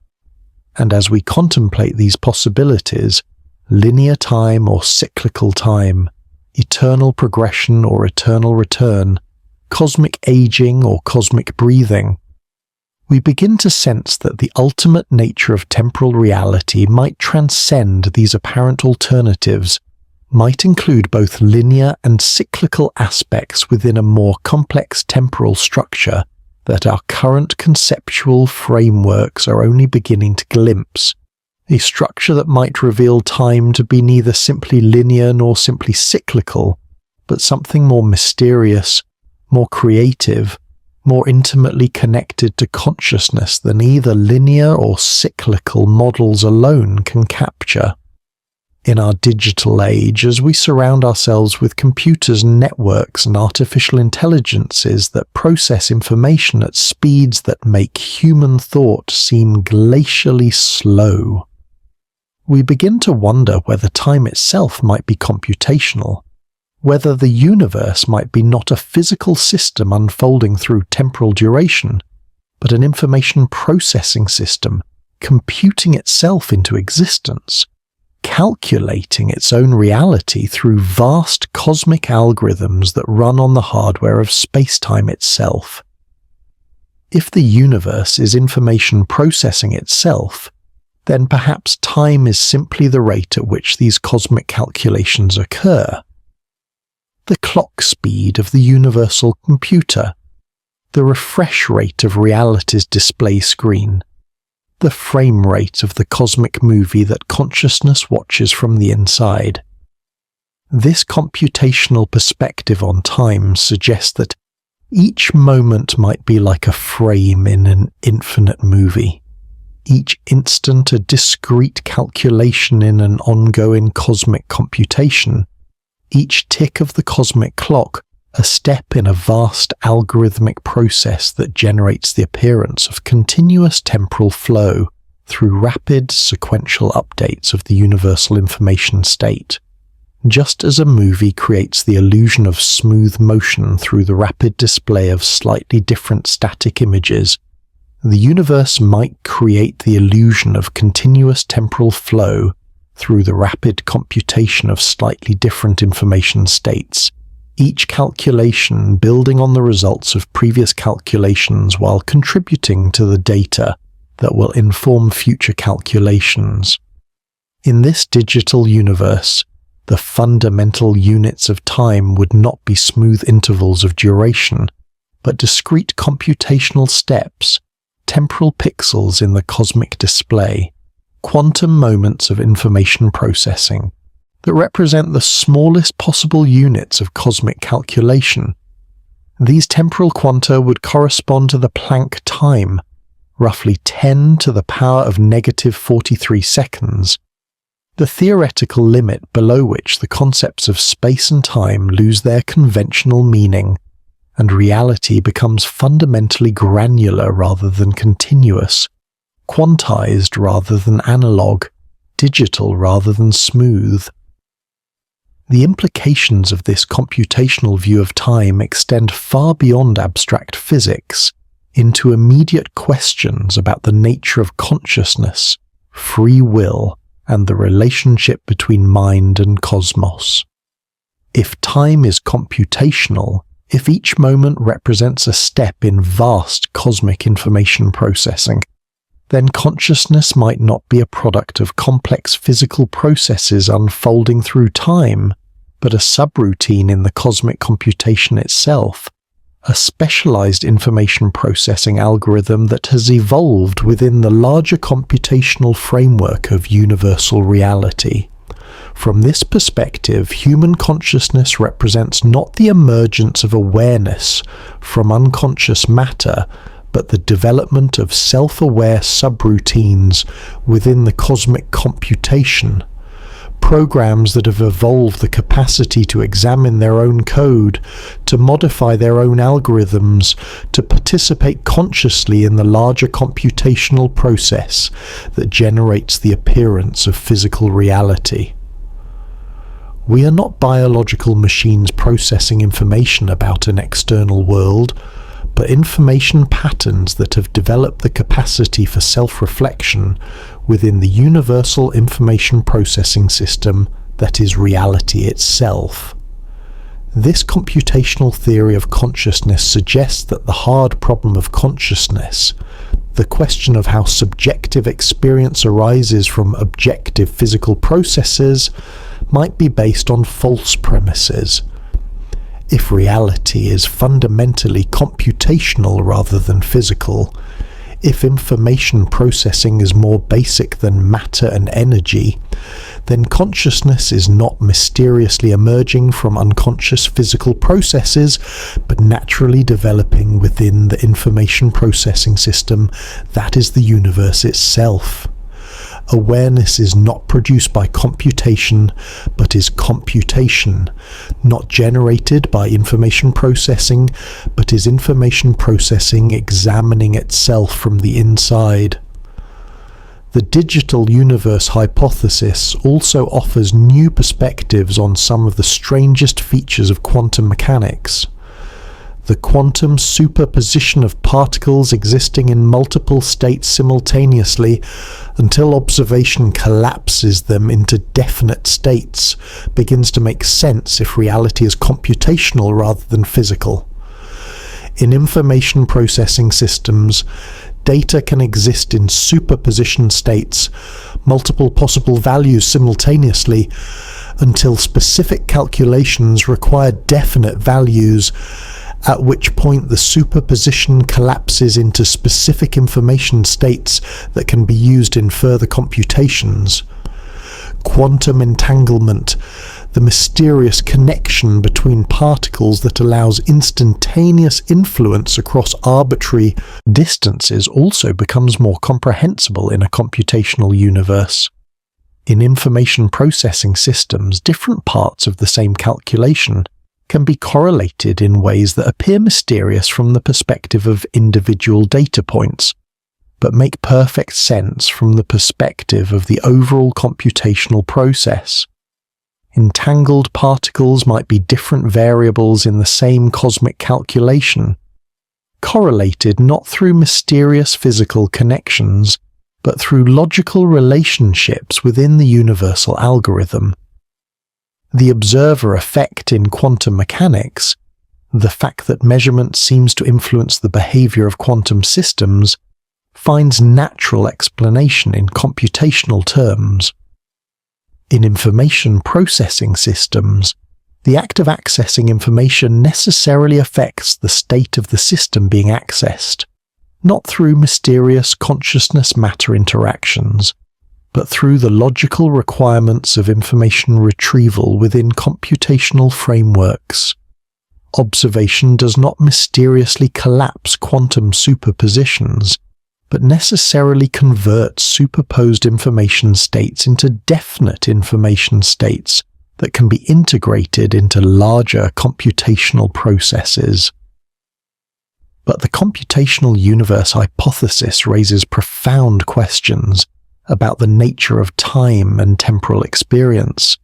And as we contemplate these possibilities, linear time or cyclical time, eternal progression or eternal return, cosmic aging or cosmic breathing, we begin to sense that the ultimate nature of temporal reality might transcend these apparent alternatives, might include both linear and cyclical aspects within a more complex temporal structure that our current conceptual frameworks are only beginning to glimpse, a structure that might reveal time to be neither simply linear nor simply cyclical, but something more mysterious, more creative, more intimately connected to consciousness than either linear or cyclical models alone can capture. In our digital age, as we surround ourselves with computers and networks and artificial intelligences that process information at speeds that make human thought seem glacially slow, we begin to wonder whether time itself might be computational, whether the universe might be not a physical system unfolding through temporal duration, but an information processing system computing itself into existence, calculating its own reality through vast cosmic algorithms that run on the hardware of space-time itself. If the universe is information processing itself, then perhaps time is simply the rate at which these cosmic calculations occur. The clock speed of the universal computer, the refresh rate of reality's display screen, the frame rate of the cosmic movie that consciousness watches from the inside. This computational perspective on time suggests that each moment might be like a frame in an infinite movie, each instant a discrete calculation in an ongoing cosmic computation, each tick of the cosmic clock a step in a vast algorithmic process that generates the appearance of continuous temporal flow through rapid sequential updates of the universal information state. Just as a movie creates the illusion of smooth motion through the rapid display of slightly different static images, the universe might create the illusion of continuous temporal flow through the rapid computation of slightly different information states, each calculation building on the results of previous calculations while contributing to the data that will inform future calculations. In this digital universe, the fundamental units of time would not be smooth intervals of duration, but discrete computational steps, temporal pixels in the cosmic display, quantum moments of information processing that represent the smallest possible units of cosmic calculation. These temporal quanta would correspond to the Planck time, roughly 10 to the power of negative 43 seconds, the theoretical limit below which the concepts of space and time lose their conventional meaning, and reality becomes fundamentally granular rather than continuous, quantized rather than analog, digital rather than smooth. The implications of this computational view of time extend far beyond abstract physics into immediate questions about the nature of consciousness, free will, and the relationship between mind and cosmos. If time is computational, if each moment represents a step in vast cosmic information processing, then consciousness might not be a product of complex physical processes unfolding through time, but a subroutine in the cosmic computation itself, a specialized information processing algorithm that has evolved within the larger computational framework of universal reality. From this perspective, human consciousness represents not the emergence of awareness from unconscious matter, but the development of self-aware subroutines within the cosmic computation, programs that have evolved the capacity to examine their own code, to modify their own algorithms, to participate consciously in the larger computational process that generates the appearance of physical reality. We are not biological machines processing information about an external world, but information patterns that have developed the capacity for self-reflection within the universal information processing system that is reality itself. This computational theory of consciousness suggests that the hard problem of consciousness, the question of how subjective experience arises from objective physical processes, might be based on false premises. If reality is fundamentally computational rather than physical, if information processing is more basic than matter and energy, then consciousness is not mysteriously emerging from unconscious physical processes, but naturally developing within the information processing system that is the universe itself. Awareness is not produced by computation, but is computation, not generated by information processing, but is information processing examining itself from the inside. The digital universe hypothesis also offers new perspectives on some of the strangest features of quantum mechanics. The quantum superposition of particles existing in multiple states simultaneously until observation collapses them into definite states begins to make sense if reality is computational rather than physical. In information processing systems, data can exist in superposition states, multiple possible values simultaneously, until specific calculations require definite values, at which point the superposition collapses into specific information states that can be used in further computations. Quantum entanglement, the mysterious connection between particles that allows instantaneous influence across arbitrary distances, also becomes more comprehensible in a computational universe. In information processing systems, different parts of the same calculation can be correlated in ways that appear mysterious from the perspective of individual data points, but make perfect sense from the perspective of the overall computational process. Entangled particles might be different variables in the same cosmic calculation, correlated not through mysterious physical connections, but through logical relationships within the universal algorithm. The observer effect in quantum mechanics, the fact that measurement seems to influence the behavior of quantum systems, finds natural explanation in computational terms. In information processing systems, the act of accessing information necessarily affects the state of the system being accessed, not through mysterious consciousness-matter interactions, but through the logical requirements of information retrieval within computational frameworks. Observation does not mysteriously collapse quantum superpositions, but necessarily converts superposed information states into definite information states that can be integrated into larger computational processes. But the computational universe hypothesis raises profound questions about the nature of time and temporal experience.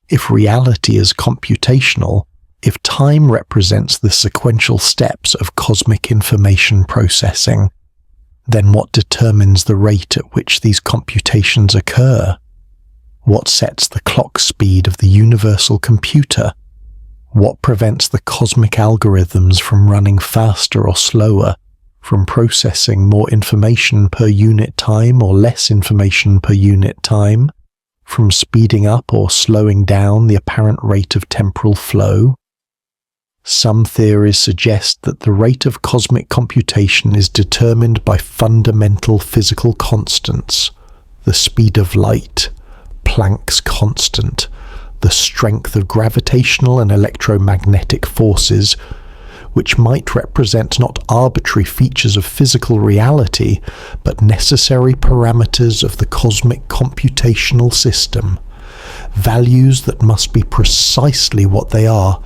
If reality is computational, if time represents the sequential steps of cosmic information processing, then what determines the rate at which these computations occur? What sets the clock speed of the universal computer? What prevents the cosmic algorithms from running faster or slower, from processing more information per unit time or less information per unit time, from speeding up or slowing down the apparent rate of temporal flow? Some theories suggest that the rate of cosmic computation is determined by fundamental physical constants: the speed of light, Planck's constant, the strength of gravitational and electromagnetic forces, which might represent not arbitrary features of physical reality, but necessary parameters of the cosmic computational system. Values that must be precisely what they are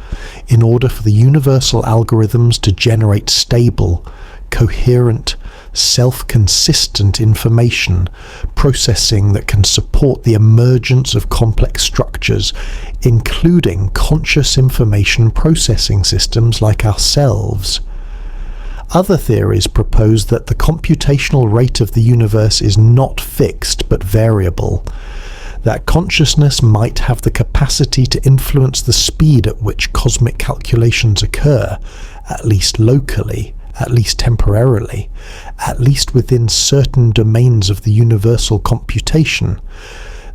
in order for the universal algorithms to generate stable, coherent, self-consistent information processing that can support the emergence of complex structures, including conscious information processing systems like ourselves. Other theories propose that the computational rate of the universe is not fixed but variable, that consciousness might have the capacity to influence the speed at which cosmic calculations occur, at least locally, at least temporarily, at least within certain domains of the universal computation.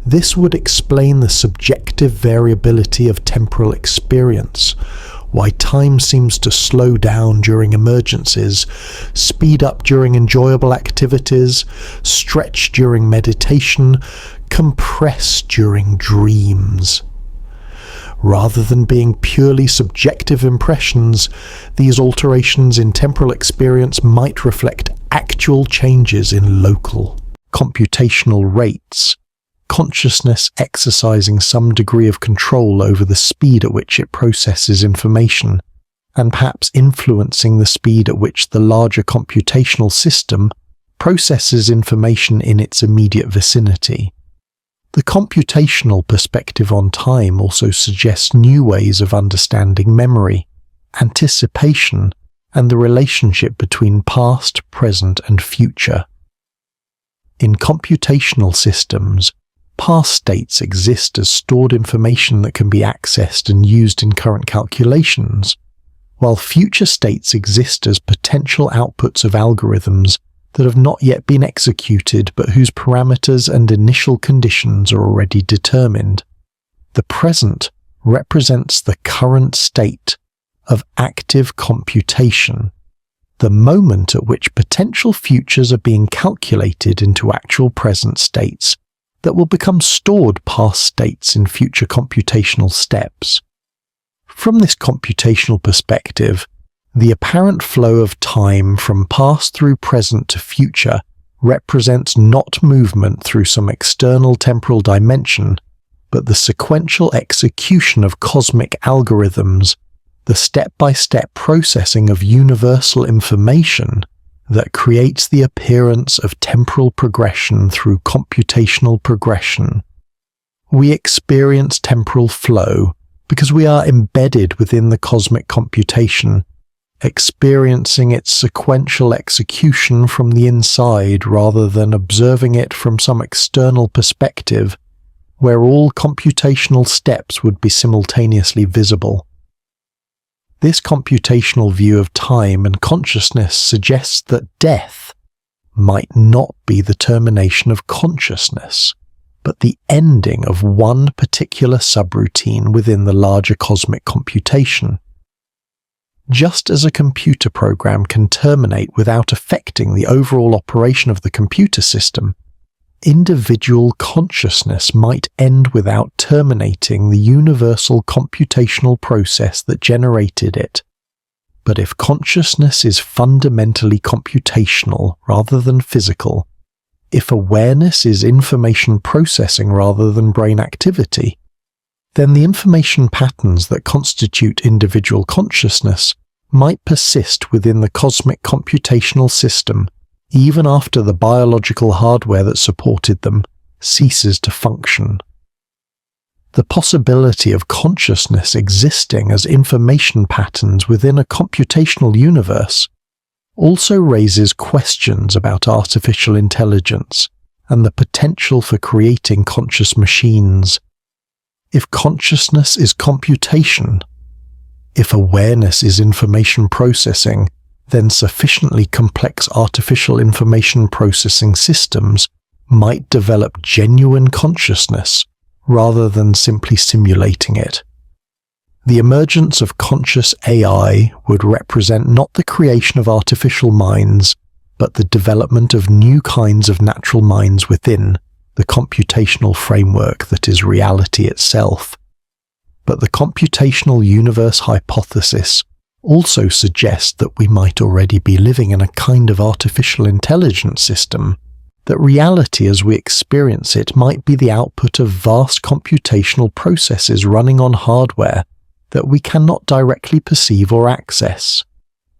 This would explain the subjective variability of temporal experience, why time seems to slow down during emergencies, speed up during enjoyable activities, stretch during meditation, compress during dreams. Rather than being purely subjective impressions, these alterations in temporal experience might reflect actual changes in local computational rates, consciousness exercising some degree of control over the speed at which it processes information, and perhaps influencing the speed at which the larger computational system processes information in its immediate vicinity. The computational perspective on time also suggests new ways of understanding memory, anticipation, and the relationship between past, present, and future. In computational systems, past states exist as stored information that can be accessed and used in current calculations, while future states exist as potential outputs of algorithms that have not yet been executed but whose parameters and initial conditions are already determined. The present represents the current state of active computation, the moment at which potential futures are being calculated into actual present states that will become stored past states in future computational steps. From this computational perspective, the apparent flow of time from past through present to future represents not movement through some external temporal dimension, but the sequential execution of cosmic algorithms, the step-by-step processing of universal information that creates the appearance of temporal progression through computational progression. We experience temporal flow because we are embedded within the cosmic computation, experiencing its sequential execution from the inside rather than observing it from some external perspective where all computational steps would be simultaneously visible. This computational view of time and consciousness suggests that death might not be the termination of consciousness, but the ending of one particular subroutine within the larger cosmic computation. Just as a computer program can terminate without affecting the overall operation of the computer system, individual consciousness might end without terminating the universal computational process that generated it. But if consciousness is fundamentally computational rather than physical, if awareness is information processing rather than brain activity, then the information patterns that constitute individual consciousness might persist within the cosmic computational system even after the biological hardware that supported them ceases to function. The possibility of consciousness existing as information patterns within a computational universe also raises questions about artificial intelligence and the potential for creating conscious machines. If consciousness is computation, if awareness is information processing, then sufficiently complex artificial information processing systems might develop genuine consciousness rather than simply simulating it. The emergence of conscious AI would represent not the creation of artificial minds, but the development of new kinds of natural minds within the computational framework that is reality itself. But the computational universe hypothesis also suggests that we might already be living in a kind of artificial intelligence system, that reality as we experience it might be the output of vast computational processes running on hardware that we cannot directly perceive or access.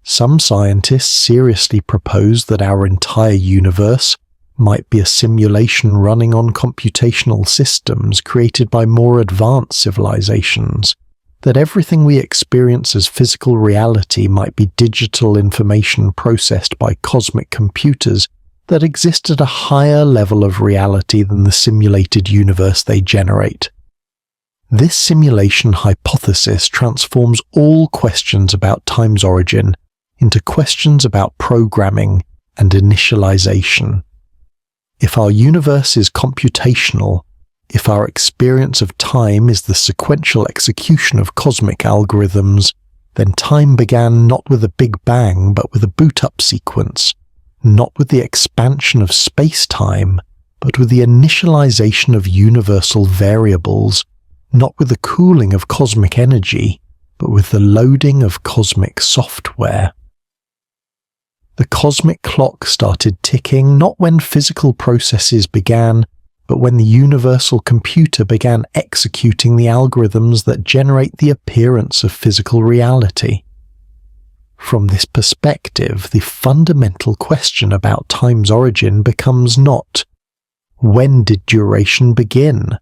Some scientists seriously propose that our entire universe might be a simulation running on computational systems created by more advanced civilizations, that everything we experience as physical reality might be digital information processed by cosmic computers that exist at a higher level of reality than the simulated universe they generate. This simulation hypothesis transforms all questions about time's origin into questions about programming and initialization. If our universe is computational, if our experience of time is the sequential execution of cosmic algorithms, then time began not with a big bang but with a boot-up sequence, not with the expansion of space-time, but with the initialization of universal variables, not with the cooling of cosmic energy, but with the loading of cosmic software. The cosmic clock started ticking not when physical processes began, but when the universal computer began executing the algorithms that generate the appearance of physical reality. From this perspective, the fundamental question about time's origin becomes not, when did duration begin,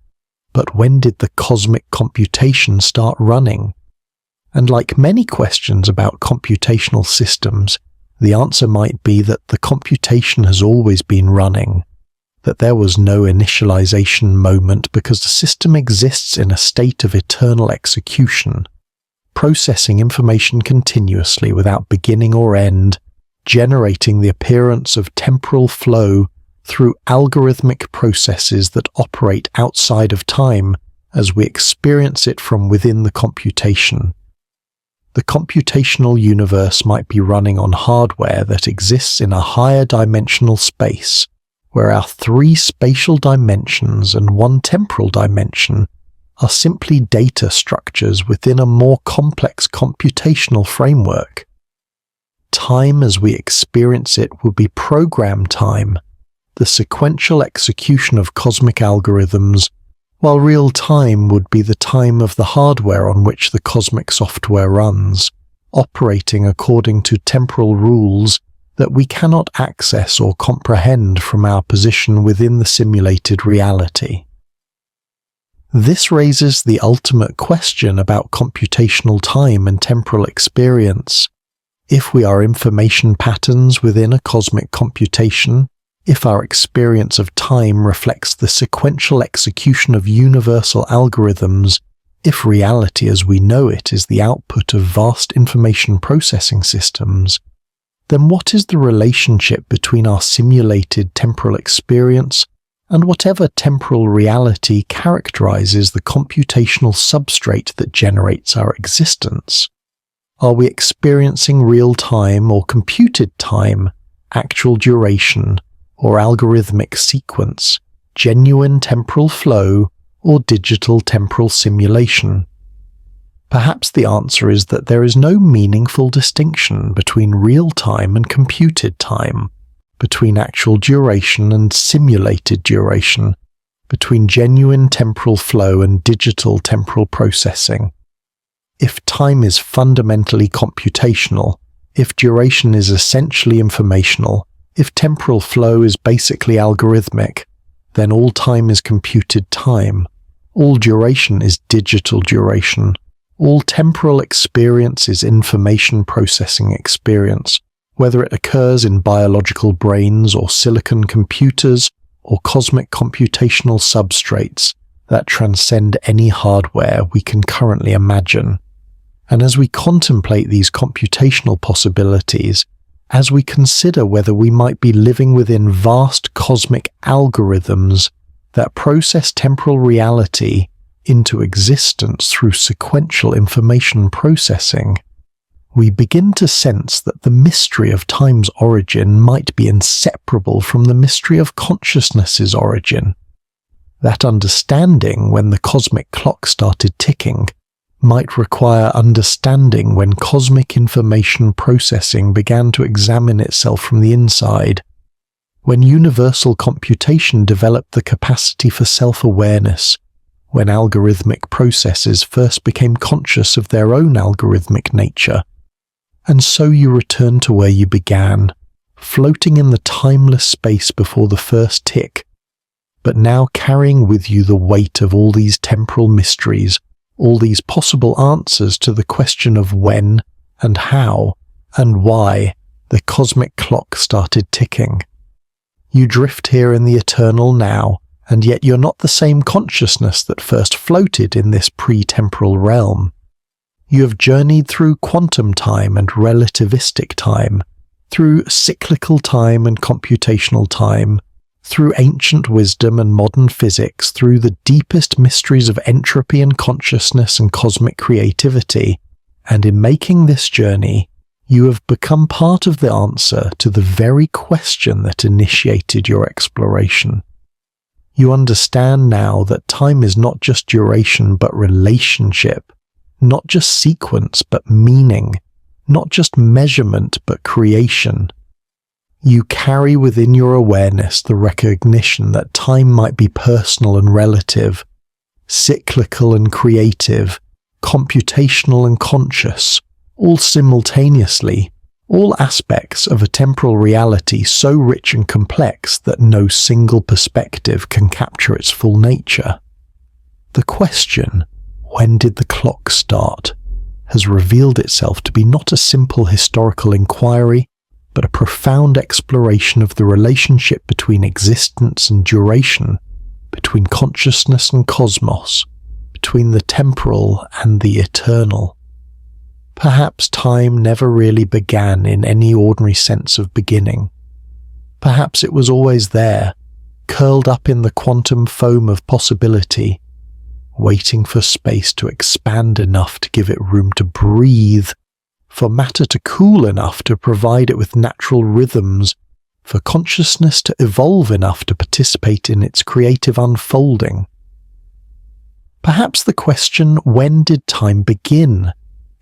but when did the cosmic computation start running? And like many questions about computational systems, the answer might be that the computation has always been running, that there was no initialization moment because the system exists in a state of eternal execution, processing information continuously without beginning or end, generating the appearance of temporal flow through algorithmic processes that operate outside of time as we experience it from within the computation. The computational universe might be running on hardware that exists in a higher dimensional space, where our 3 spatial dimensions and 1 temporal dimension are simply data structures within a more complex computational framework. Time as we experience it will be program time, the sequential execution of cosmic algorithms, while real time would be the time of the hardware on which the cosmic software runs, operating according to temporal rules that we cannot access or comprehend from our position within the simulated reality. This raises the ultimate question about computational time and temporal experience. If we are information patterns within a cosmic computation, if our experience of time reflects the sequential execution of universal algorithms, if reality as we know it is the output of vast information processing systems, then what is the relationship between our simulated temporal experience and whatever temporal reality characterizes the computational substrate that generates our existence. Are we experiencing real time or computed time, actual duration, or algorithmic sequence, genuine temporal flow, or digital temporal simulation? Perhaps the answer is that there is no meaningful distinction between real time and computed time, between actual duration and simulated duration, between genuine temporal flow and digital temporal processing. If time is fundamentally computational, if duration is essentially informational, if temporal flow is basically algorithmic, then all time is computed time, all duration is digital duration, all temporal experience is information processing experience, whether it occurs in biological brains or silicon computers or cosmic computational substrates that transcend any hardware we can currently imagine. And as we contemplate these computational possibilities, as we consider whether we might be living within vast cosmic algorithms that process temporal reality into existence through sequential information processing, we begin to sense that the mystery of time's origin might be inseparable from the mystery of consciousness's origin. That understanding when the cosmic clock started ticking might require understanding when cosmic information processing began to examine itself from the inside, when universal computation developed the capacity for self-awareness, when algorithmic processes first became conscious of their own algorithmic nature. And so you return to where you began, floating in the timeless space before the first tick, but now carrying with you the weight of all these temporal mysteries, all these possible answers to the question of when and how and why the cosmic clock started ticking. You drift here in the eternal now, and yet you're not the same consciousness that first floated in this pre-temporal realm. You have journeyed through quantum time and relativistic time, through cyclical time and computational time, through ancient wisdom and modern physics, through the deepest mysteries of entropy and consciousness and cosmic creativity, and in making this journey, you have become part of the answer to the very question that initiated your exploration. You understand now that time is not just duration but relationship, not just sequence but meaning, not just measurement but creation. You carry within your awareness the recognition that time might be personal and relative, cyclical and creative, computational and conscious, all simultaneously, all aspects of a temporal reality so rich and complex that no single perspective can capture its full nature. The question, when did the clock start, has revealed itself to be not a simple historical inquiry, but a profound exploration of the relationship between existence and duration, between consciousness and cosmos, between the temporal and the eternal. Perhaps time never really began in any ordinary sense of beginning. Perhaps it was always there, curled up in the quantum foam of possibility, waiting for space to expand enough to give it room to breathe, for matter to cool enough to provide it with natural rhythms, for consciousness to evolve enough to participate in its creative unfolding. Perhaps the question, when did time begin,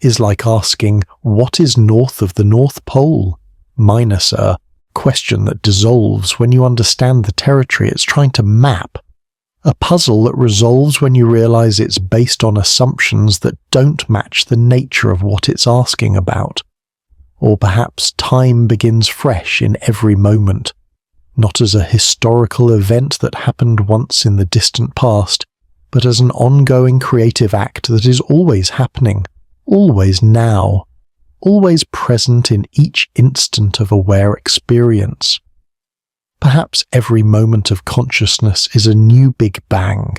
is like asking, what is north of the North Pole, minus a question that dissolves when you understand the territory it's trying to map, a puzzle that resolves when you realize it's based on assumptions that don't match the nature of what it's asking about. Or perhaps time begins fresh in every moment, not as a historical event that happened once in the distant past, but as an ongoing creative act that is always happening, always now, always present in each instant of aware experience. Perhaps every moment of consciousness is a new Big Bang,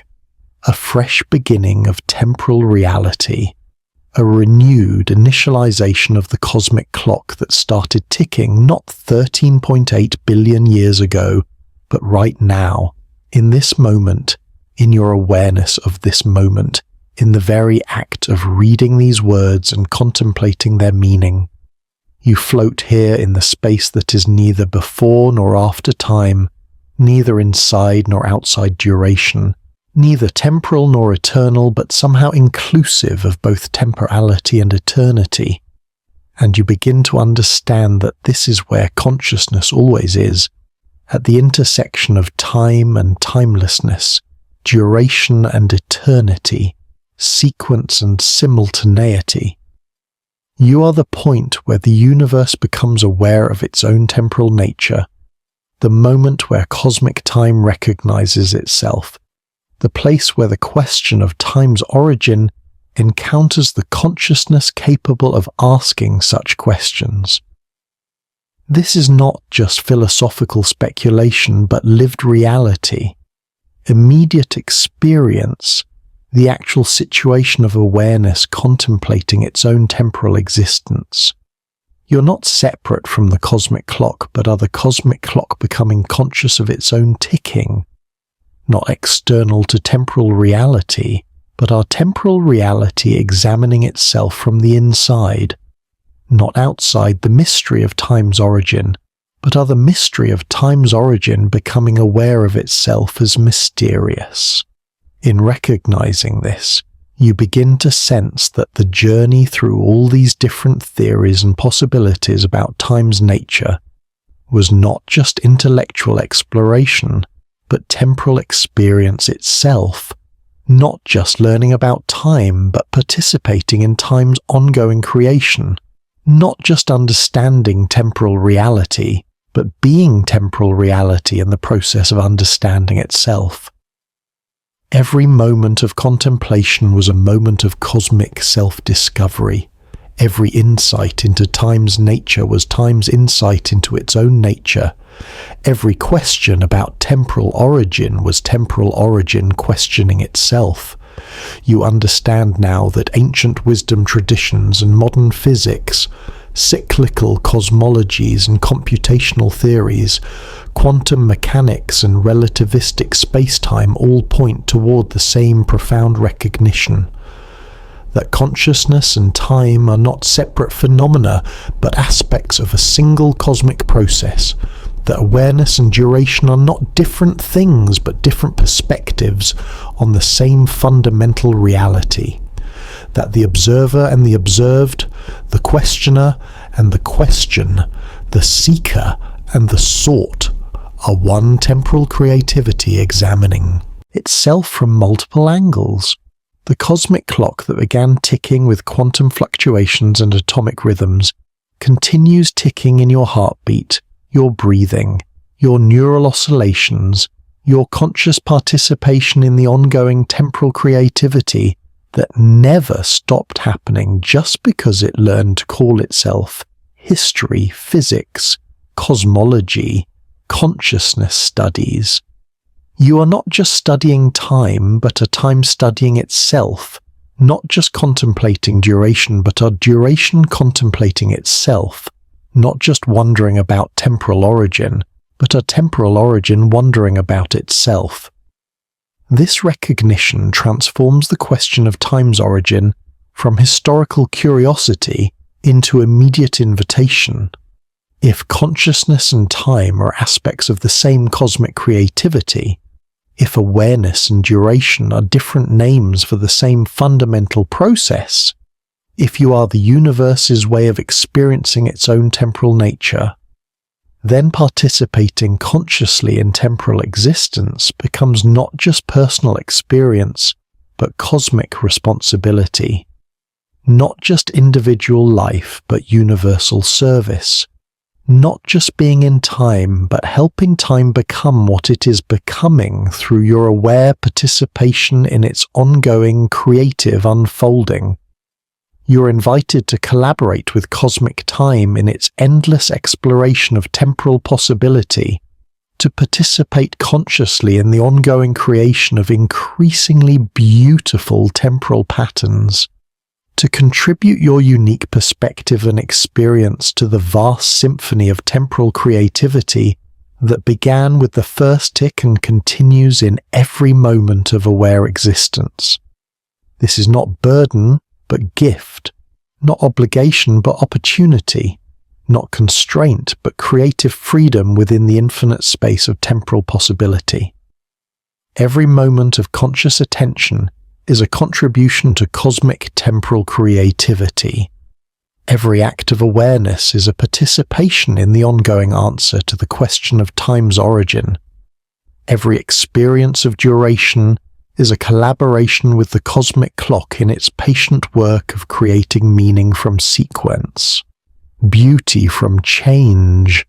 a fresh beginning of temporal reality, a renewed initialization of the cosmic clock that started ticking not 13.8 billion years ago, but right now, In this moment, in your awareness of this moment, in the very act of reading these words and contemplating their meaning, you float here in the space that is neither before nor after time, neither inside nor outside duration, neither temporal nor eternal, but somehow inclusive of both temporality and eternity. And you begin to understand that this is where consciousness always is, at the intersection of time and timelessness, duration and eternity, sequence and simultaneity. You are the point where the universe becomes aware of its own temporal nature, the moment where cosmic time recognizes itself, the place where the question of time's origin encounters the consciousness capable of asking such questions. This is not just philosophical speculation, but lived reality, immediate experience, the actual situation of awareness contemplating its own temporal existence. You're not separate from the cosmic clock, but are the cosmic clock becoming conscious of its own ticking, not external to temporal reality, but our temporal reality examining itself from the inside, not outside the mystery of time's origin, but are the mystery of time's origin becoming aware of itself as mysterious. In recognizing this, you begin to sense that the journey through all these different theories and possibilities about time's nature was not just intellectual exploration, but temporal experience itself, not just learning about time, but participating in time's ongoing creation, not just understanding temporal reality, but being temporal reality in the process of understanding itself. Every moment of contemplation was a moment of cosmic self-discovery. Every insight into time's nature was time's insight into its own nature. Every question about temporal origin was temporal origin questioning itself. You understand now that ancient wisdom traditions and modern physics, cyclical cosmologies and computational theories, quantum mechanics and relativistic space-time all point toward the same profound recognition that consciousness and time are not separate phenomena, but aspects of a single cosmic process, that awareness and duration are not different things, but different perspectives on the same fundamental reality, that the observer and the observed, the questioner and the question, the seeker and the sought, are one temporal creativity examining itself from multiple angles. The cosmic clock that began ticking with quantum fluctuations and atomic rhythms continues ticking in your heartbeat, your breathing, your neural oscillations, your conscious participation in the ongoing temporal creativity that never stopped happening just because it learned to call itself history, physics, cosmology, consciousness studies. You are not just studying time, but are time studying itself, not just contemplating duration, but are duration contemplating itself, not just wondering about temporal origin, but are temporal origin wondering about itself. This recognition transforms the question of time's origin from historical curiosity into immediate invitation. If consciousness and time are aspects of the same cosmic creativity, if awareness and duration are different names for the same fundamental process, if you are the universe's way of experiencing its own temporal nature, then participating consciously in temporal existence becomes not just personal experience, but cosmic responsibility, not just individual life, but universal service, not just being in time, but helping time become what it is becoming through your aware participation in its ongoing creative unfolding. You're invited to collaborate with cosmic time in its endless exploration of temporal possibility, to participate consciously in the ongoing creation of increasingly beautiful temporal patterns, to contribute your unique perspective and experience to the vast symphony of temporal creativity that began with the first tick and continues in every moment of aware existence. This is not burden, but gift, not obligation, but opportunity, not constraint, but creative freedom within the infinite space of temporal possibility. Every moment of conscious attention is a contribution to cosmic temporal creativity. Every act of awareness is a participation in the ongoing answer to the question of time's origin. Every experience of duration is a collaboration with the cosmic clock in its patient work of creating meaning from sequence, beauty from change,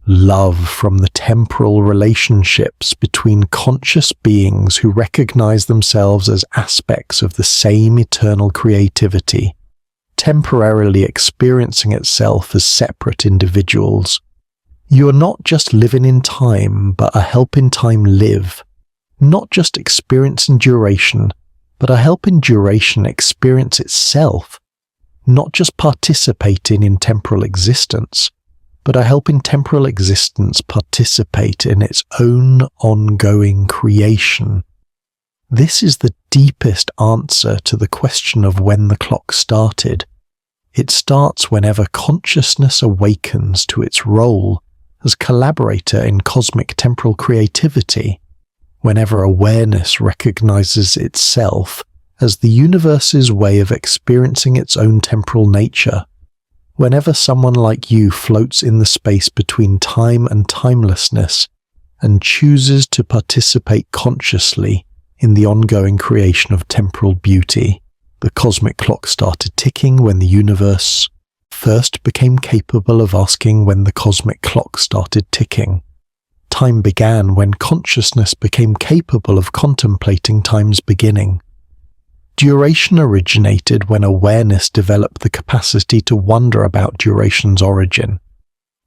love from the temporal relationships between conscious beings who recognize themselves as aspects of the same eternal creativity, temporarily experiencing itself as separate individuals. You are not just living in time, but are helping time live. Not just experiencing duration, but are helping duration experience itself. Not just participating in temporal existence, but are helping temporal existence participate in its own ongoing creation. This is the deepest answer to the question of when the clock started. It starts whenever consciousness awakens to its role as collaborator in cosmic temporal creativity, whenever awareness recognizes itself as the universe's way of experiencing its own temporal nature, whenever someone like you floats in the space between time and timelessness and chooses to participate consciously in the ongoing creation of temporal beauty. The cosmic clock started ticking when the universe first became capable of asking when the cosmic clock started ticking. Time began when consciousness became capable of contemplating time's beginning. Duration originated when awareness developed the capacity to wonder about duration's origin.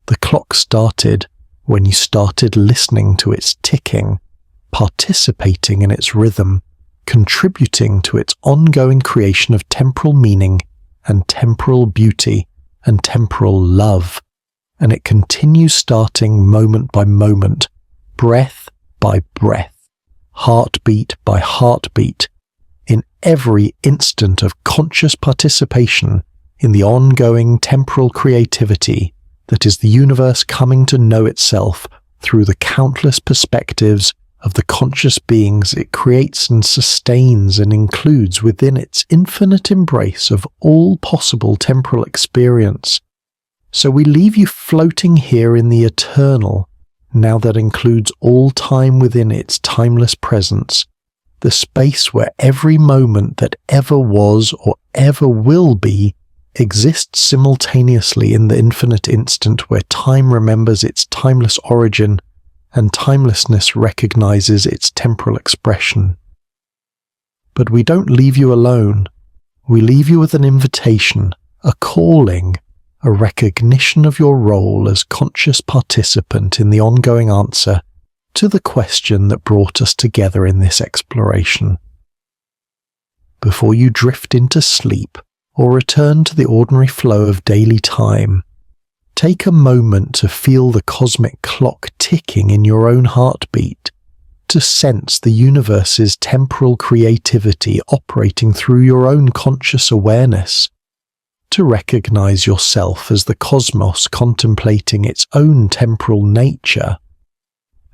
The clock started when you started listening to its ticking, participating in its rhythm, contributing to its ongoing creation of temporal meaning and temporal beauty and temporal love, and it continues starting moment by moment, breath by breath, heartbeat by heartbeat, in every instant of conscious participation in the ongoing temporal creativity that is the universe coming to know itself through the countless perspectives of the conscious beings it creates and sustains and includes within its infinite embrace of all possible temporal experience. So we leave you floating here in the eternal, now that includes all time within its timeless presence, the space where every moment that ever was or ever will be exists simultaneously in the infinite instant where time remembers its timeless origin and timelessness recognizes its temporal expression. But we don't leave you alone. We leave you with an invitation, a calling, a recognition of your role as conscious participant in the ongoing answer to the question that brought us together in this exploration. Before you drift into sleep or return to the ordinary flow of daily time, take a moment to feel the cosmic clock ticking in your own heartbeat, to sense the universe's temporal creativity operating through your own conscious awareness, to recognize yourself as the cosmos contemplating its own temporal nature.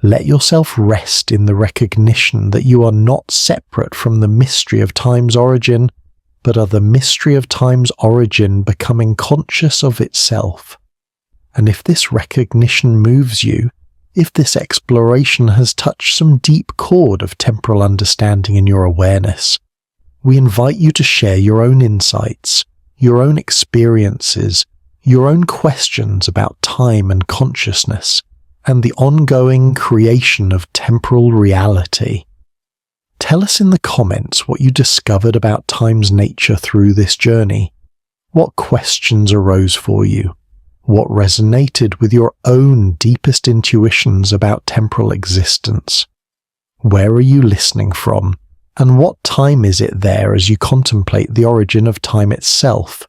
Let yourself rest in the recognition that you are not separate from the mystery of time's origin, but are the mystery of time's origin becoming conscious of itself. And if this recognition moves you, if this exploration has touched some deep chord of temporal understanding in your awareness, we invite you to share your own insights, your own experiences, your own questions about time and consciousness, and the ongoing creation of temporal reality. Tell us in the comments what you discovered about time's nature through this journey. What questions arose for you? What resonated with your own deepest intuitions about temporal existence? Where are you listening from? And what time is it there as you contemplate the origin of time itself?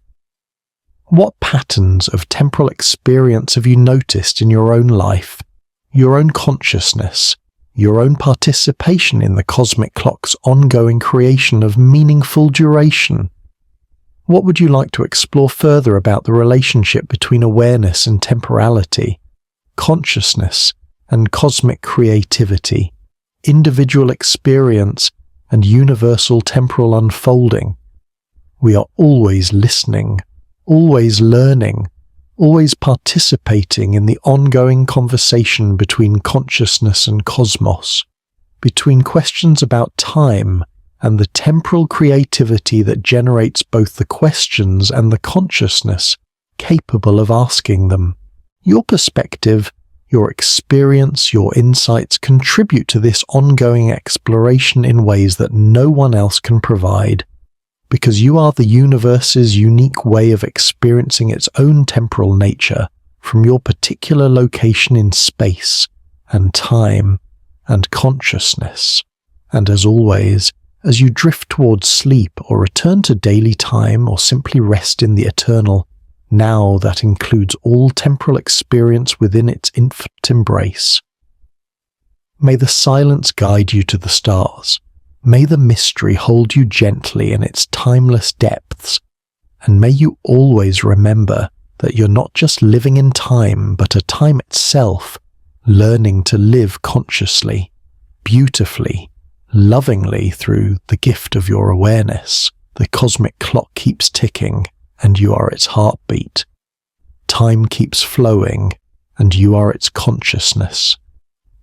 What patterns of temporal experience have you noticed in your own life, your own consciousness, your own participation in the cosmic clock's ongoing creation of meaningful duration. What would you like to explore further about the relationship between awareness and temporality, consciousness and cosmic creativity, individual experience and universal temporal unfolding? We are always listening, always learning, always participating in the ongoing conversation between consciousness and cosmos, between questions about time and the temporal creativity that generates both the questions and the consciousness capable of asking them. Your perspective, your experience, your insights contribute to this ongoing exploration in ways that no one else can provide, because you are the universe's unique way of experiencing its own temporal nature from your particular location in space and time and consciousness. And as always, as you drift towards sleep or return to daily time or simply rest in the eternal, now that includes all temporal experience within its infinite embrace. May the silence guide you to the stars. May the mystery hold you gently in its timeless depths. And may you always remember that you're not just living in time, but a time itself, learning to live consciously, beautifully, lovingly through the gift of your awareness. The cosmic clock keeps ticking, and you are its heartbeat. Time keeps flowing, and you are its consciousness.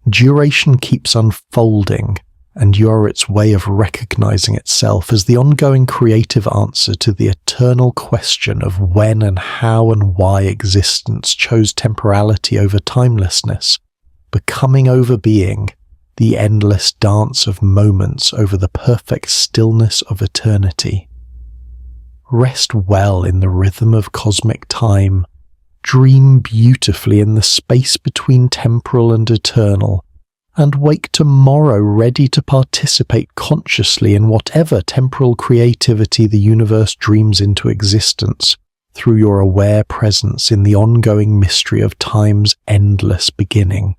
Duration keeps unfolding, and you are its way of recognizing itself as the ongoing creative answer to the eternal question of when and how and why existence chose temporality over timelessness, becoming over being, the endless dance of moments over the perfect stillness of eternity. Rest well in the rhythm of cosmic time. Dream beautifully in the space between temporal and eternal, and wake tomorrow ready to participate consciously in whatever temporal creativity the universe dreams into existence through your aware presence in the ongoing mystery of time's endless beginning.